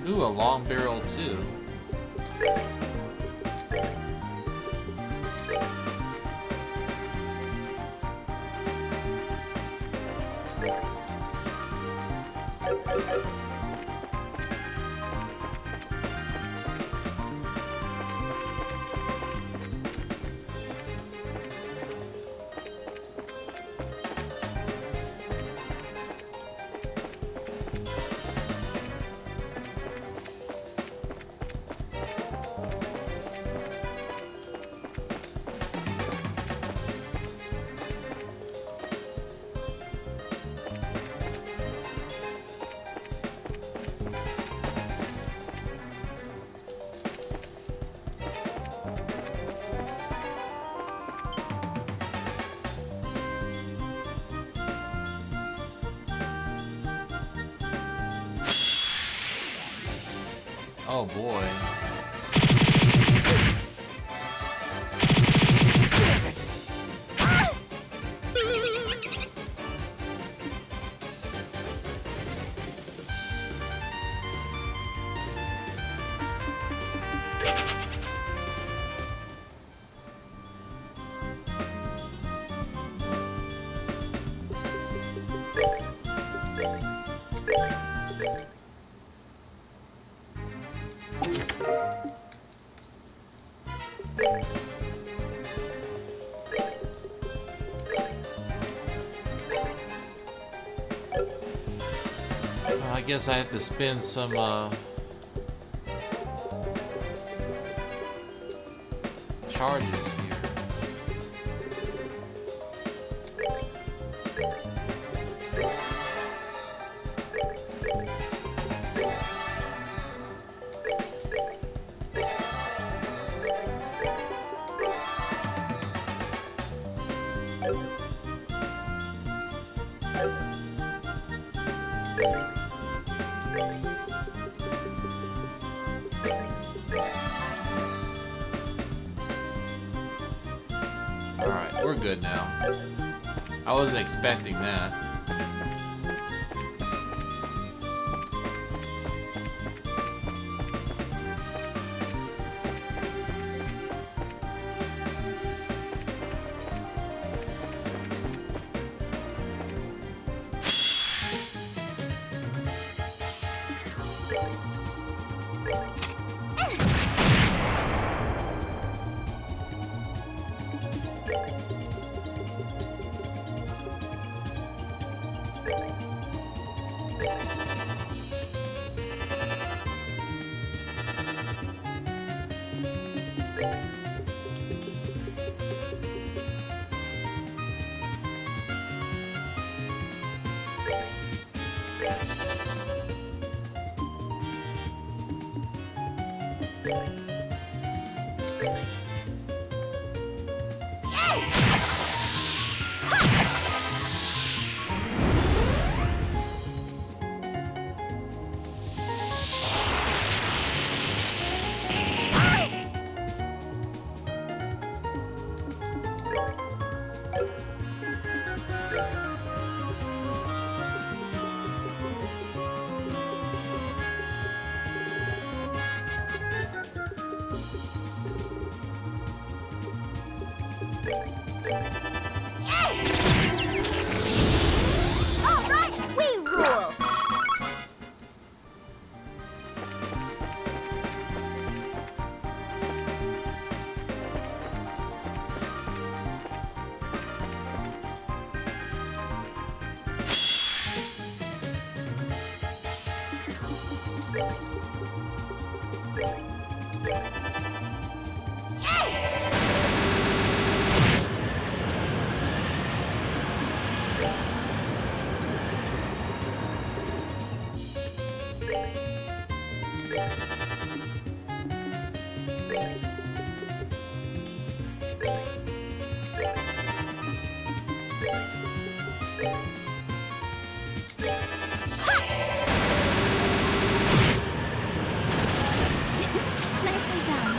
[SPEAKER 2] Ooh, a long barrel too. Oh boy. I guess I have to spend some charges here. Alright, we're good now. I wasn't expecting that.
[SPEAKER 1] All right, we rule. Nicely done.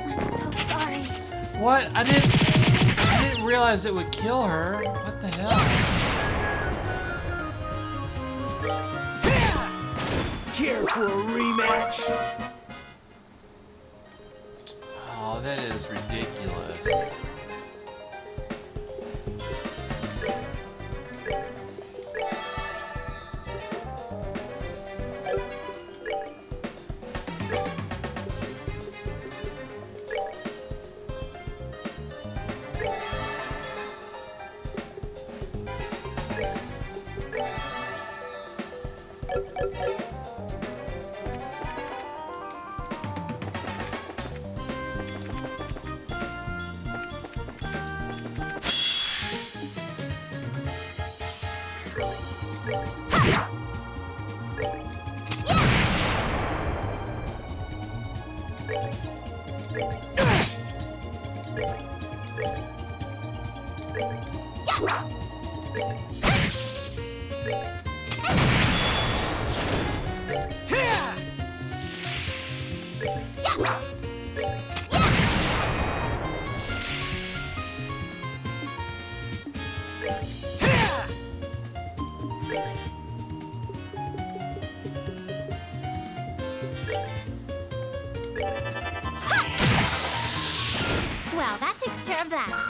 [SPEAKER 1] I'm so sorry.
[SPEAKER 3] What? I didn't realize it would kill her. What the hell?
[SPEAKER 4] Care for a rematch?
[SPEAKER 3] Oh, that is ridiculous.
[SPEAKER 1] Well, that takes care of that.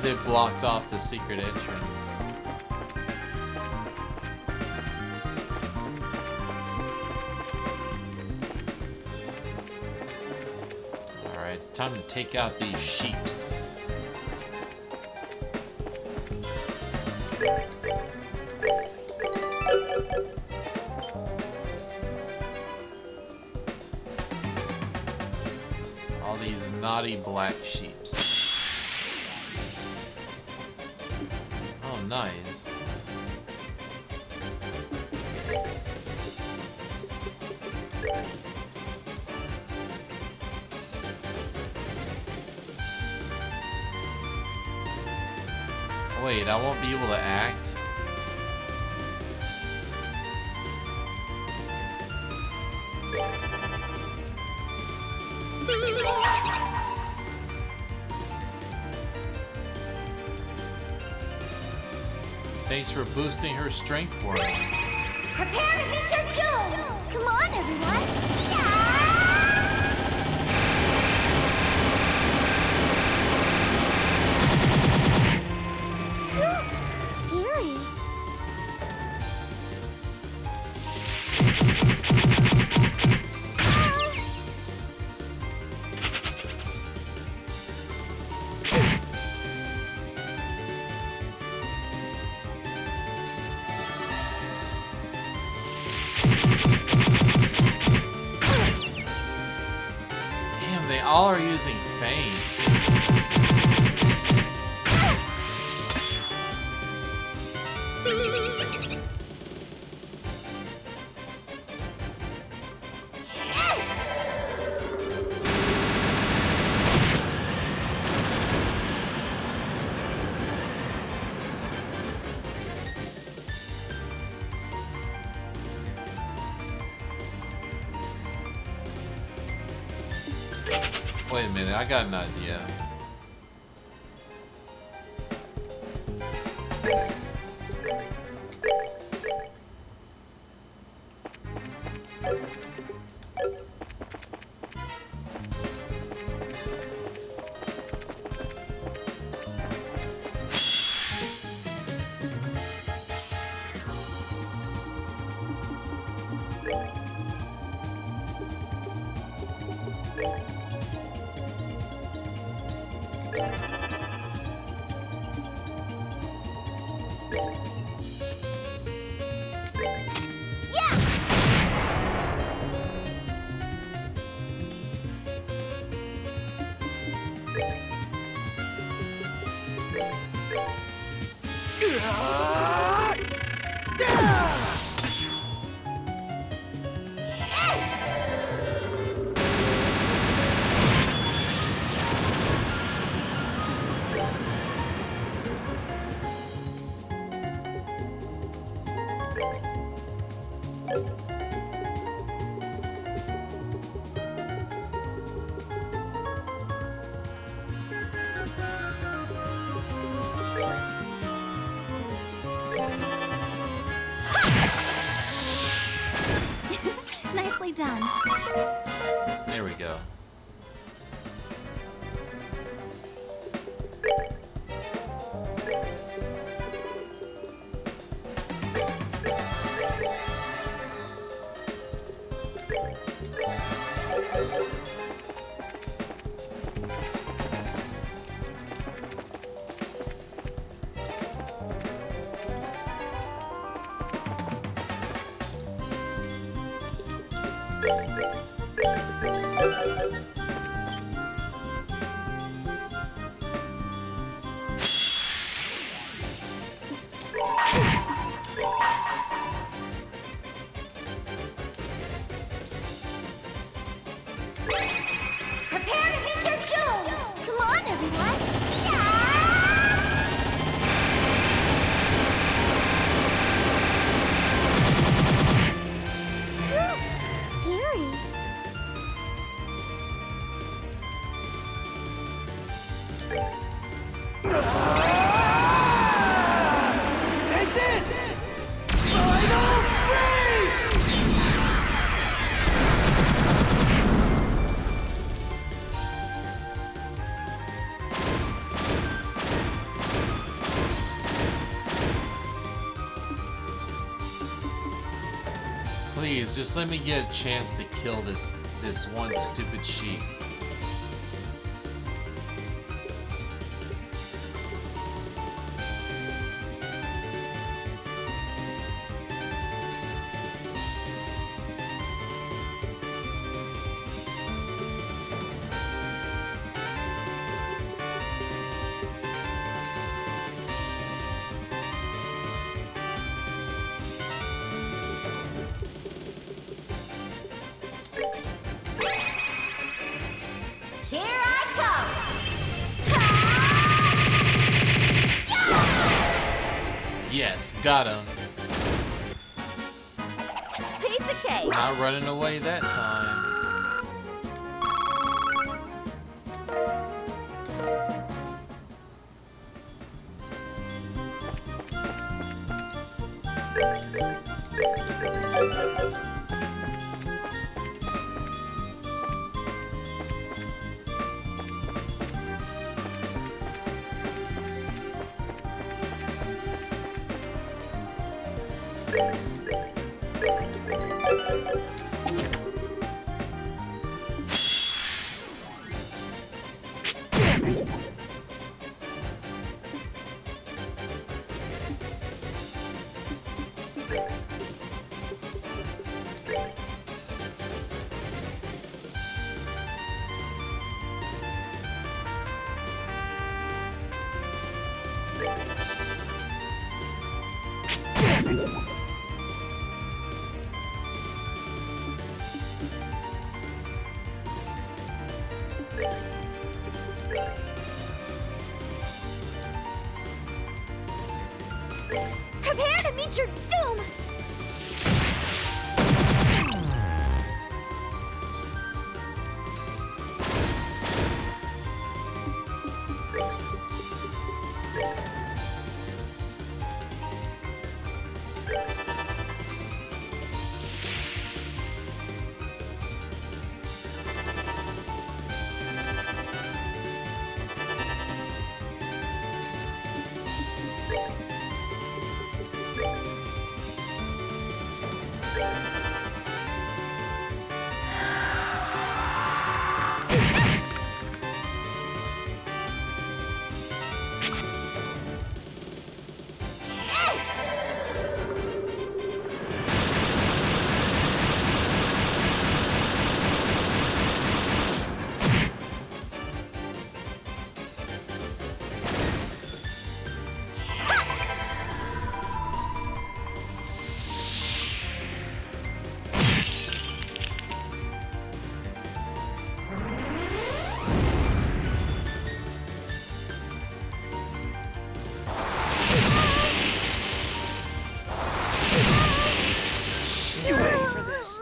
[SPEAKER 3] They blocked off the secret entrance. Alright, time to take out these sheeps.
[SPEAKER 2] naughty black sheeps. Oh, nice. Wait, I won't be able to act? Thanks for boosting her strength for me.
[SPEAKER 1] Prepare to hit your doom! Come on, everyone! Yeah! Scary.
[SPEAKER 2] Damn, they all are using feint. Wait a minute, I got an idea.
[SPEAKER 1] Nicely done.
[SPEAKER 2] There we go.
[SPEAKER 1] Prepare to hit your doom! Come on, everyone! Yeah! Scary.
[SPEAKER 4] Take this! Final Rage!
[SPEAKER 2] Please, just let me get a chance to kill this one stupid sheep. Yes, got him.
[SPEAKER 1] Piece of cake.
[SPEAKER 2] Not running away that time.
[SPEAKER 1] Prepare to meet your doom!
[SPEAKER 4] You ready for this?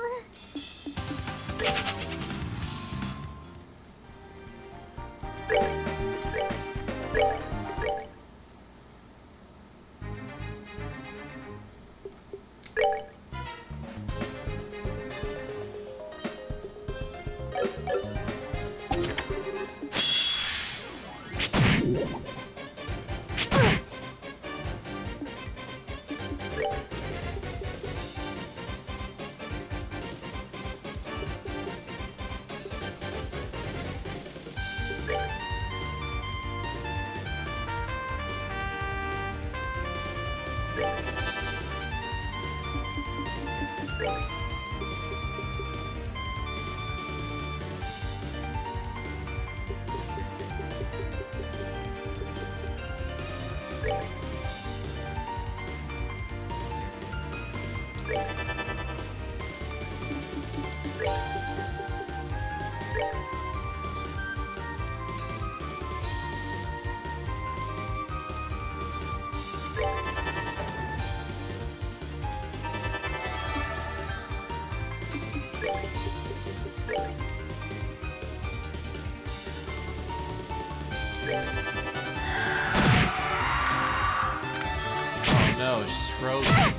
[SPEAKER 2] Oh no, she's frozen.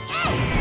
[SPEAKER 2] Ah.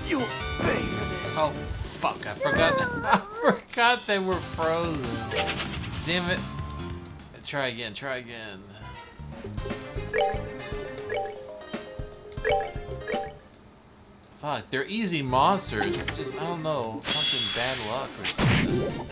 [SPEAKER 4] You'll pay for this.
[SPEAKER 2] Oh, fuck, I forgot. I forgot they were frozen. Damn it. Try again, try again. Fuck, they're easy monsters. It's just, I don't know, fucking bad luck or something.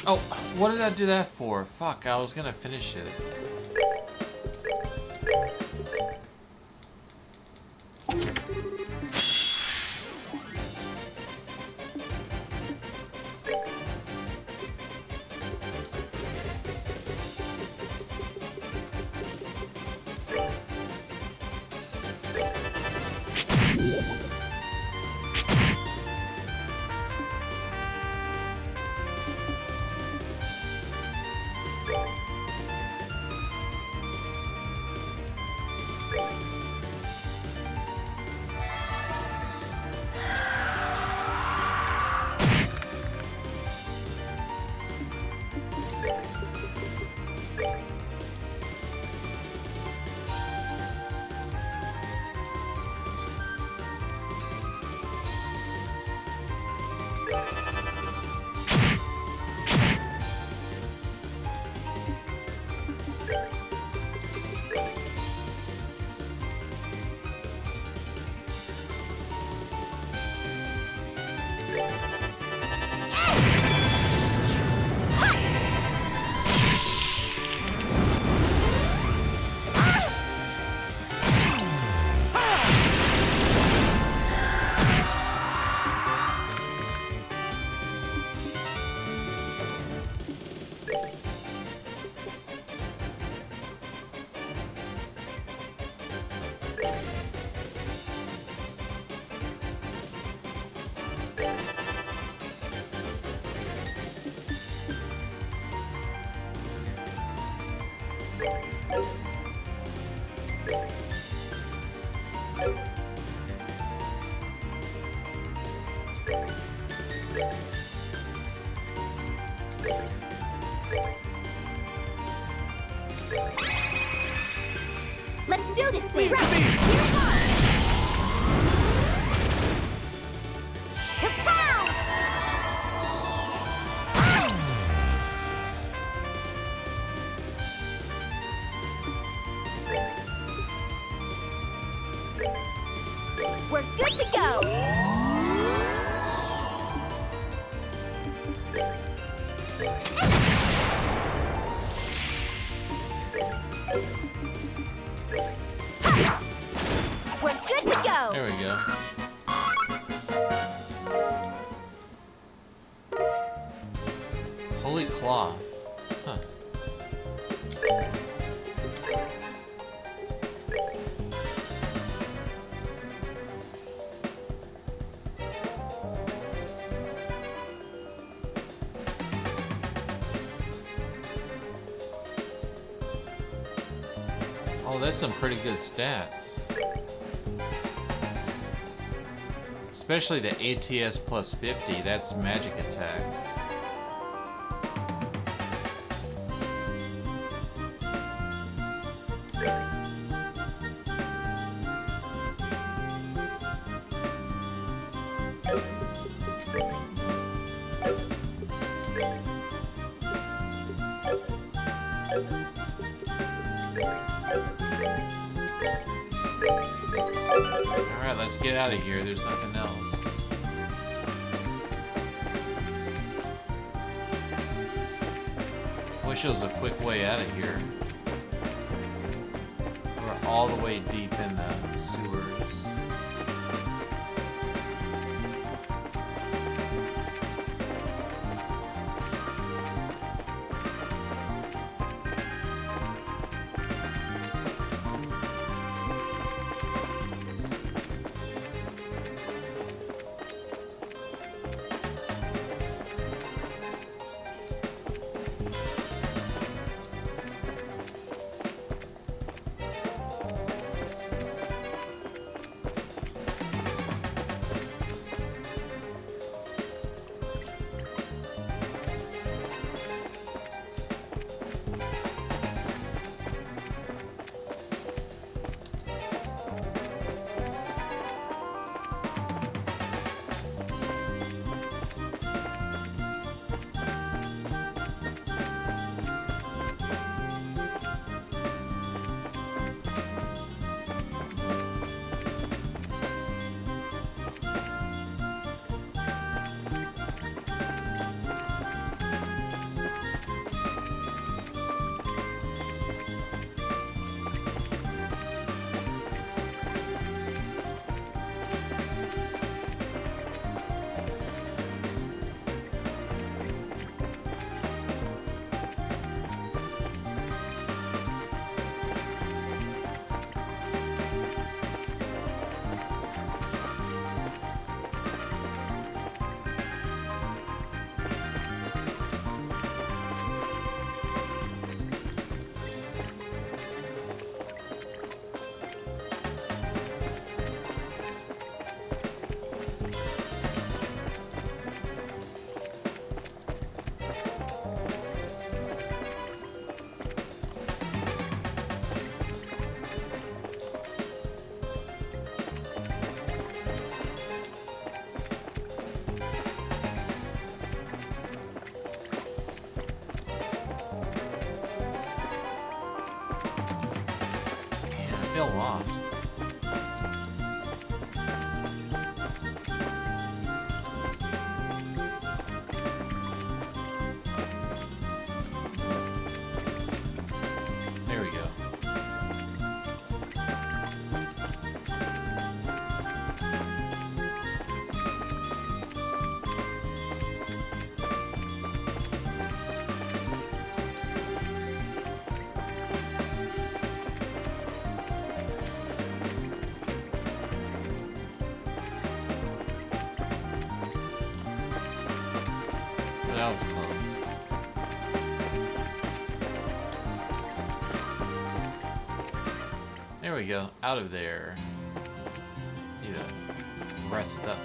[SPEAKER 2] Oh, what did I do that for? Fuck, I was gonna finish it.
[SPEAKER 1] Let's do this thing! We're good to go! We're good to go!
[SPEAKER 2] There we go. Holy cloth. Huh. Oh, that's some pretty good stats. Especially the ATS plus 50, that's magic attack. Alright, let's get out of here. There's nothing else. Wish there was a quick way out of here. We're all the way deep in the sewers. Feel lost. There we go. That was close. There we go. Out of there. Need to rest up.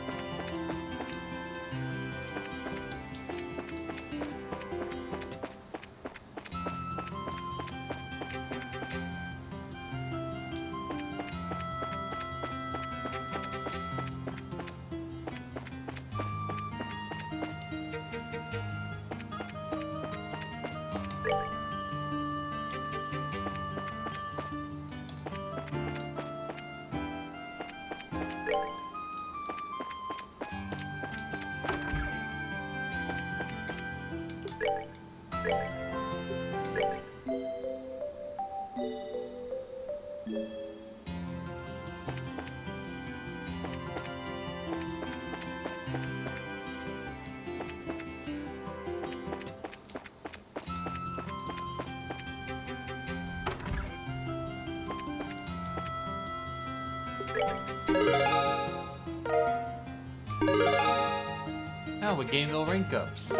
[SPEAKER 2] Now we gain no rank ups.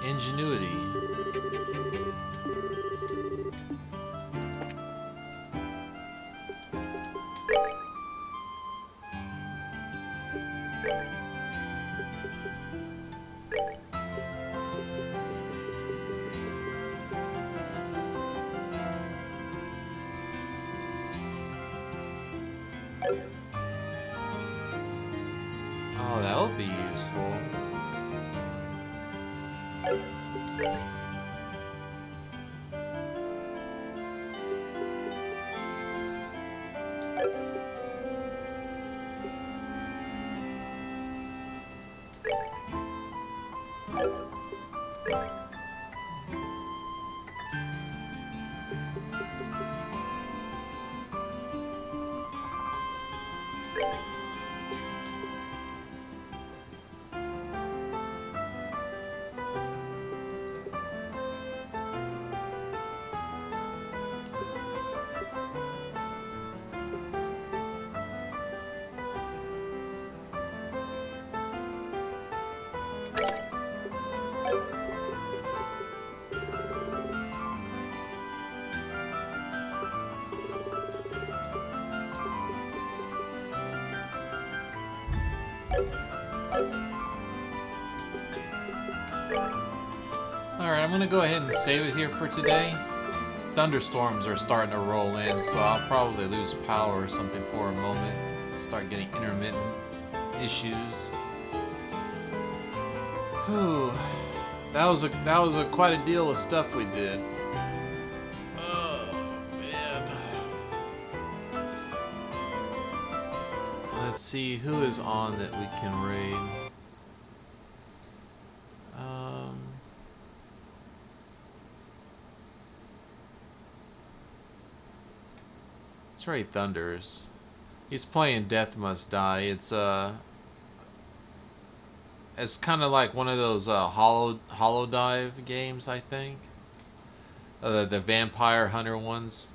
[SPEAKER 2] Ingenuity. Oh, that would be useful. Alright, I'm gonna go ahead and save it here for today. Thunderstorms are starting to roll in, so I'll probably lose power or something for a moment. Start getting intermittent issues. Whew. That was quite a deal of stuff we did. Oh man. Let's see who is on that we can raid. Let's raid Thurs. He's playing Death Must Die. It's kind of like one of those hollow dive games, I think. The vampire hunter ones.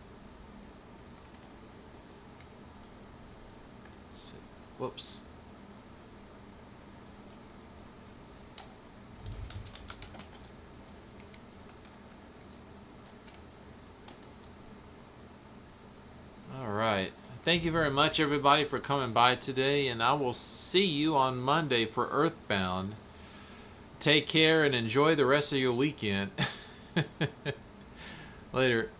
[SPEAKER 2] Let's see. Whoops. All right. Thank you very much, everybody, for coming by today, and I will see you on Monday for Earthbound. Take care and enjoy the rest of your weekend. Later.